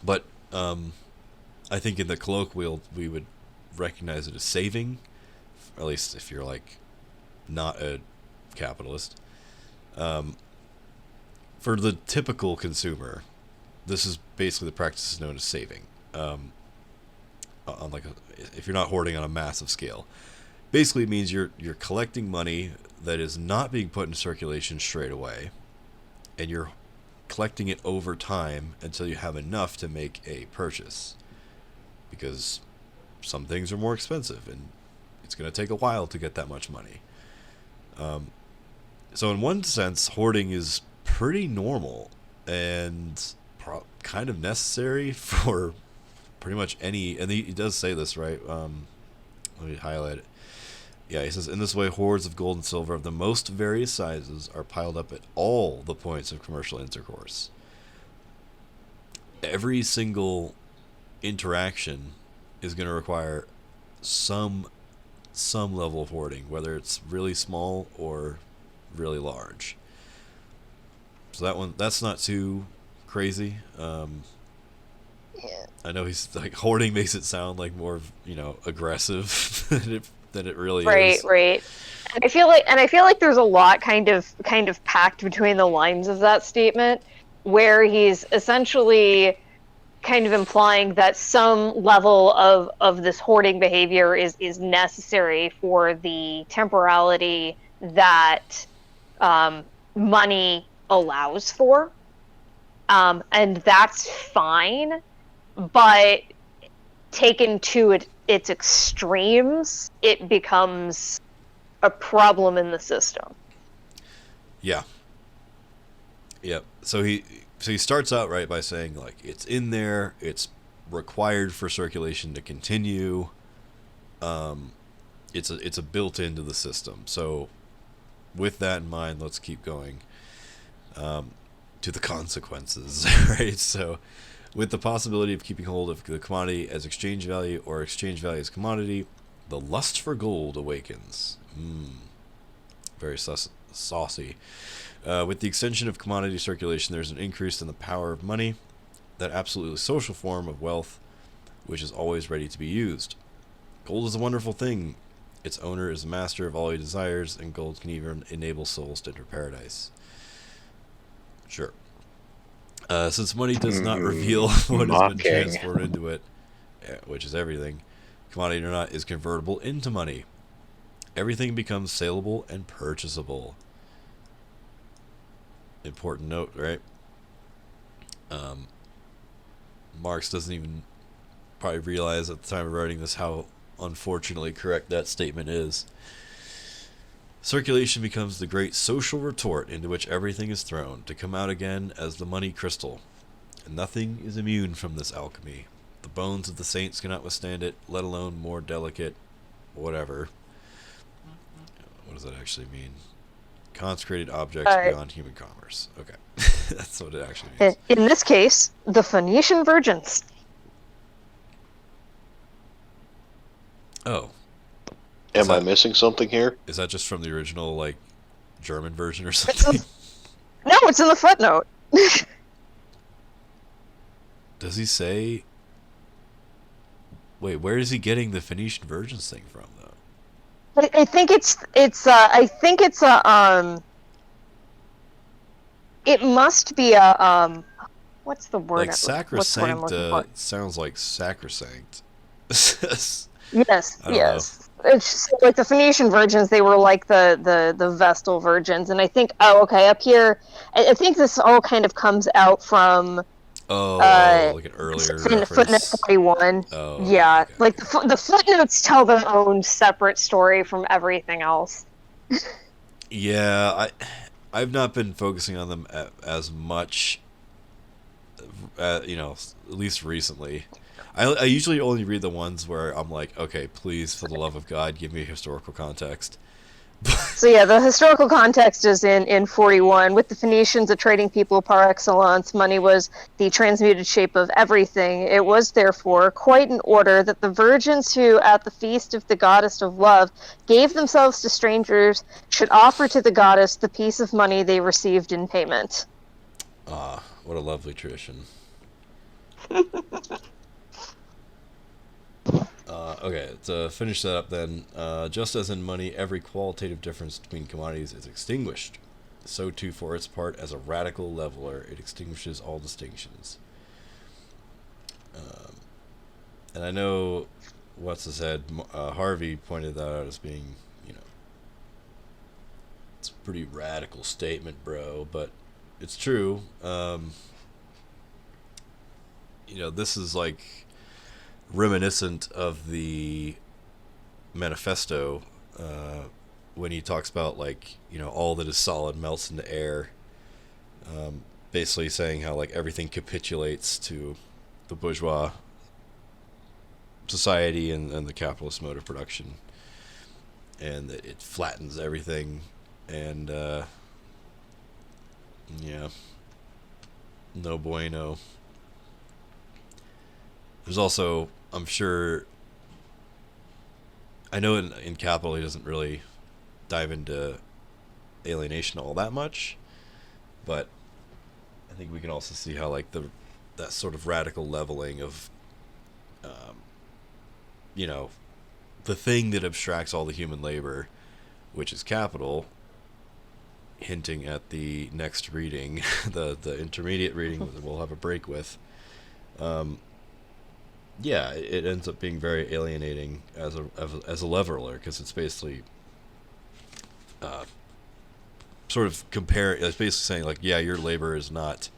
but I think in the colloquial we would recognize it as saving, or at least if you're like not a capitalist. For the typical consumer, this is basically the practice known as saving. On like if you're not hoarding on a massive scale, basically it means you're collecting money that is not being put into circulation straight away, and you're collecting it over time until you have enough to make a purchase, because some things are more expensive and it's going to take a while to get that much money. So in one sense, hoarding is pretty normal and kind of necessary for pretty much any, and he does say this, right? Let me highlight it. Yeah, he says, in this way, hordes of gold and silver of the most various sizes are piled up at all the points of commercial intercourse. Every single interaction is going to require some level of hoarding, whether it's really small or really large. So that's not too crazy. Yeah. I know he's like, hoarding makes it sound like more, you know, aggressive than it really is. Right. And I feel like there's a lot kind of packed between the lines of that statement, where he's essentially kind of implying that some level of this hoarding behavior is necessary for the temporality that money allows for. And that's fine, but taken to its extremes, it becomes a problem in the system. Yeah. Yep. So he starts out right by saying, like, it's in there, it's required for circulation to continue. It's a built into the system. So with that in mind, let's keep going to the consequences, right? So with the possibility of keeping hold of the commodity as exchange value or exchange value as commodity, the lust for gold awakens. Very saucy. With the extension of commodity circulation, there's an increase in the power of money, that absolutely social form of wealth, which is always ready to be used. Gold is a wonderful thing. Its owner is the master of all he desires, and gold can even enable souls to enter paradise. Sure. Since money does not reveal what has been transformed into it, which is everything, commodity or not, is convertible into money. Everything becomes saleable and purchasable. Important note, right? Marx doesn't even probably realize at the time of writing this how unfortunately correct that statement is. Circulation becomes the great social retort into which everything is thrown, to come out again as the money crystal. And nothing is immune from this alchemy. The bones of the saints cannot withstand it, let alone more delicate whatever. What does that actually mean? Consecrated objects beyond human commerce. Okay. That's what it actually means. In this case, the Phoenician virgins. Oh. Am I missing something here? Is that just from the original, like, German version or something? No, it's in the footnote. Does he say... Wait, where is he getting the Phoenician virgins thing from, though? I think it's it must be a what's the word? Like sacrosanct sounds like sacrosanct. Yes, I don't know. It's just, like the Phoenician virgins, they were like the Vestal virgins, and I think up here, I think this all kind of comes out from like an earlier reference. Footnote 41. Oh, yeah, okay. like the footnotes tell their own separate story from everything else. Yeah, I've not been focusing on them as much, at least recently. I usually only read the ones where I'm like, okay, please, for the love of God, give me historical context. So yeah, the historical context is in 41. With the Phoenicians, a trading people par excellence, money was the transmuted shape of everything. It was therefore quite in order that the virgins who, at the feast of the goddess of love, gave themselves to strangers, should offer to the goddess the piece of money they received in payment. Ah, what a lovely tradition. Okay, to finish that up then, just as in money, every qualitative difference between commodities is extinguished, so too for its part as a radical leveler, it extinguishes all distinctions. And I know, Harvey pointed that out as being, it's a pretty radical statement, bro, but it's true. This is like reminiscent of the manifesto when he talks about all that is solid melts into air, basically saying how everything capitulates to the bourgeois society and the capitalist mode of production, and that it flattens everything, and no bueno. There's also, I'm sure, I know in Capital he doesn't really dive into alienation all that much, but I think we can also see how that sort of radical leveling of the thing that abstracts all the human labor, which is capital, hinting at the next reading, the intermediate reading that we'll have a break with. Yeah, it ends up being very alienating as a leveler, because it's basically sort of it's basically saying like, yeah, your labor is not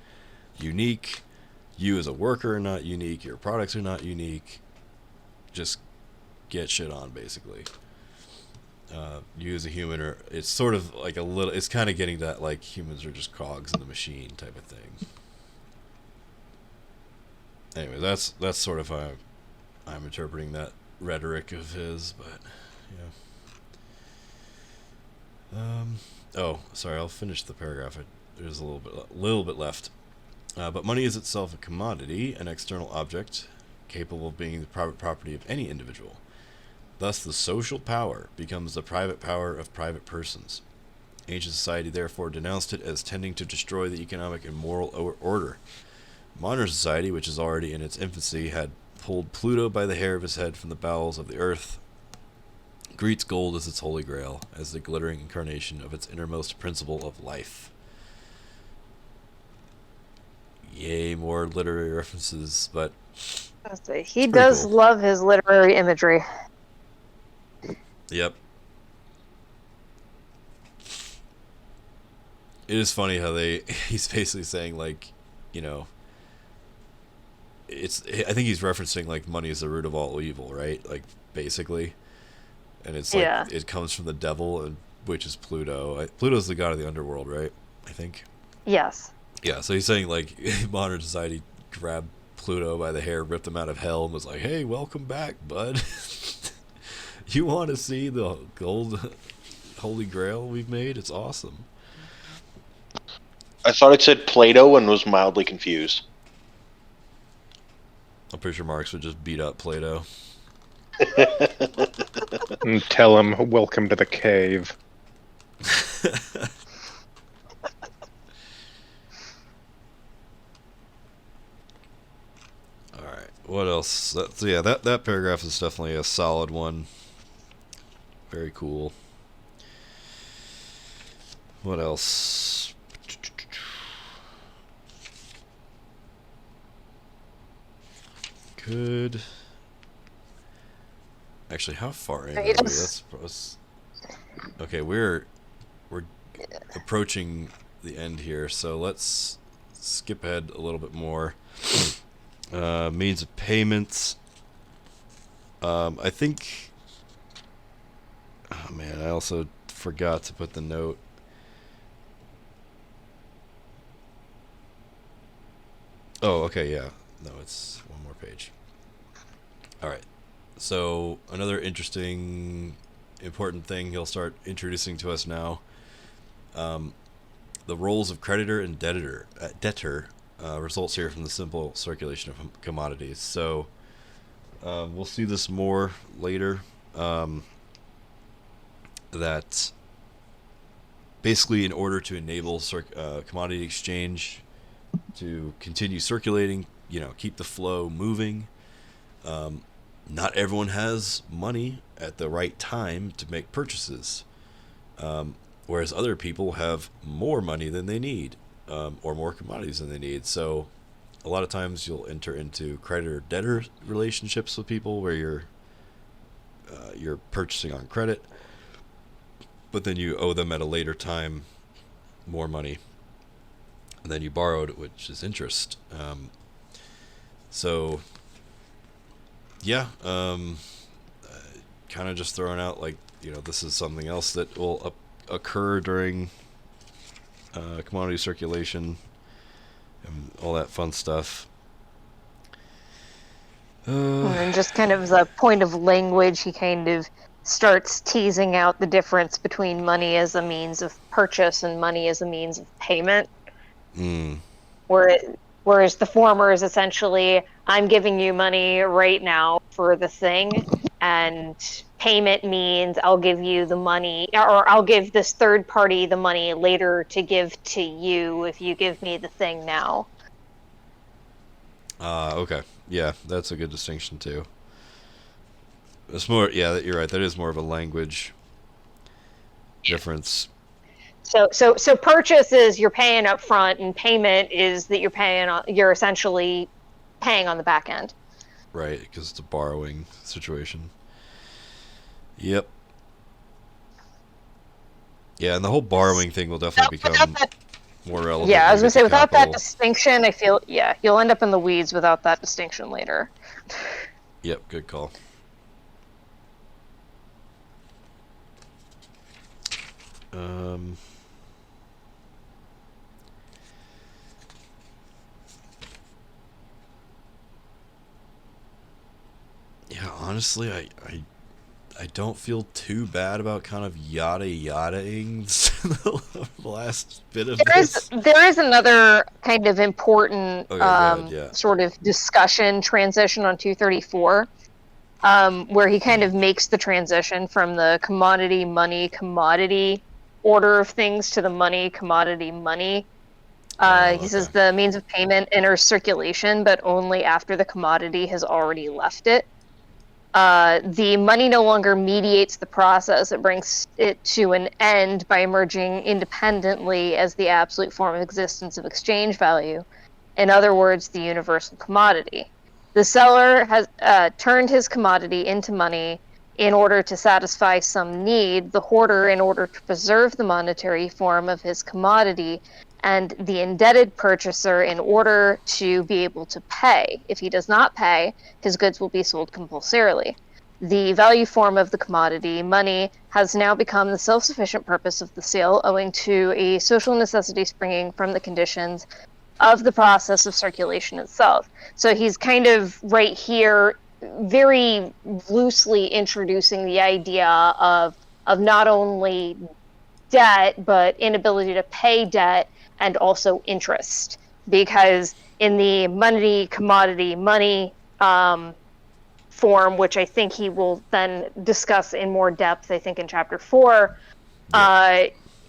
unique, you as a worker are not unique, your products are not unique, just get shit on, basically. You as a human are, it's sort of like it's kind of getting that like humans are just cogs in the machine type of thing. Anyway, that's sort of how I'm interpreting that rhetoric of his, but yeah. Oh, sorry, I'll finish the paragraph. There's a little bit left. But money is itself a commodity, an external object, capable of being the private property of any individual. Thus, the social power becomes the private power of private persons. Ancient society therefore denounced it as tending to destroy the economic and moral order. Modern society, which is already in its infancy, had pulled Pluto by the hair of his head from the bowels of the earth, greets gold as its holy grail, as the glittering incarnation of its innermost principle of life. Yay, more literary references, but he does cool. love his literary imagery. Yep. It is funny how he's basically saying like, you know, I think he's referencing like money is the root of all evil, right? Like basically. And it's like it comes from the devil, and which is Pluto. Pluto's the god of the underworld, right? I think. Yes. Yeah, so he's saying like modern society grabbed Pluto by the hair, ripped him out of hell, and was like, "Hey, welcome back, bud. You want to see the gold holy grail we've made? It's awesome." I thought it said Plato and was mildly confused. I'm pretty sure Marx would just beat up Plato. And tell him, welcome to the cave. Alright, what else? That paragraph is definitely a solid one. Very cool. What else? Good. Actually, how far in are we? Okay, we're approaching the end here, so let's skip ahead a little bit more. Means of payments. I think. Oh man, I also forgot to put the note. Oh, okay, yeah. No, it's one more page. All right. So another interesting, important thing he'll start introducing to us now. The roles of creditor and debtor results here from the simple circulation of commodities. So we'll see this more later. That basically, in order to enable commodity exchange to continue circulating, keep the flow moving. Not everyone has money at the right time to make purchases, whereas other people have more money than they need, or more commodities than they need. So a lot of times you'll enter into creditor-debtor relationships with people where you're purchasing on credit, but then you owe them at a later time more money than you borrowed, which is interest. So yeah, kind of just throwing out like, this is something else that will occur during commodity circulation and all that fun stuff. And just kind of the point of language, he kind of starts teasing out the difference between money as a means of purchase and money as a means of payment. Whereas the former is essentially, I'm giving you money right now for the thing, and payment means I'll give you the money, or I'll give this third party the money later to give to you if you give me the thing now. Okay. Yeah, that's a good distinction too. It's more, yeah, you're right. That is more of a language difference. So purchase is you're paying up front, and payment is that you're essentially paying on the back end. Right, because it's a borrowing situation. Yep. Yeah, and the whole borrowing thing will definitely become more relevant. Yeah, I when was we gonna say get to without that capital. distinction, I feel you'll end up in the weeds without that distinction later. Yep, good call. Um. Yeah, honestly, I don't feel too bad about kind of yada-ing the last bit of this. There is another kind of important Okay, go ahead, yeah. sort of discussion transition on 234, where he kind of makes the transition from the commodity money commodity order of things to the money commodity money. He says Okay. the means of payment enters circulation, but only after the commodity has already left it. The money no longer mediates the process. It brings it to an end by emerging independently as the absolute form of existence of exchange value. In other words, the universal commodity. The seller has turned his commodity into money in order to satisfy some need, the hoarder in order to preserve the monetary form of his commodity, and the indebted purchaser in order to be able to pay. If he does not pay, his goods will be sold compulsorily. The value form of the commodity, money, has now become the self-sufficient purpose of the sale, owing to a social necessity springing from the conditions of the process of circulation itself. So he's kind of right here very loosely introducing the idea of not only debt, but inability to pay debt, and also interest, because in the money commodity money form, which I think he will then discuss in more depth, I think in chapter 4,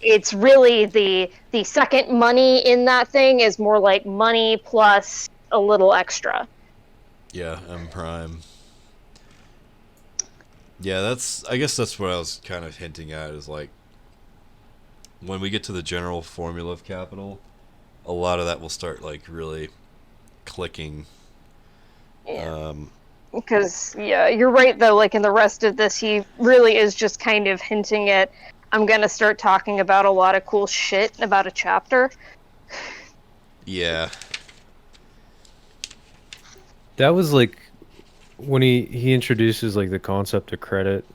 it's really the second money in that thing is more like money plus a little extra. Yeah, M prime. Yeah, I guess that's what I was kind of hinting at, is like when we get to the general formula of capital, a lot of that will start like really clicking. Yeah. Because you're right though, like in the rest of this he really is just kind of hinting at, I'm gonna start talking about a lot of cool shit about a chapter. Yeah. That was like when he introduces like the concept of credit.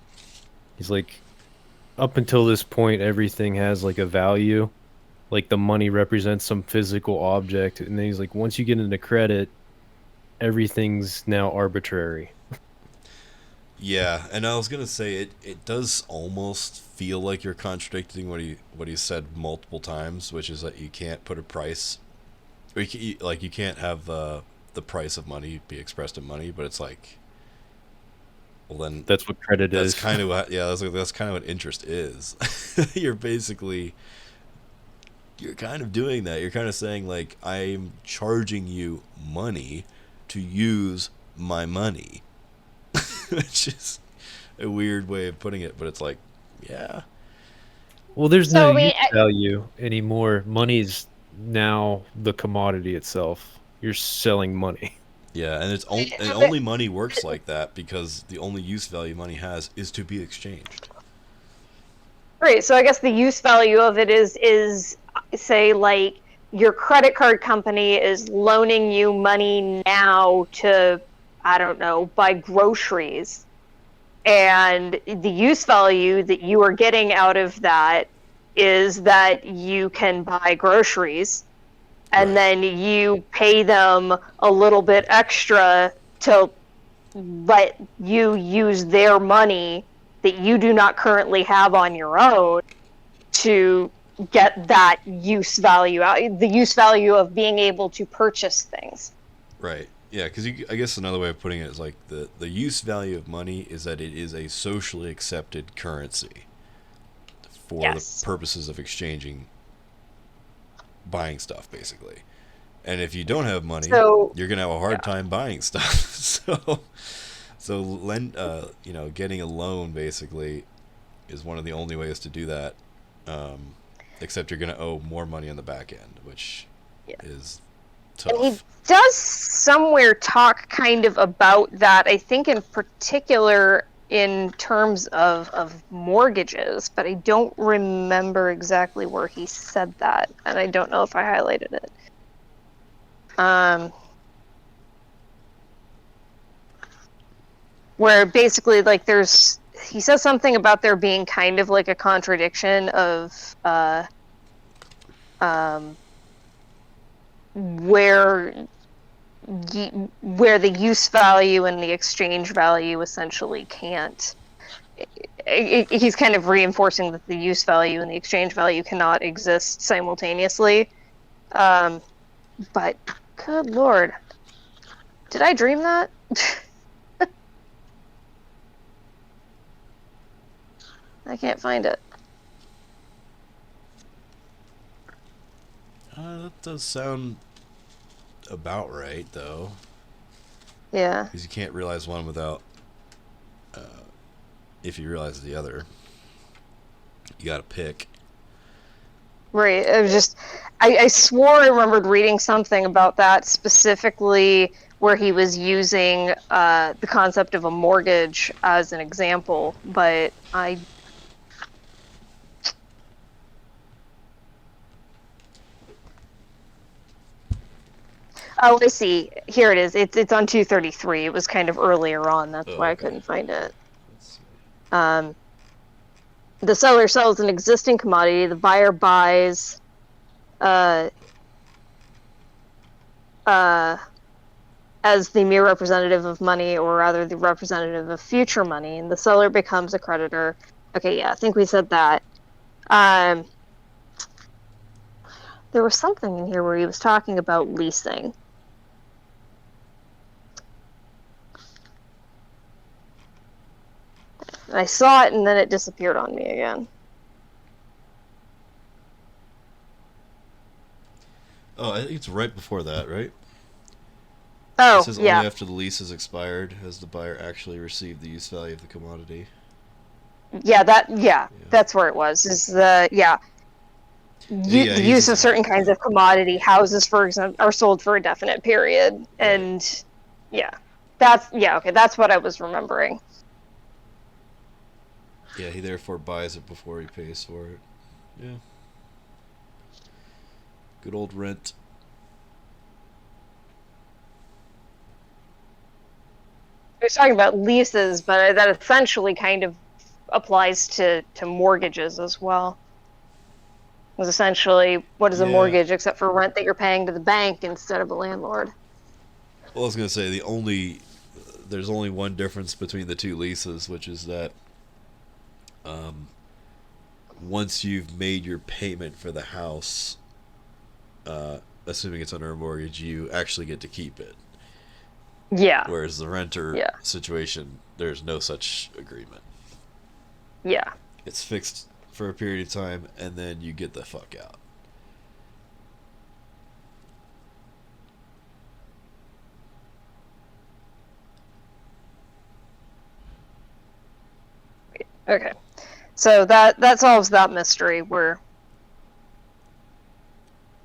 He's like, up until this point everything has like a value, like the money represents some physical object, and then he's like, once you get into credit, everything's now arbitrary. Yeah, and I was gonna say it does almost feel like you're contradicting what he said multiple times, which is that you can't put a price, or you can't have the price of money be expressed in money, but it's like, well then That's what credit is. that's kind of what, yeah, that's kind of what interest is. You're kind of doing that. You're kind of saying like, I'm charging you money to use my money. Which is a weird way of putting it, but it's like, yeah. Well, there's So, no I mean, use value anymore. Money's now the commodity itself. You're selling money. Yeah, and only money works like that because the only use value money has is to be exchanged. Right, so I guess the use value of it is say like your credit card company is loaning you money now to, I don't know, buy groceries. And the use value that you are getting out of that is that you can buy groceries, and then you pay them a little bit extra to let you use their money that you do not currently have on your own to get that use value out, the use value of being able to purchase things. Right. Yeah, because I guess another way of putting it is like the use value of money is that it is a socially accepted currency for Yes. the purposes of exchanging, buying stuff, basically. And if you don't have money, So- you're gonna have a hard time buying stuff. Getting a loan basically is one of the only ways to do that. Except you're gonna owe more money on the back end, which is And he tough. does somewhere talk kind of about that, I think in particular in terms of mortgages, but I don't remember exactly where he said that, and I don't know if I highlighted it. Where basically, like, he says something about there being kind of like a contradiction of where the use value and the exchange value essentially can't. He's kind of reinforcing that the use value and the exchange value cannot exist simultaneously. But good lord, did I dream that? I can't find it. That does sound about right, though. Yeah. Because you can't realize one without, if you realize the other. You gotta pick. Right. It was just, I swore I remembered reading something about that specifically where he was using the concept of a mortgage as an example, but I. Oh, I see. Here it is. It's on 233. It was kind of earlier on. That's why I couldn't find it. The seller sells an existing commodity. The buyer buys as the mere representative of money, or rather the representative of future money, and the seller becomes a creditor. Okay, yeah, I think we said that. There was something in here where he was talking about leasing. I saw it and then it disappeared on me again. Oh, I think it's right before that, right? Oh, It says yeah. only after the lease is expired has the buyer actually received the use value of the commodity. Yeah, that's where it was. Is the the use of certain kinds of commodity, houses, for example, are sold for a definite period, and that's what I was remembering. Yeah, he therefore buys it before he pays for it. Yeah. Good old rent. I was talking about leases, but that essentially kind of applies to mortgages as well. It was essentially, what is a mortgage except for rent that you're paying to the bank instead of a landlord? Well, I was going to say there's only one difference between the two leases, which is that once you've made your payment for the house, assuming it's under a mortgage, you actually get to keep it. Yeah. Whereas the renter situation, there's no such agreement. Yeah. It's fixed for a period of time, and then you get the fuck out. Okay. So that solves that mystery where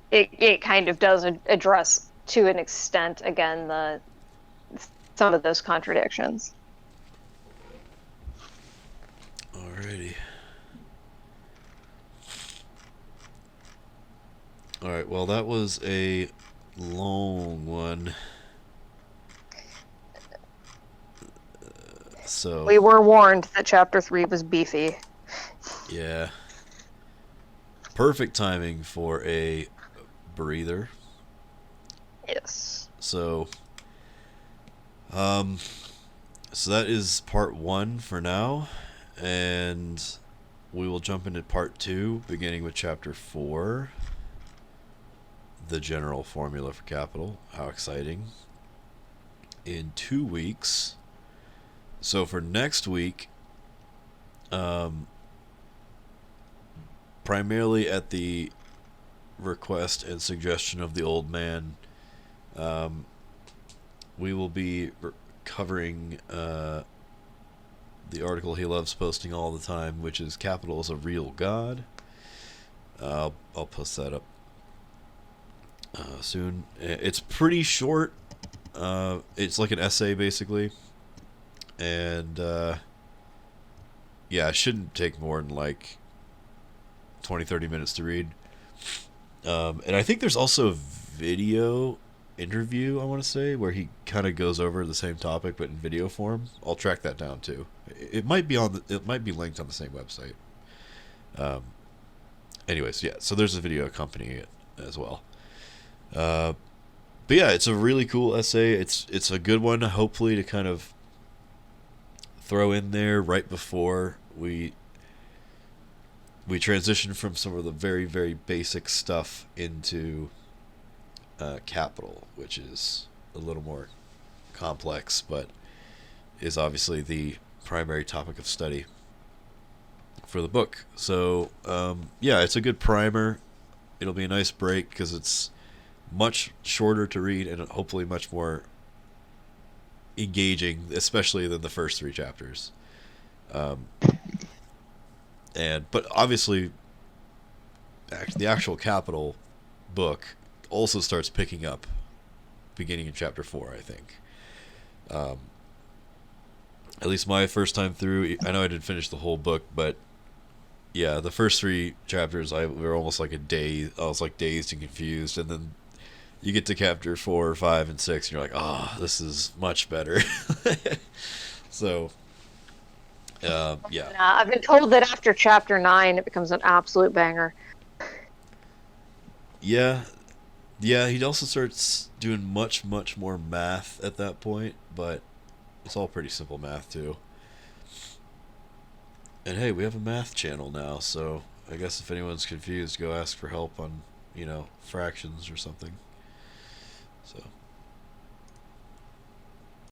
it kind of does address to an extent again some of those contradictions. Alrighty. Alright, well that was a long one. So we were warned that chapter 3 was beefy. Yeah. Perfect timing for a breather. Yes. So that is part 1 for now, and we will jump into part 2, beginning with chapter 4, the general formula for capital. How exciting. In 2 weeks. So for next week, primarily at the request and suggestion of the old man, we will be covering the article he loves posting all the time, which is Capital is a Real God. I'll post that up soon. It's pretty short. It's like an essay basically, and yeah, it shouldn't take more than like 20-30 minutes to read. And I think there's also a video interview, I want to say, where he kind of goes over the same topic but in video form. I'll track that down too. It might be it might be linked on the same website. Anyways, yeah, so there's a video accompanying it as well. But yeah, it's a really cool essay. It's a good one, hopefully, to kind of throw in there right before we transition from some of the very, very basic stuff into capital, which is a little more complex, but is obviously the primary topic of study for the book. So yeah, it's a good primer. It'll be a nice break because it's much shorter to read and hopefully much more engaging, especially than the first 3 chapters. But obviously, the actual capital book also starts picking up beginning in chapter 4, I think. At least my first time through, I know I didn't finish the whole book, but yeah, the first 3 chapters were almost like I was like dazed and confused, and then you get to chapter 4, 5, and 6, and you're like, oh, this is much better. So, yeah. I've been told that after chapter 9, it becomes an absolute banger. Yeah. Yeah, he also starts doing much, much more math at that point, but it's all pretty simple math, too. And hey, we have a math channel now, so I guess if anyone's confused, go ask for help on, fractions or something. So